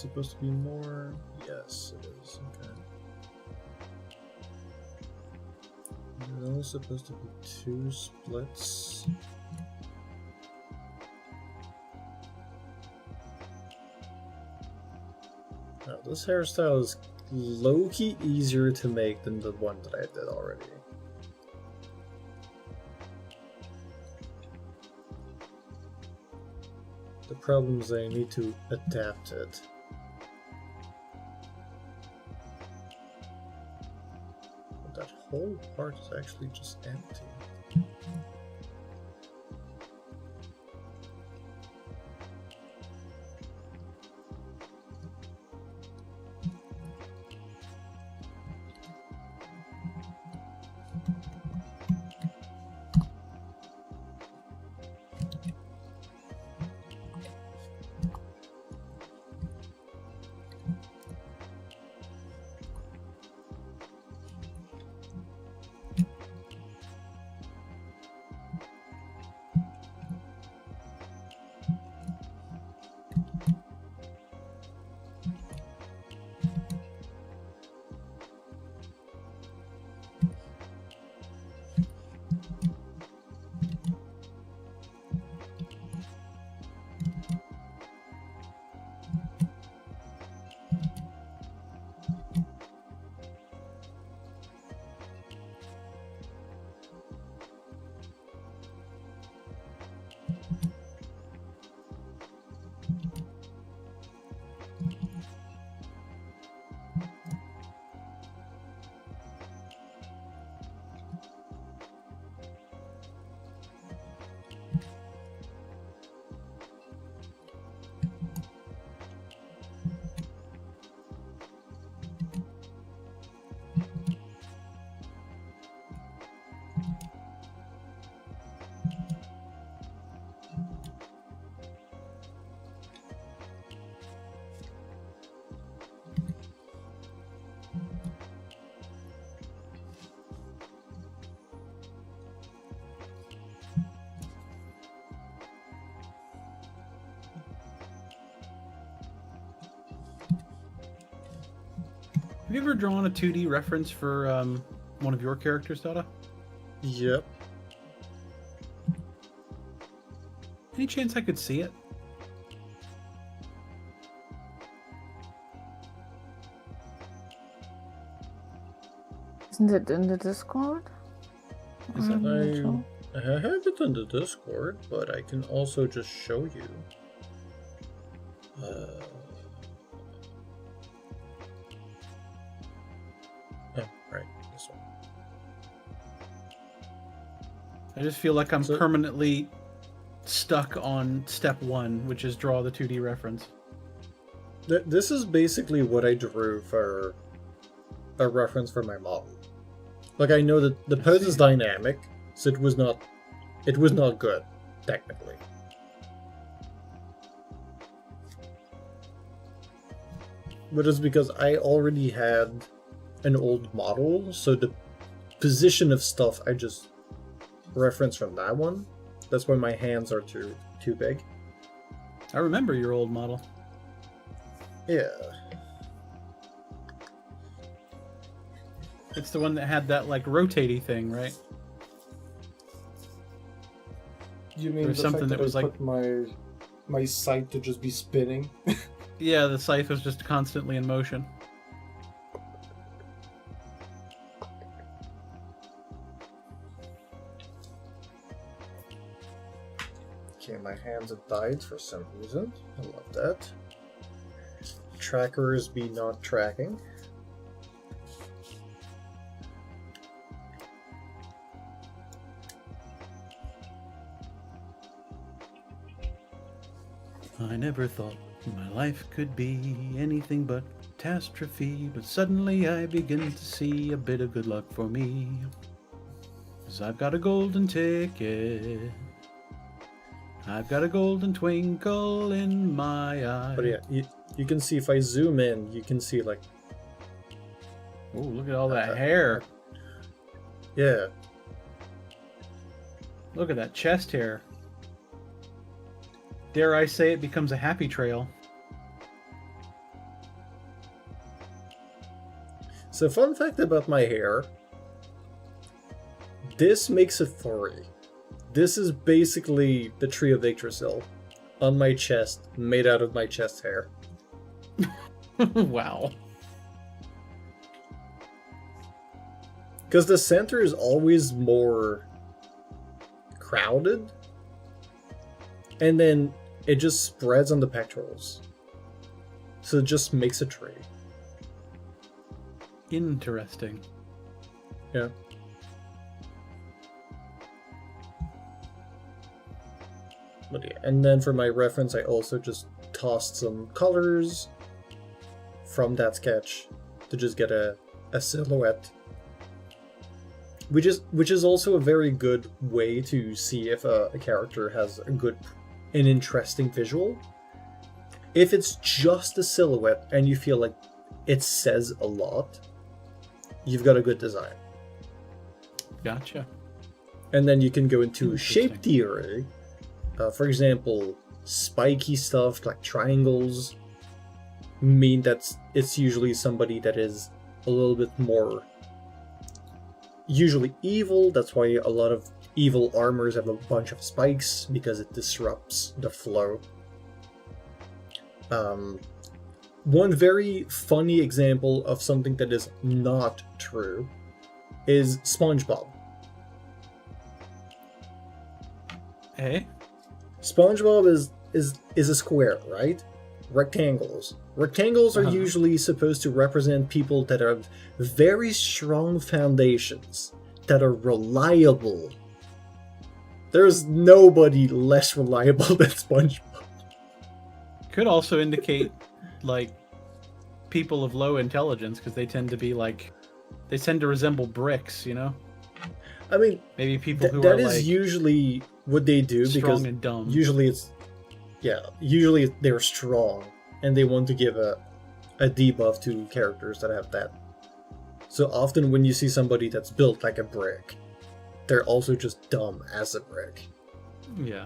supposed to be more? Yes, it is. Okay. There's only supposed to be 2 splits. Now, this hairstyle is low-key easier to make than the one that I did already. The problem is I need to adapt it. But that whole part is actually just empty. Have you ever drawn a 2D reference for one of your characters, Dada? Yep. Any chance I could see it? Isn't it in the Discord? Is that- I'm not sure. I have it in the Discord, but I can also just show you. Oh, right, this one. I just feel like I'm So- permanently stuck on step 1, which is draw the 2D reference. This is basically what I drew for a reference for my model. Like, I know that the pose is dynamic, so it was not good, technically. But it's because I already had an old model, so the position of stuff I just referenced from that one. That's why my hands are too big. I remember your old model. Yeah. It's the one that had that like rotatey thing, right? You mean There's the something fact that was I like- put my sight to just be spinning? Yeah, the scythe was just constantly in motion. Okay, my hands have died for some reason. I love that. Trackers be not tracking. I never thought my life could be anything but catastrophe, but suddenly I begin to see a bit of good luck for me. 'Cause I've got a golden ticket. I've got a golden twinkle in my eye. But yeah, you can see if I zoom in, you can see like, Oh, look at all that hair. yeah, Look at that chest hair. Dare I say it becomes a happy trail. So fun fact about my hair. This makes it 3. This is basically the tree of Yggdrasil on my chest, made out of my chest hair. Wow. Because the center is always more crowded, and then it just spreads on the pectorals. So it just makes a tree. Interesting. Yeah. But yeah, and then for my reference, I also just tossed some colors from that sketch to just get a silhouette. Which is also a very good way to see if a character has an interesting visual. If it's just a silhouette and you feel like it says a lot, you've got a good design. Gotcha. And then you can go into shape Interesting. theory. For example, spiky stuff like triangles mean that it's usually somebody that is a little bit more usually evil. That's why a lot of evil armors have a bunch of spikes, because it disrupts the flow. One very funny example of something that is not true is SpongeBob. Hey? SpongeBob is a square, right? Rectangles. Rectangles are Uh-huh. usually supposed to represent people that have very strong foundations, that are reliable. There's nobody less reliable than SpongeBob. Could also indicate, like, people of low intelligence, because they tend to be like, they tend to resemble bricks, you know? I mean, Maybe people who that are is like usually what they do, strong because and dumb. usually usually they're strong and they want to give a debuff to characters that have that. So often when you see somebody that's built like a brick, they're also just dumb as a brick. Yeah.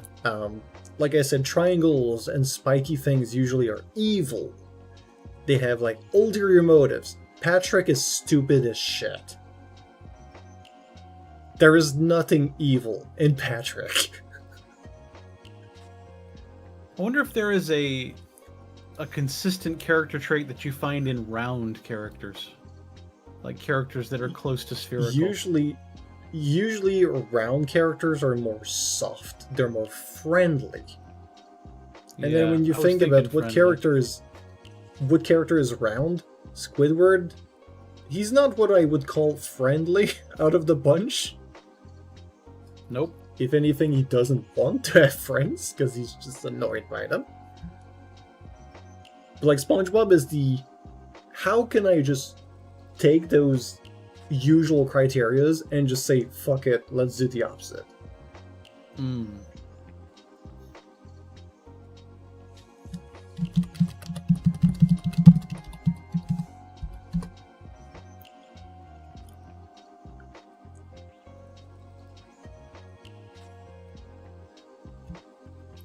Like I said, triangles and spiky things usually are evil. They have like ulterior motives. Patrick is stupid as shit. There is nothing evil in Patrick. I wonder if there is a consistent character trait that you find in round characters, like characters that are close to spherical. Usually round characters are more soft. They're more friendly. And then when you I was think thinking about what character is round, Squidward, he's not what I would call friendly out of the bunch. Nope. If anything, he doesn't want to have friends because he's just annoyed by them. But like SpongeBob is how can I just take those usual criterias and just say, fuck it, let's do the opposite. Hmm.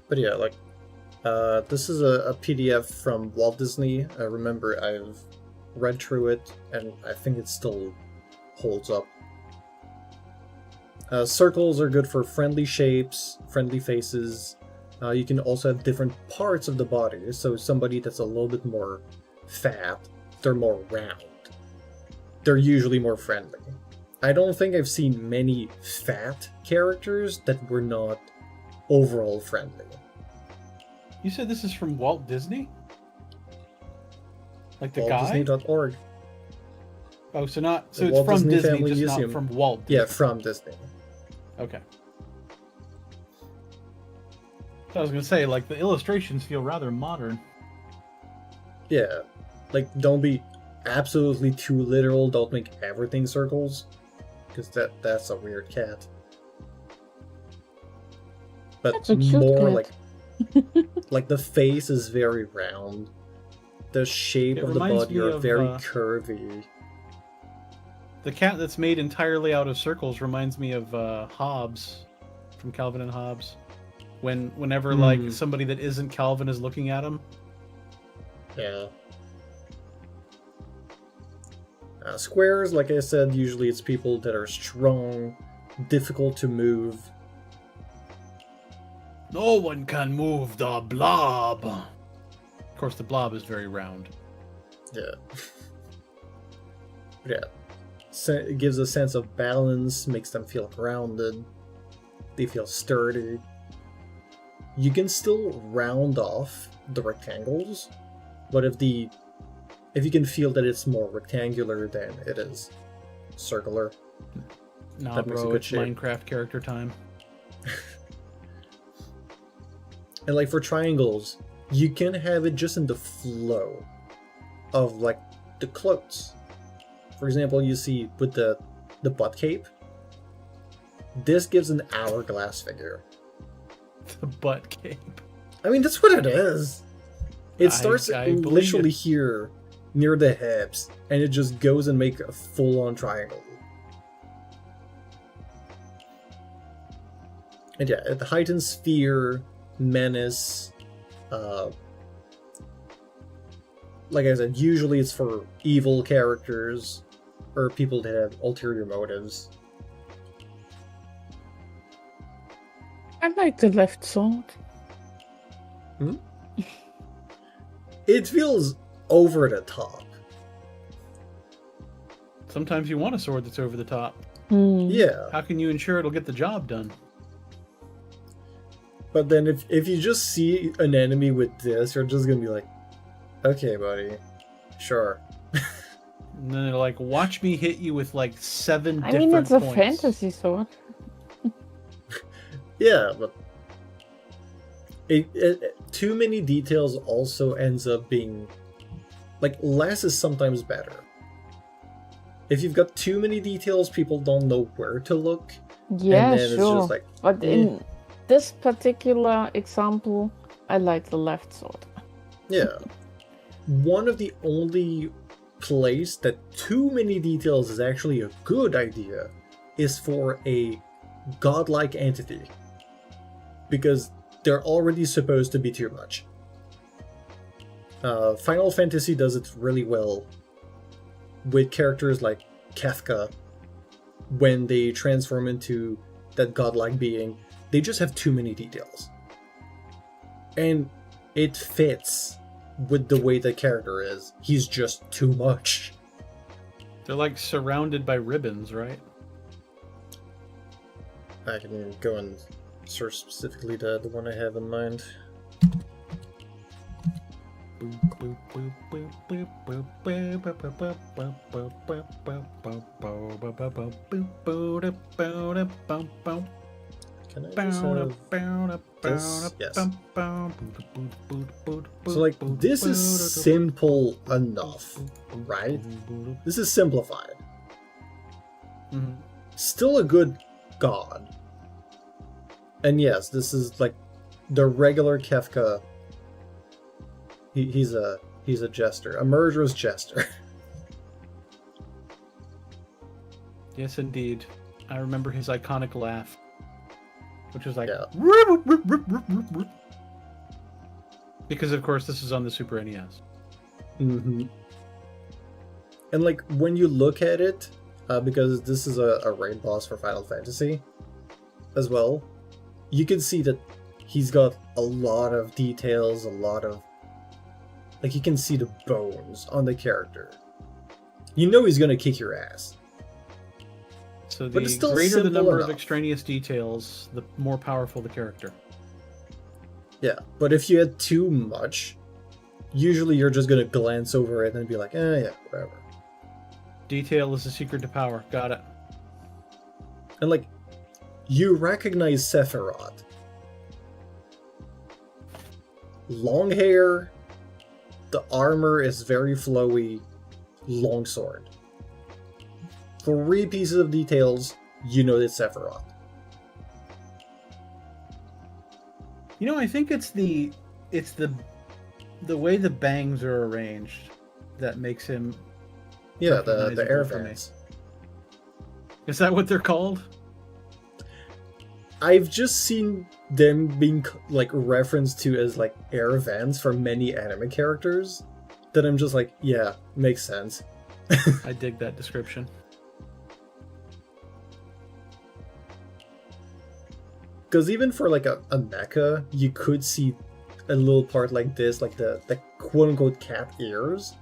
But yeah, like, this is a PDF from Walt Disney. Remember, I've read through it, and I think it still holds up. Circles are good for friendly shapes, friendly faces. You can also have different parts of the body, so somebody that's a little bit more fat, they're more round. They're usually more friendly. I don't think I've seen many fat characters that were not overall friendly. You said this is from Walt Disney? Like the guy? WaltDisney.org. Oh, so The it's Walt from Disney Disney, Family just Museum. not from Walt Disney. Yeah, from Disney. Okay. I was gonna say, like, the illustrations feel rather modern. Yeah. Like, don't be absolutely too literal, don't make everything circles. Because that's a weird cat. But That's a cute more cat. like the face is very round. The shape It of the reminds body me are of, very curvy. The cat that's made entirely out of circles reminds me of Hobbes from Calvin and Hobbes. Whenever like somebody that isn't Calvin is looking at him. Yeah. Squares, like I said, usually it's people that are strong, difficult to move. No one can move the blob. Of course, the blob is very round. Yeah. Yeah. It gives a sense of balance, makes them feel grounded. They feel sturdy. You can still round off the rectangles, but if you can feel that it's more rectangular than it is circular, Nah, that makes a bro, good it's shape. Minecraft character time. And like for triangles, you can have it just in the flow of like the clothes. For example, you see with the butt cape, this gives an hourglass figure. The butt cape. I mean, that's what it is. It starts I believe literally it. here, near the hips, and it just goes and make a full-on triangle. And yeah, it heightens fear, menace. Like I said, usually it's for evil characters or people that have ulterior motives. I like the left sword. It feels over the top. Sometimes you want a sword that's over the top. Yeah, How can you ensure it'll get the job done? but then if you just see an enemy with this, you're just gonna be like, okay, buddy, sure. And then they're like, watch me hit you with like 7 I different mean, it's a points. fantasy sword. Yeah, but too many details also ends up being like less is sometimes better. If you've got too many details, people don't know where to look. Yeah, and then it's sure. just like, But in this particular example, I like the left sword. yeah. One of the only place that too many details is actually a good idea is for a godlike entity. Because they're already supposed to be too much. Final Fantasy does it really well with characters like Kefka. When they transform into that godlike being, they just have too many details. And it fits with the way the character is. He's just too much. They're like surrounded by ribbons, right? I can go and search specifically the one I have in mind. Can I just have this? Yes. So like, this is simple enough, right? This is simplified. Mhm. Still a good god. And yes, this is like the regular Kefka. He's a jester, a murderous jester. Yes, indeed. I remember his iconic laugh, which was like, Yeah. because of course this is on the Super NES. Mm-hmm. And like when you look at it, because this is a raid boss for Final Fantasy as well, you can see that he's got a lot of details, a lot of like you can see the bones on the character. You know he's gonna kick your ass. So But the it's still greater the simple number of enough. extraneous details, the more powerful the character. Yeah, but if you had too much, usually you're just gonna glance over it and be like, yeah, whatever. Detail is the secret to power. Got it. And like, you recognize Sephiroth. Long hair, the armor is very flowy, long sword. 3 pieces of details, you know it's Sephiroth. You know, I think it's the way the bangs are arranged that makes him. Yeah, the Recognizable air for me. vents. Is that what they're called? I've just seen them being like referenced to as like air vents for many anime characters that I'm just like, yeah, makes sense. I dig that description. Because even for like a mecha, you could see a little part like this, like the quote-unquote cat ears.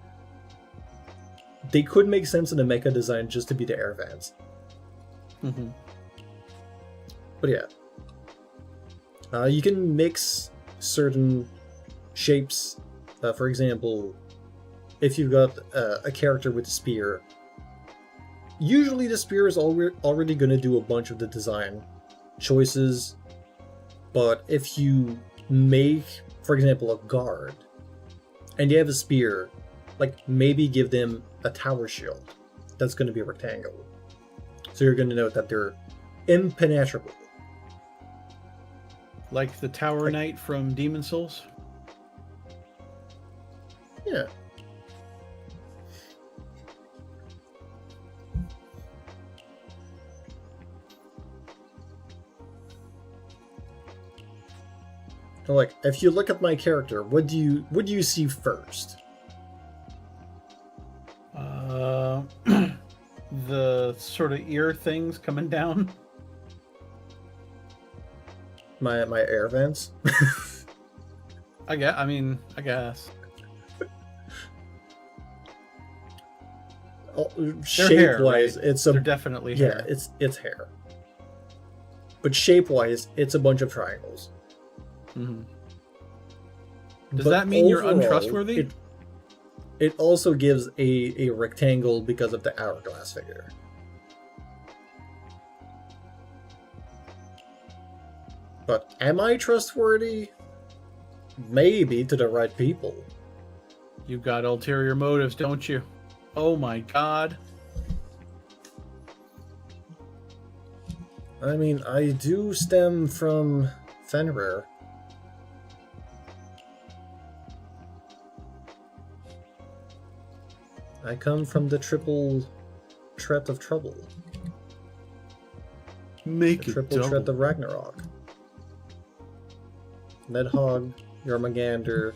They could make sense in the mecha design just to be the air vents. Mm-hmm. But yeah. You can mix certain shapes. For example, if you've got a character with a spear, usually the spear is already going to do a bunch of the design choices. But if you make, for example, a guard, and you have a spear, like maybe give them a tower shield that's going to be a rectangle. So you're going to note that they're impenetrable. Like the Tower Knight from Demon Souls? Yeah. Like, if you look at my character, what do you see first? The sort of ear things coming down. My air vents? I guess. Shape-wise, right? it's They're definitely hair. Yeah, it's hair. But shape-wise, it's a bunch of triangles. Mm-hmm. Does But that mean you're overall, untrustworthy? It also gives a rectangle because of the hourglass figure. But am I trustworthy? Maybe to the right people. You've got ulterior motives, don't you? Oh my god. I mean, I do stem from Fenrir. I come from the triple threat of trouble. Make The it triple double. threat of Ragnarok. Nidhogg, Jormungandr,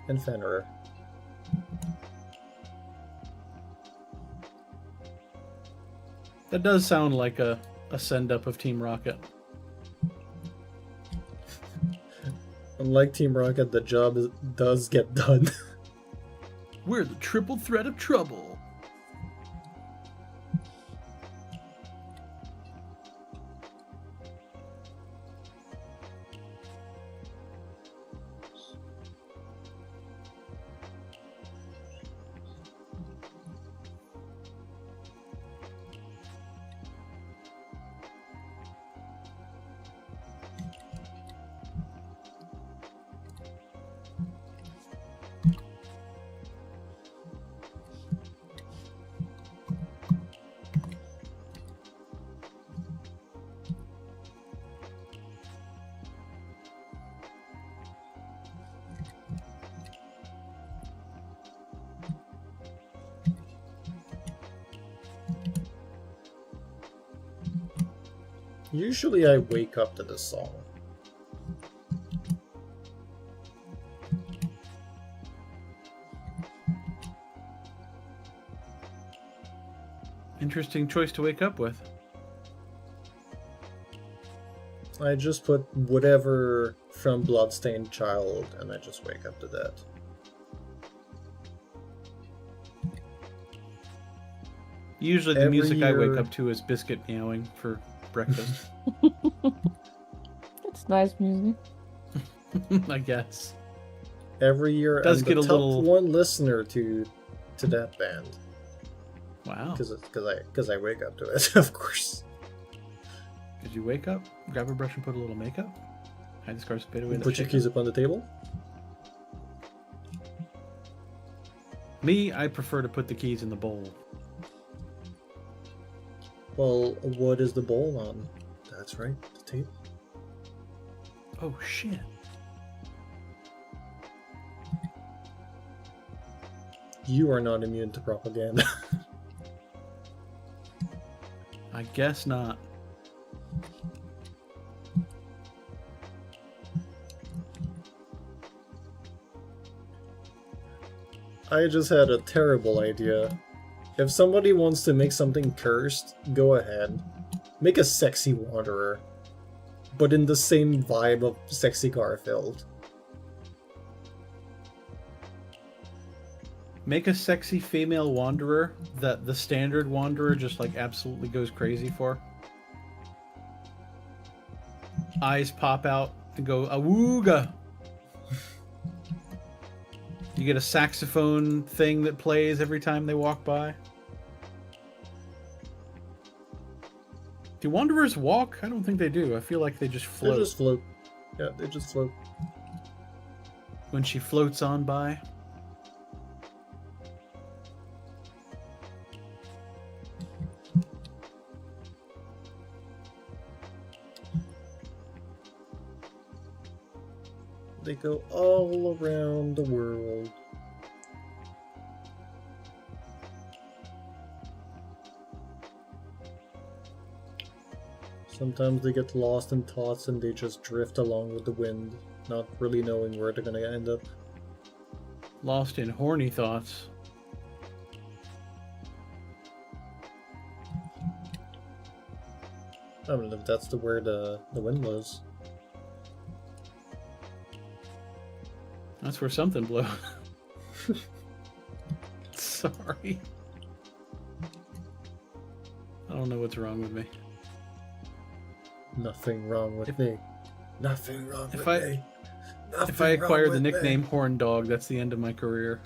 and Fenrir. That does sound like a send-up of Team Rocket. Unlike Team Rocket, the job does get done. We're the triple threat of trouble. Usually I wake up to this song. Interesting choice to wake up with. I just put whatever from Bloodstained Child and I just wake up to that. Usually the Every music I wake year- up to is Biscuit meowing for breakfast. It's nice music. I guess. Every year Does I'm get the a top little- one listener to that band. Wow. Because I wake up to it, of course. Did you wake up, grab a brush and put a little makeup? Hide the scars, fade away the Put your keys up on the table. Me, I prefer to put the keys in the bowl. Well, what is the bowl on? That's right, the table. Oh shit. You are not immune to propaganda. I guess not. I just had a terrible idea. If somebody wants to make something cursed, go ahead. Make a sexy wanderer. But in the same vibe of sexy Garfield. Make a sexy female wanderer that the standard wanderer just like absolutely goes crazy for. Eyes pop out and go awooga. You get a saxophone thing that plays every time they walk by. Do wanderers walk? I don't think they do. I feel like they just float. They just float. Yeah, they just float. When she floats on by. They go all around the world. Sometimes they get lost in thoughts and they just drift along with the wind, not really knowing where they're gonna end up. Lost in horny thoughts. I don't know if that's where the wind was. That's where something blew. Sorry. I don't know what's wrong with me. Nothing wrong with me. Nothing wrong with me. If I acquire the nickname Horn Dog, that's the end of my career.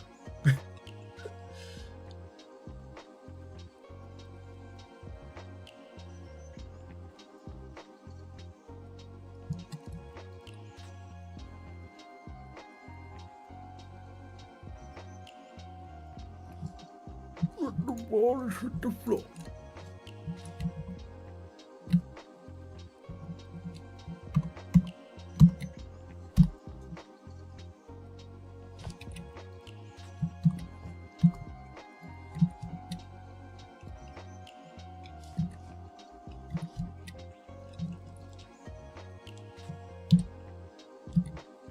The water hit the floor.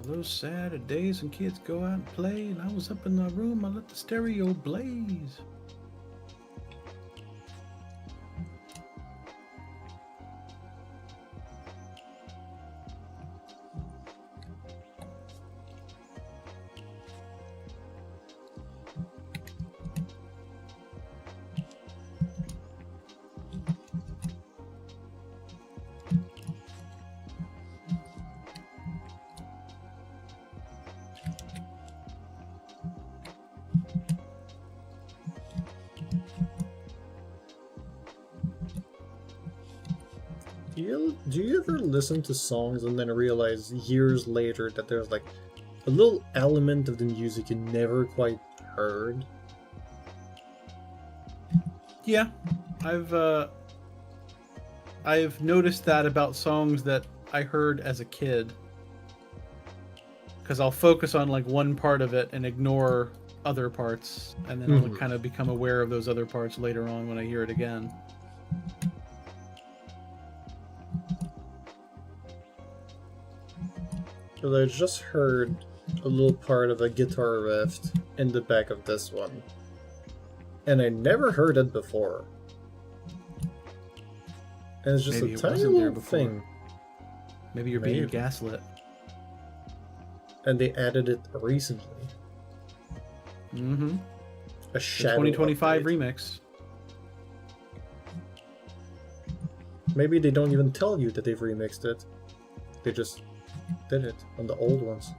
Those Saturdays and kids go out and play, and I was up in the room, I let the stereo blaze. Do you ever listen to songs and then realize years later that there's like a little element of the music you never quite heard? Yeah, I've noticed that about songs that I heard as a kid. Because I'll focus on like one part of it and ignore other parts, and then I'll kind of become aware of those other parts later on when I hear it again. Because I just heard a little part of a guitar riff in the back of this one. And I never heard it before. And it's just Maybe a it tiny wasn't there little before. thing. Maybe you're being gaslit. And they added it recently. Mm-hmm. A The shadow 2025 upgrade. remix. Maybe they don't even tell you that they've remixed it. They just did it on the old ones.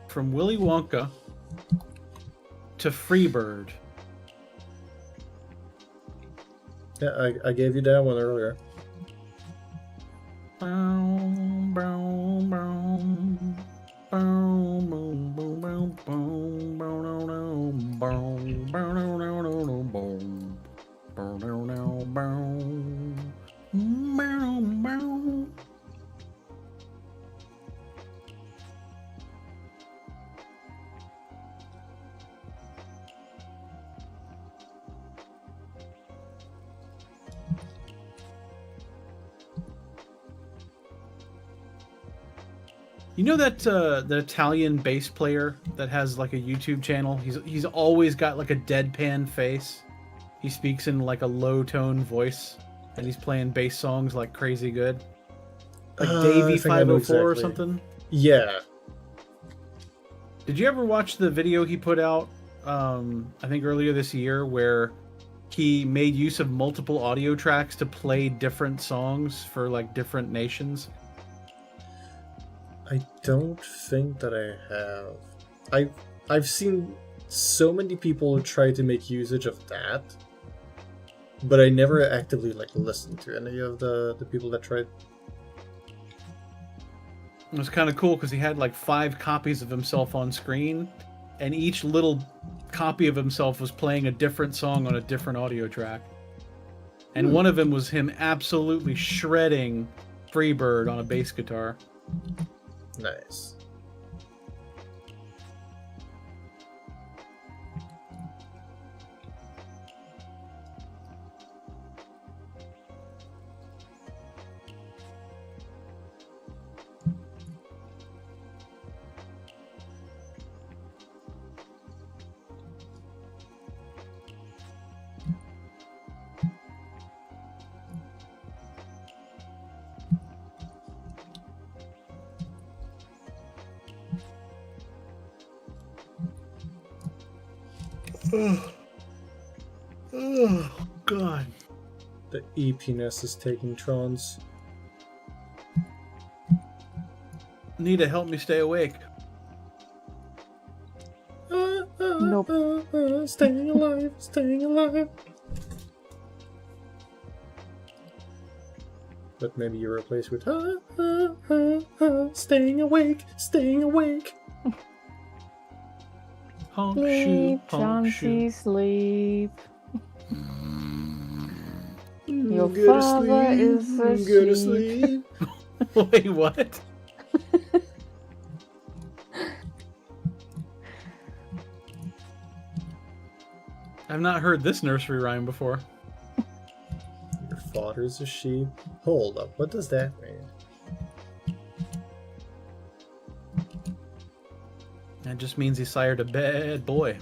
From Willy Wonka to Freebird. Yeah, I gave you that one earlier. You know that the Italian bass player that has like a YouTube channel? He's always got like a deadpan face. He speaks in like a low tone voice, and he's playing bass songs like crazy good. Like Davey I think I know 504 or exactly. something. Yeah. Did you ever watch the video he put out? I think earlier this year, where he made use of multiple audio tracks to play different songs for like different nations. I don't think that I have. I've seen so many people try to make usage of that, but I never actively like listened to any of the people that tried. It was kind of cool because he had like 5 copies of himself on screen, and each little copy of himself was playing a different song on a different audio track. And one of them was him absolutely shredding Freebird on a bass guitar. Nice. Oh, God. The EP-ness is taking Trons. Need to help me stay awake. Nope. Staying alive, staying alive. But maybe you replace with staying awake, staying awake. Honk, Sleep, shoot, honk, Chauncey, shoot. sleep. Your Go to father is sleep, a go to sheep. sleep. Wait, what? I've not heard this nursery rhyme before. Your father's a sheep. Hold up, what does that mean? That just means he sired a bad boy.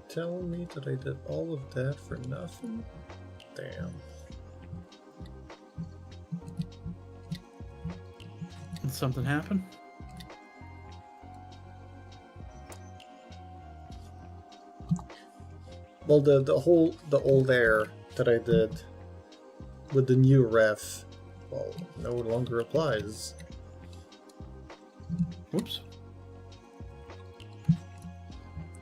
Telling me that I did all of that for nothing? Damn. Did something happen? Well, the old air that I did with the new ref, well, no longer applies. Whoops.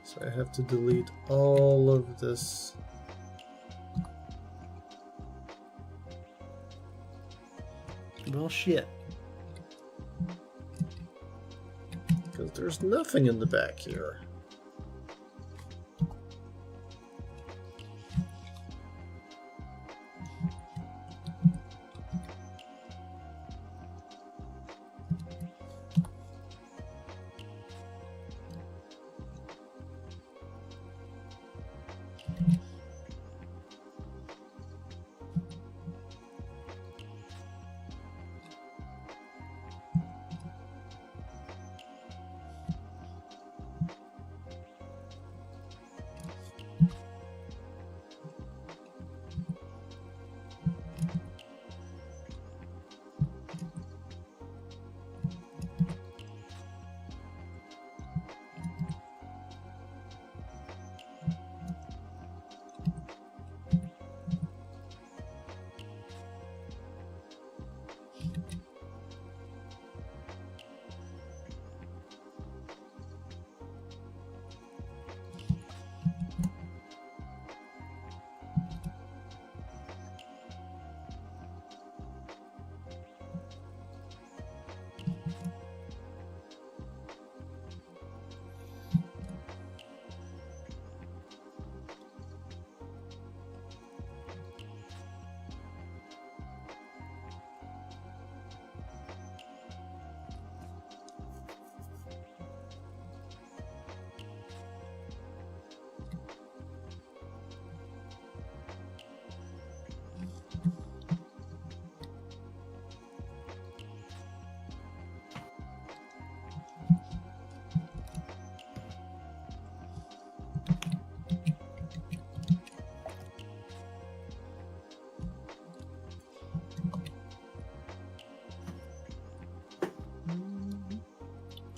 So I have to delete all of this. Well, shit. Because there's nothing in the back here.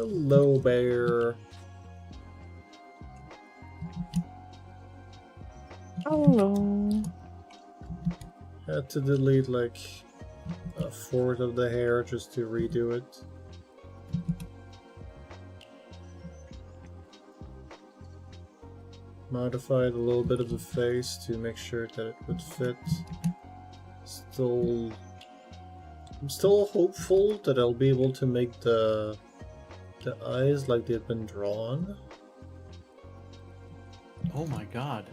Hello, bear. Hello. Had to delete like a fourth of the hair just to redo it. Modified a little bit of the face to make sure that it would fit. I'm still hopeful that I'll be able to make the eyes like they've been drawn. Oh my god.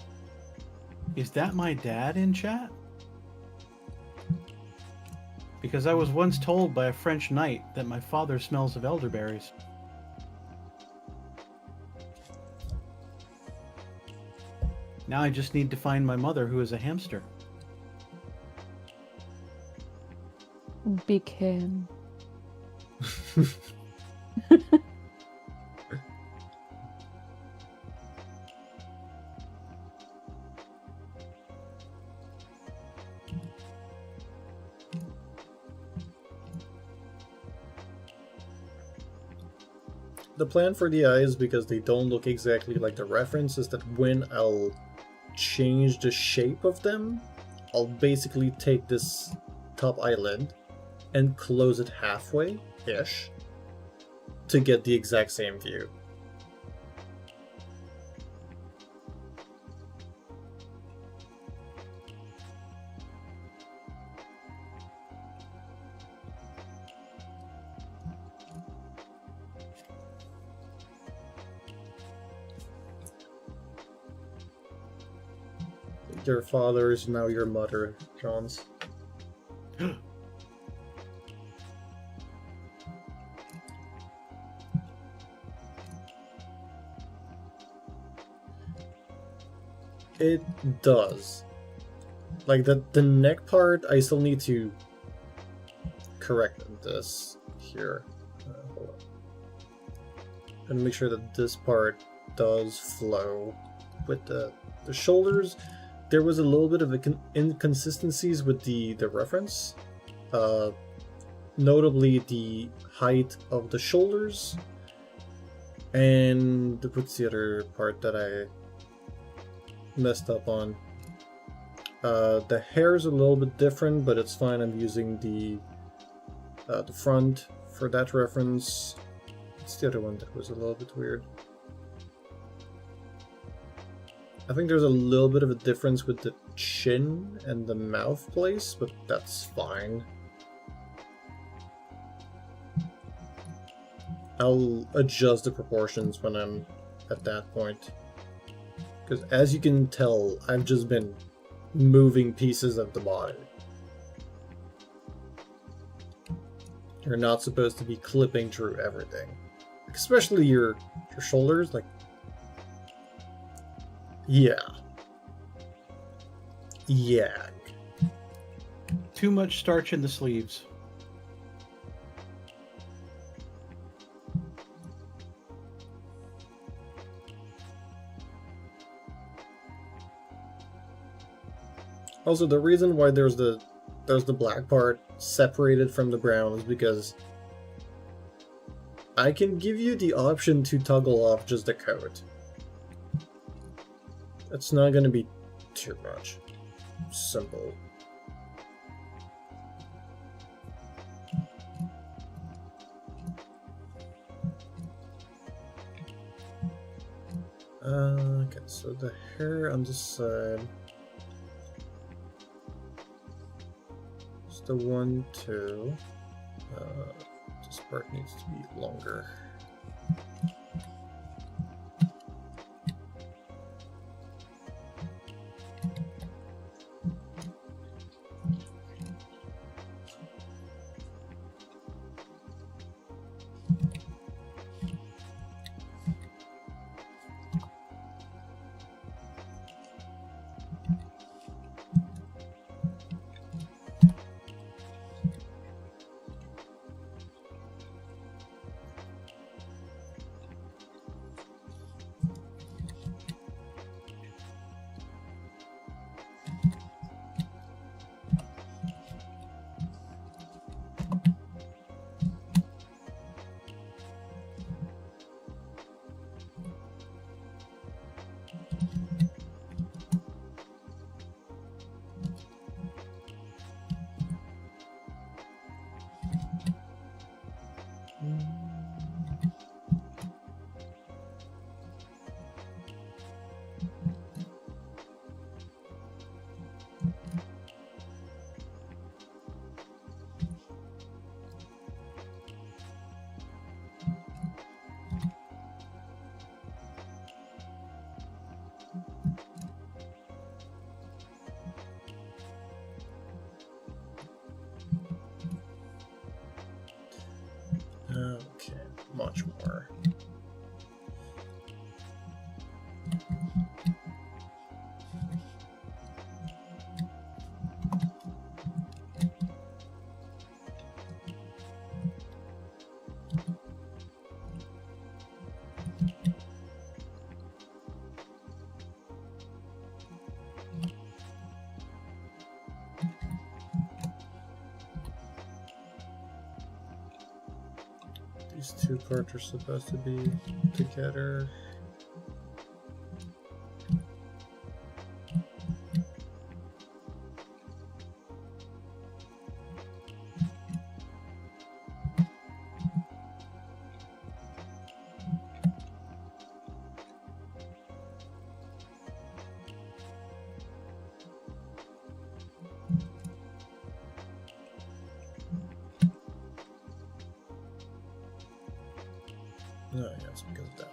Is that my dad in chat? Because I was once told by a French knight that my father smells of elderberries. Now I just need to find my mother, who is a hamster. Big hand. The plan for the eyes, because they don't look exactly like the reference, is that when I'll change the shape of them, I'll basically take this top eyelid and close it halfway-ish to get the exact same view. Your father is now your mother, Johns. It does. Like the neck part, I still need to correct this here. Hold on. And make sure that this part does flow with the shoulders. There was a little bit of inconsistencies with the reference, notably the height of the shoulders, and what's the other part that I messed up on? The hair is a little bit different, but it's fine. I'm using the front for that reference. It's the other one that was a little bit weird. I think there's a little bit of a difference with the chin and the mouth place, but that's fine. I'll adjust the proportions when I'm at that point. Because as you can tell, I've just been moving pieces of the body. You're not supposed to be clipping through everything. Especially your shoulders, like... Yeah. Yeah. Too much starch in the sleeves. Also, the reason why there's the black part separated from the brown is because I can give you the option to toggle off just the coat. It's not going to be too much. Simple. Okay, so the hair on this side. It's the 1, 2. This part needs to be longer. much more. These two cards are supposed to be together. No, yeah, it's because of that.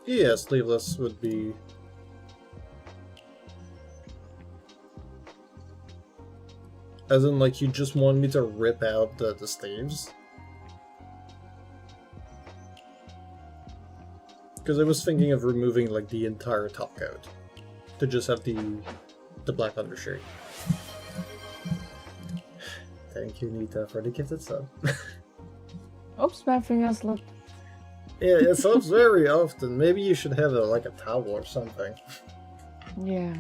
Yeah, sleeveless would be... As in, like, you just want me to rip out the sleeves? Because I was thinking of removing, like, the entire top coat. To just have the black undershirt. Thank you, Nita, for the gifted sub. Oops, my finger slipped. Yeah, it subs very often. Maybe you should have like a towel or something. Yeah.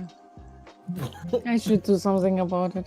I should do something about it.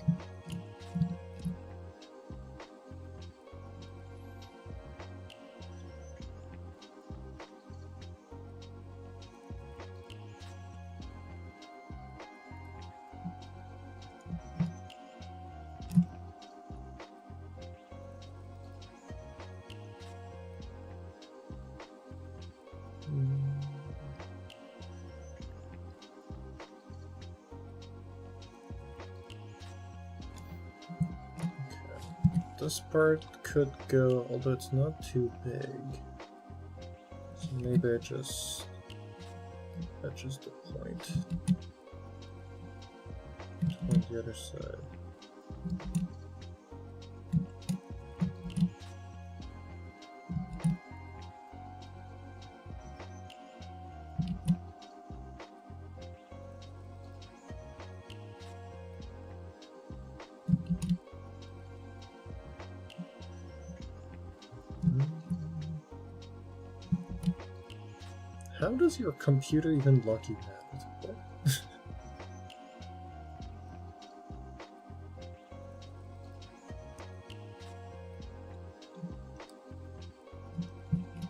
This part could go, although it's not too big. So maybe I just... That's just the point. On the other side. How does your computer even lock you out?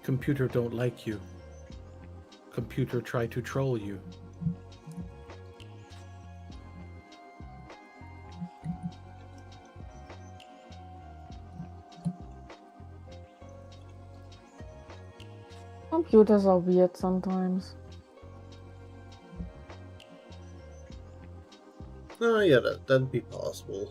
Computer don't like you. Computer try to troll you. Computers are weird sometimes. Oh yeah, that'd be possible.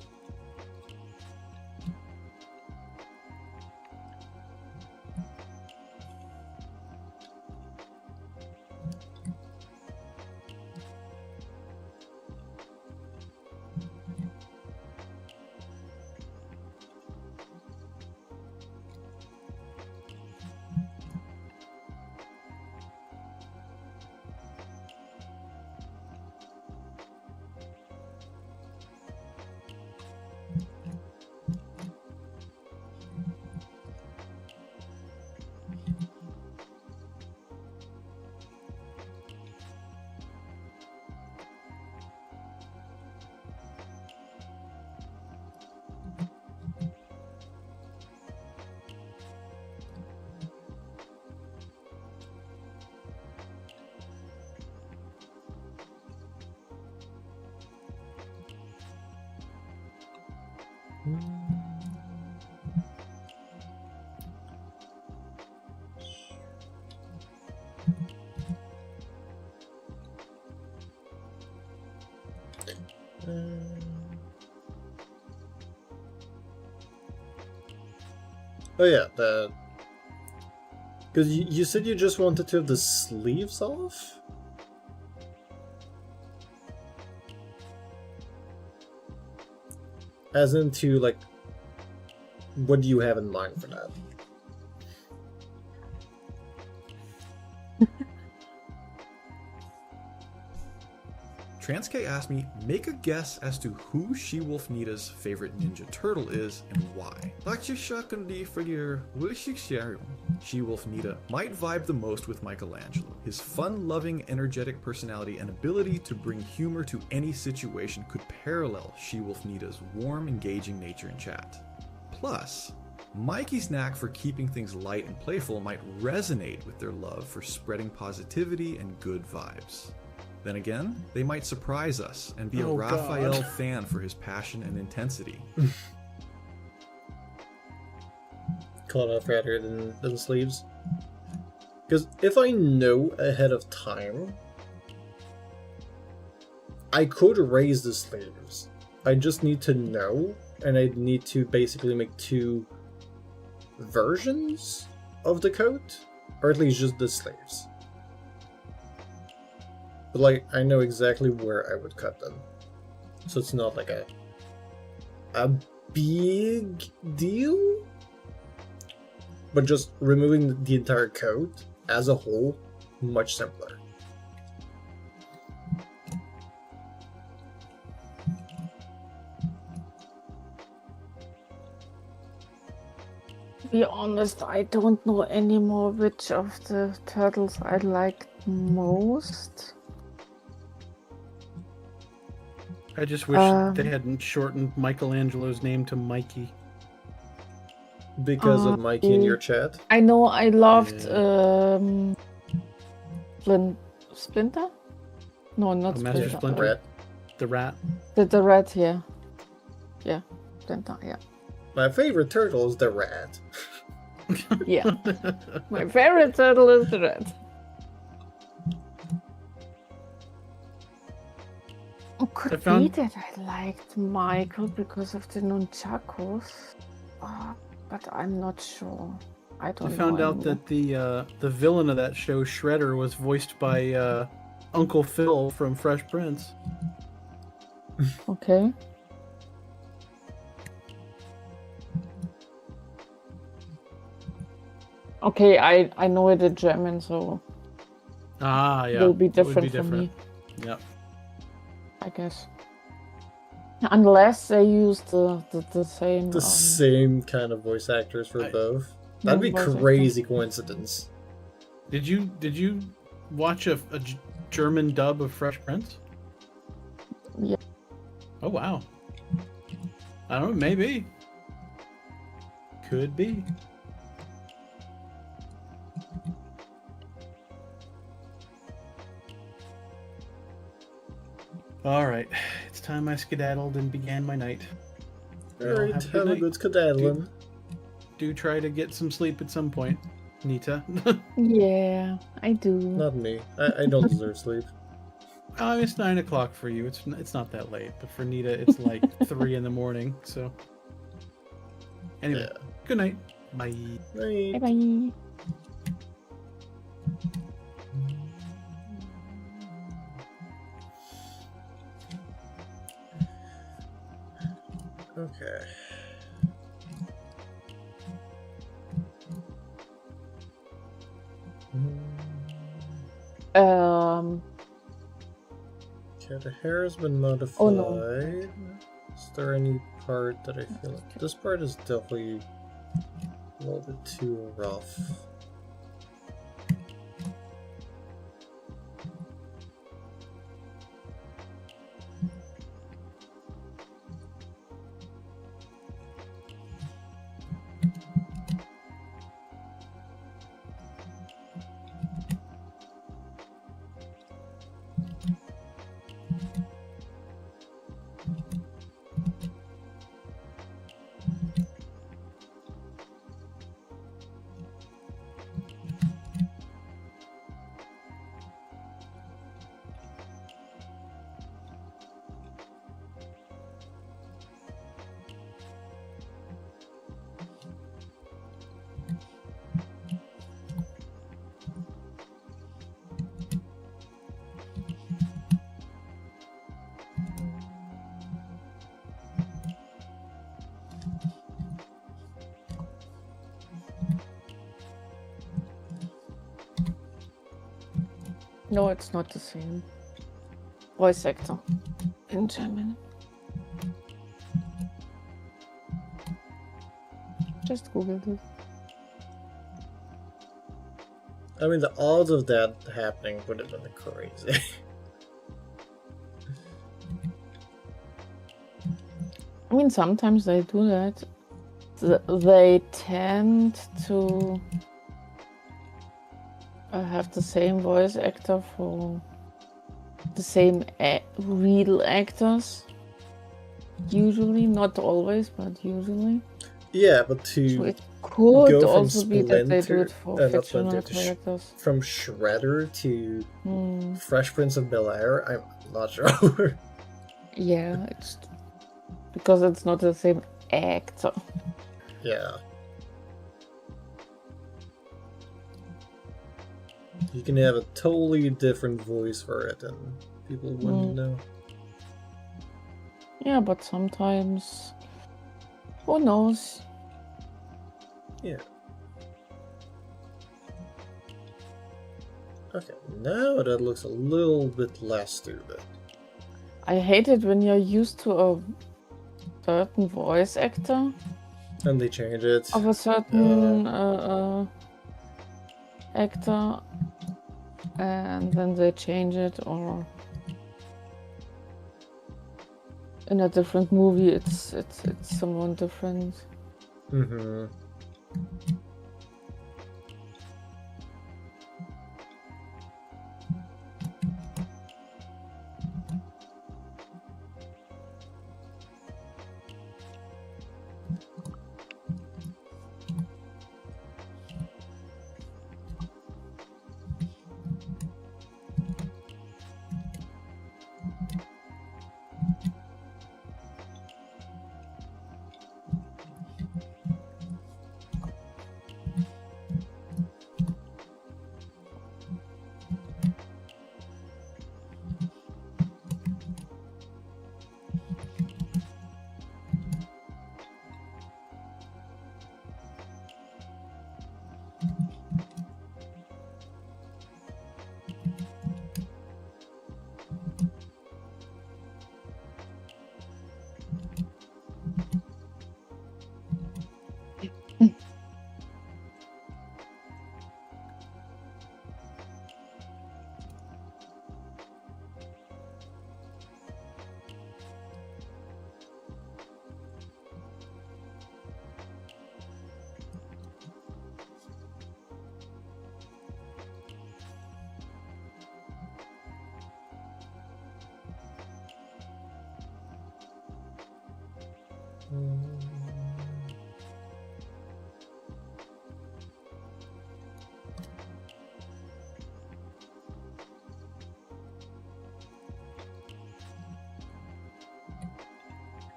Oh yeah, the... Because you said you just wanted to have the sleeves off? As into, like, what do you have in mind for that? TransK asked me, make a guess as to who She-Wolf Nita's favorite Ninja Turtle is and why. She-Wolf Nita might vibe the most with Michelangelo. His fun-loving, energetic personality and ability to bring humor to any situation could parallel She-Wolf Nita's warm, engaging nature in chat. Plus, Mikey's knack for keeping things light and playful might resonate with their love for spreading positivity and good vibes. Then again, they might surprise us and be a Raphael fan for his passion and intensity. Cloth rather than sleeves. Because if I know ahead of time, I could raise the sleeves. I just need to know, and I need to basically make 2 versions of the coat, or at least just the sleeves. But like, I know exactly where I would cut them, so it's not like a big deal. But just removing the entire coat as a whole, much simpler. To be honest, I don't know anymore which of the turtles I like most. I just wish they hadn't shortened Michelangelo's name to Mikey. Because of Mikey in your chat? I know I loved Splinter? No, not Master Splinter. Splinter? Rat. The rat. The rat, yeah. Yeah, Splinter, yeah. My favorite turtle is the rat. Yeah. My favorite turtle is the rat. It could I found- be that I liked Michael because of the nunchakos, but I'm not sure. I don't I know. found out anymore. that the villain of that show, Shredder, was voiced by Uncle Phil from Fresh Prince. Okay. Okay, I know it in German, so Ah, yeah. it will be it would different for me, Yep. I guess. Unless they use the same. The same kind of voice actors for both. That'd be voice actor. crazy coincidence. Did you watch a German dub of Fresh Prince? Yeah. Oh wow. I don't know. Maybe. Could be. All right, it's time I skedaddled and began my night. Well, Alright, have a good have a night. good skedaddling. Do try to get some sleep at some point, Nita. Yeah, I do. Not me. I don't deserve sleep. It's 9 o'clock for you. It's not that late, but for Nita, it's like 3 in the morning. So, anyway, Yeah. good night. Bye. Night. Bye bye. Okay. Okay, the hair has been modified. Oh, no. Is there any part that I feel like this part is definitely a little bit too rough? No, it's not the same. Voice actor in German. Just googled it. I mean, the odds of that happening would have been crazy. I mean, sometimes they do that. They tend to have the same voice actor for the same real actors. Usually, not always, but usually. Yeah, but So to it could go from also be that they do Splinter, it for not fictional Splinter, characters. from Shredder to Hmm. Fresh Prince of Bel-Air, I'm not sure. Yeah, it's because it's not the same actor. Yeah. You can have a totally different voice for it and people wouldn't know. Yeah, but sometimes, who knows? Yeah. Okay, now that looks a little bit less stupid. I hate it when you're used to a certain voice actor And they change it. of a certain actor, and then they change it, or in a different movie, it's someone different. Mm-hmm.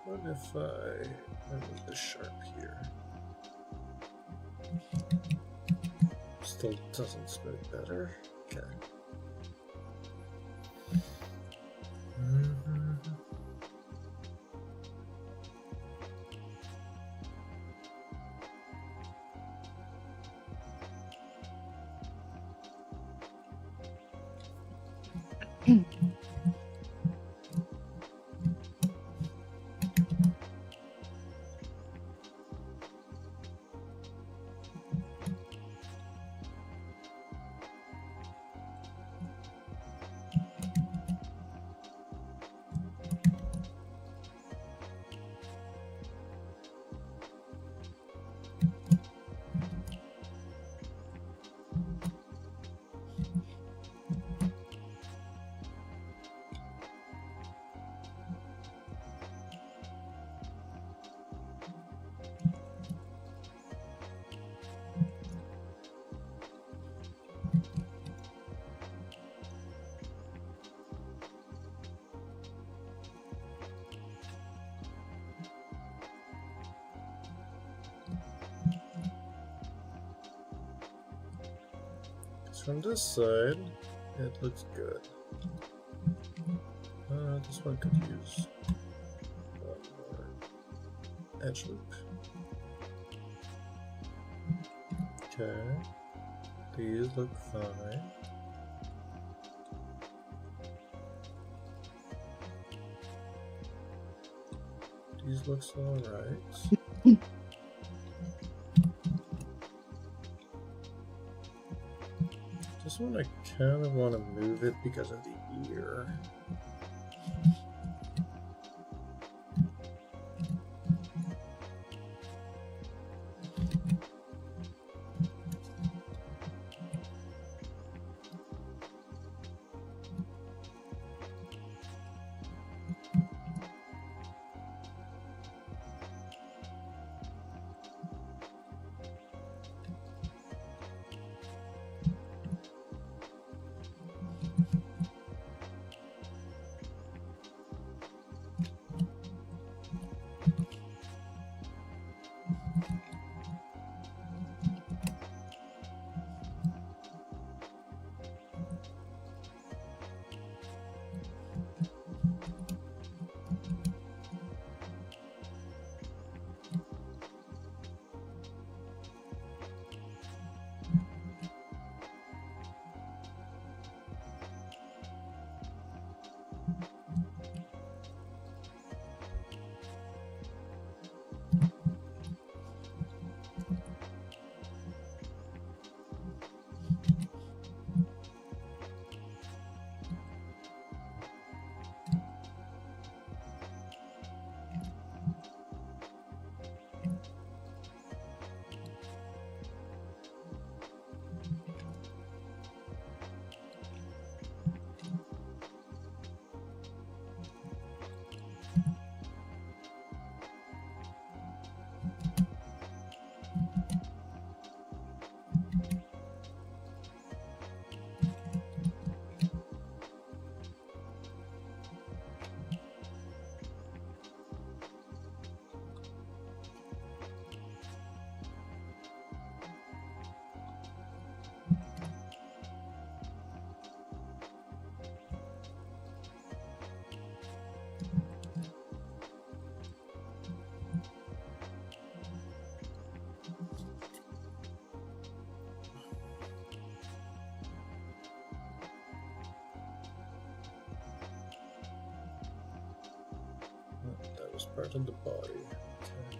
What if I remove the sharp here? Still doesn't smooth better. Okay. From this side, it looks good. This one could use one more edge loop. Okay, these look fine. These looks alright. This one I kind of want to move it because of the ear. That was part of the body. Okay.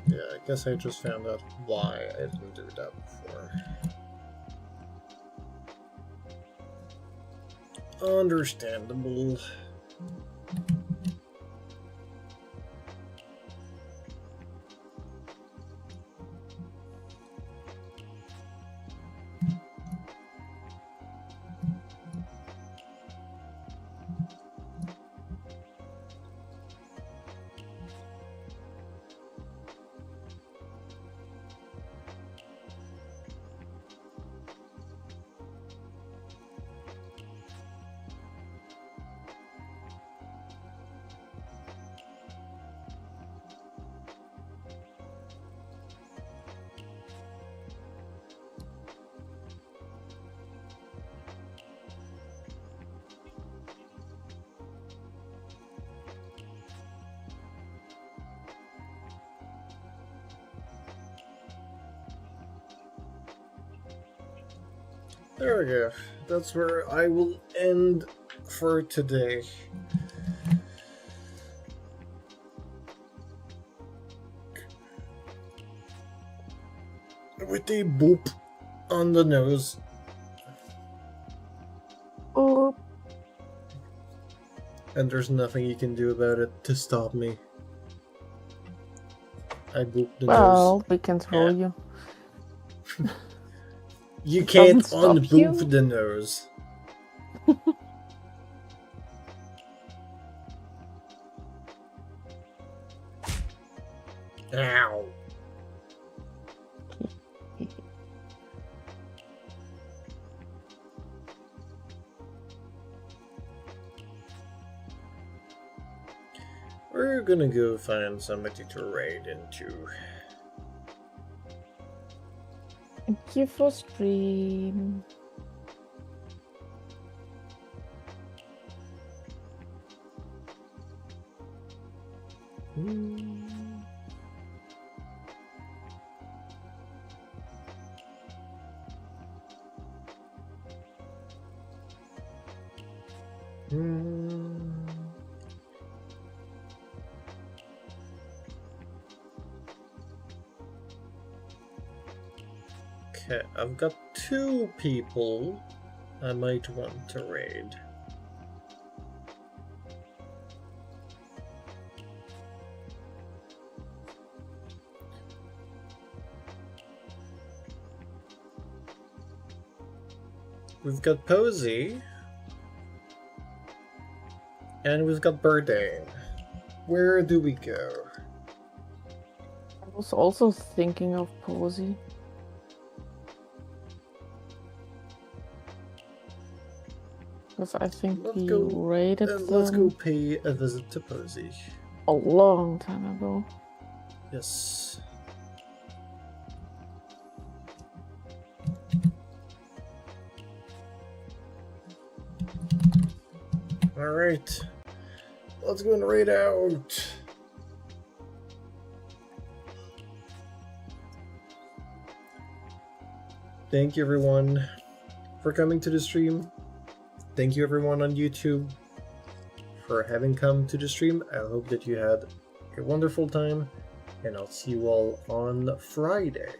Yeah, I guess I just found out why I didn't do that before. Understandable. There we go. That's where I will end for today. With a boop on the nose. Oh, And there's nothing you can do about it to stop me. I booped the nose. well, we can throw Yeah. you. You can't doesn't stop you. unboop the nose. Ow. We're gonna go find somebody to raid into. Thank you for stream. Okay, I've got 2 people I might want to raid. We've got Posey. And we've got Burdane. Where do we go? I was also thinking of Posey. Because I think Let's we go- raided Let's go them pay a visit to Posey. a long time ago. Yes. Alright. Let's go and raid out. Thank you everyone for coming to the stream. Thank you everyone on YouTube for having come to the stream. I hope that you had a wonderful time, and I'll see you all on Friday.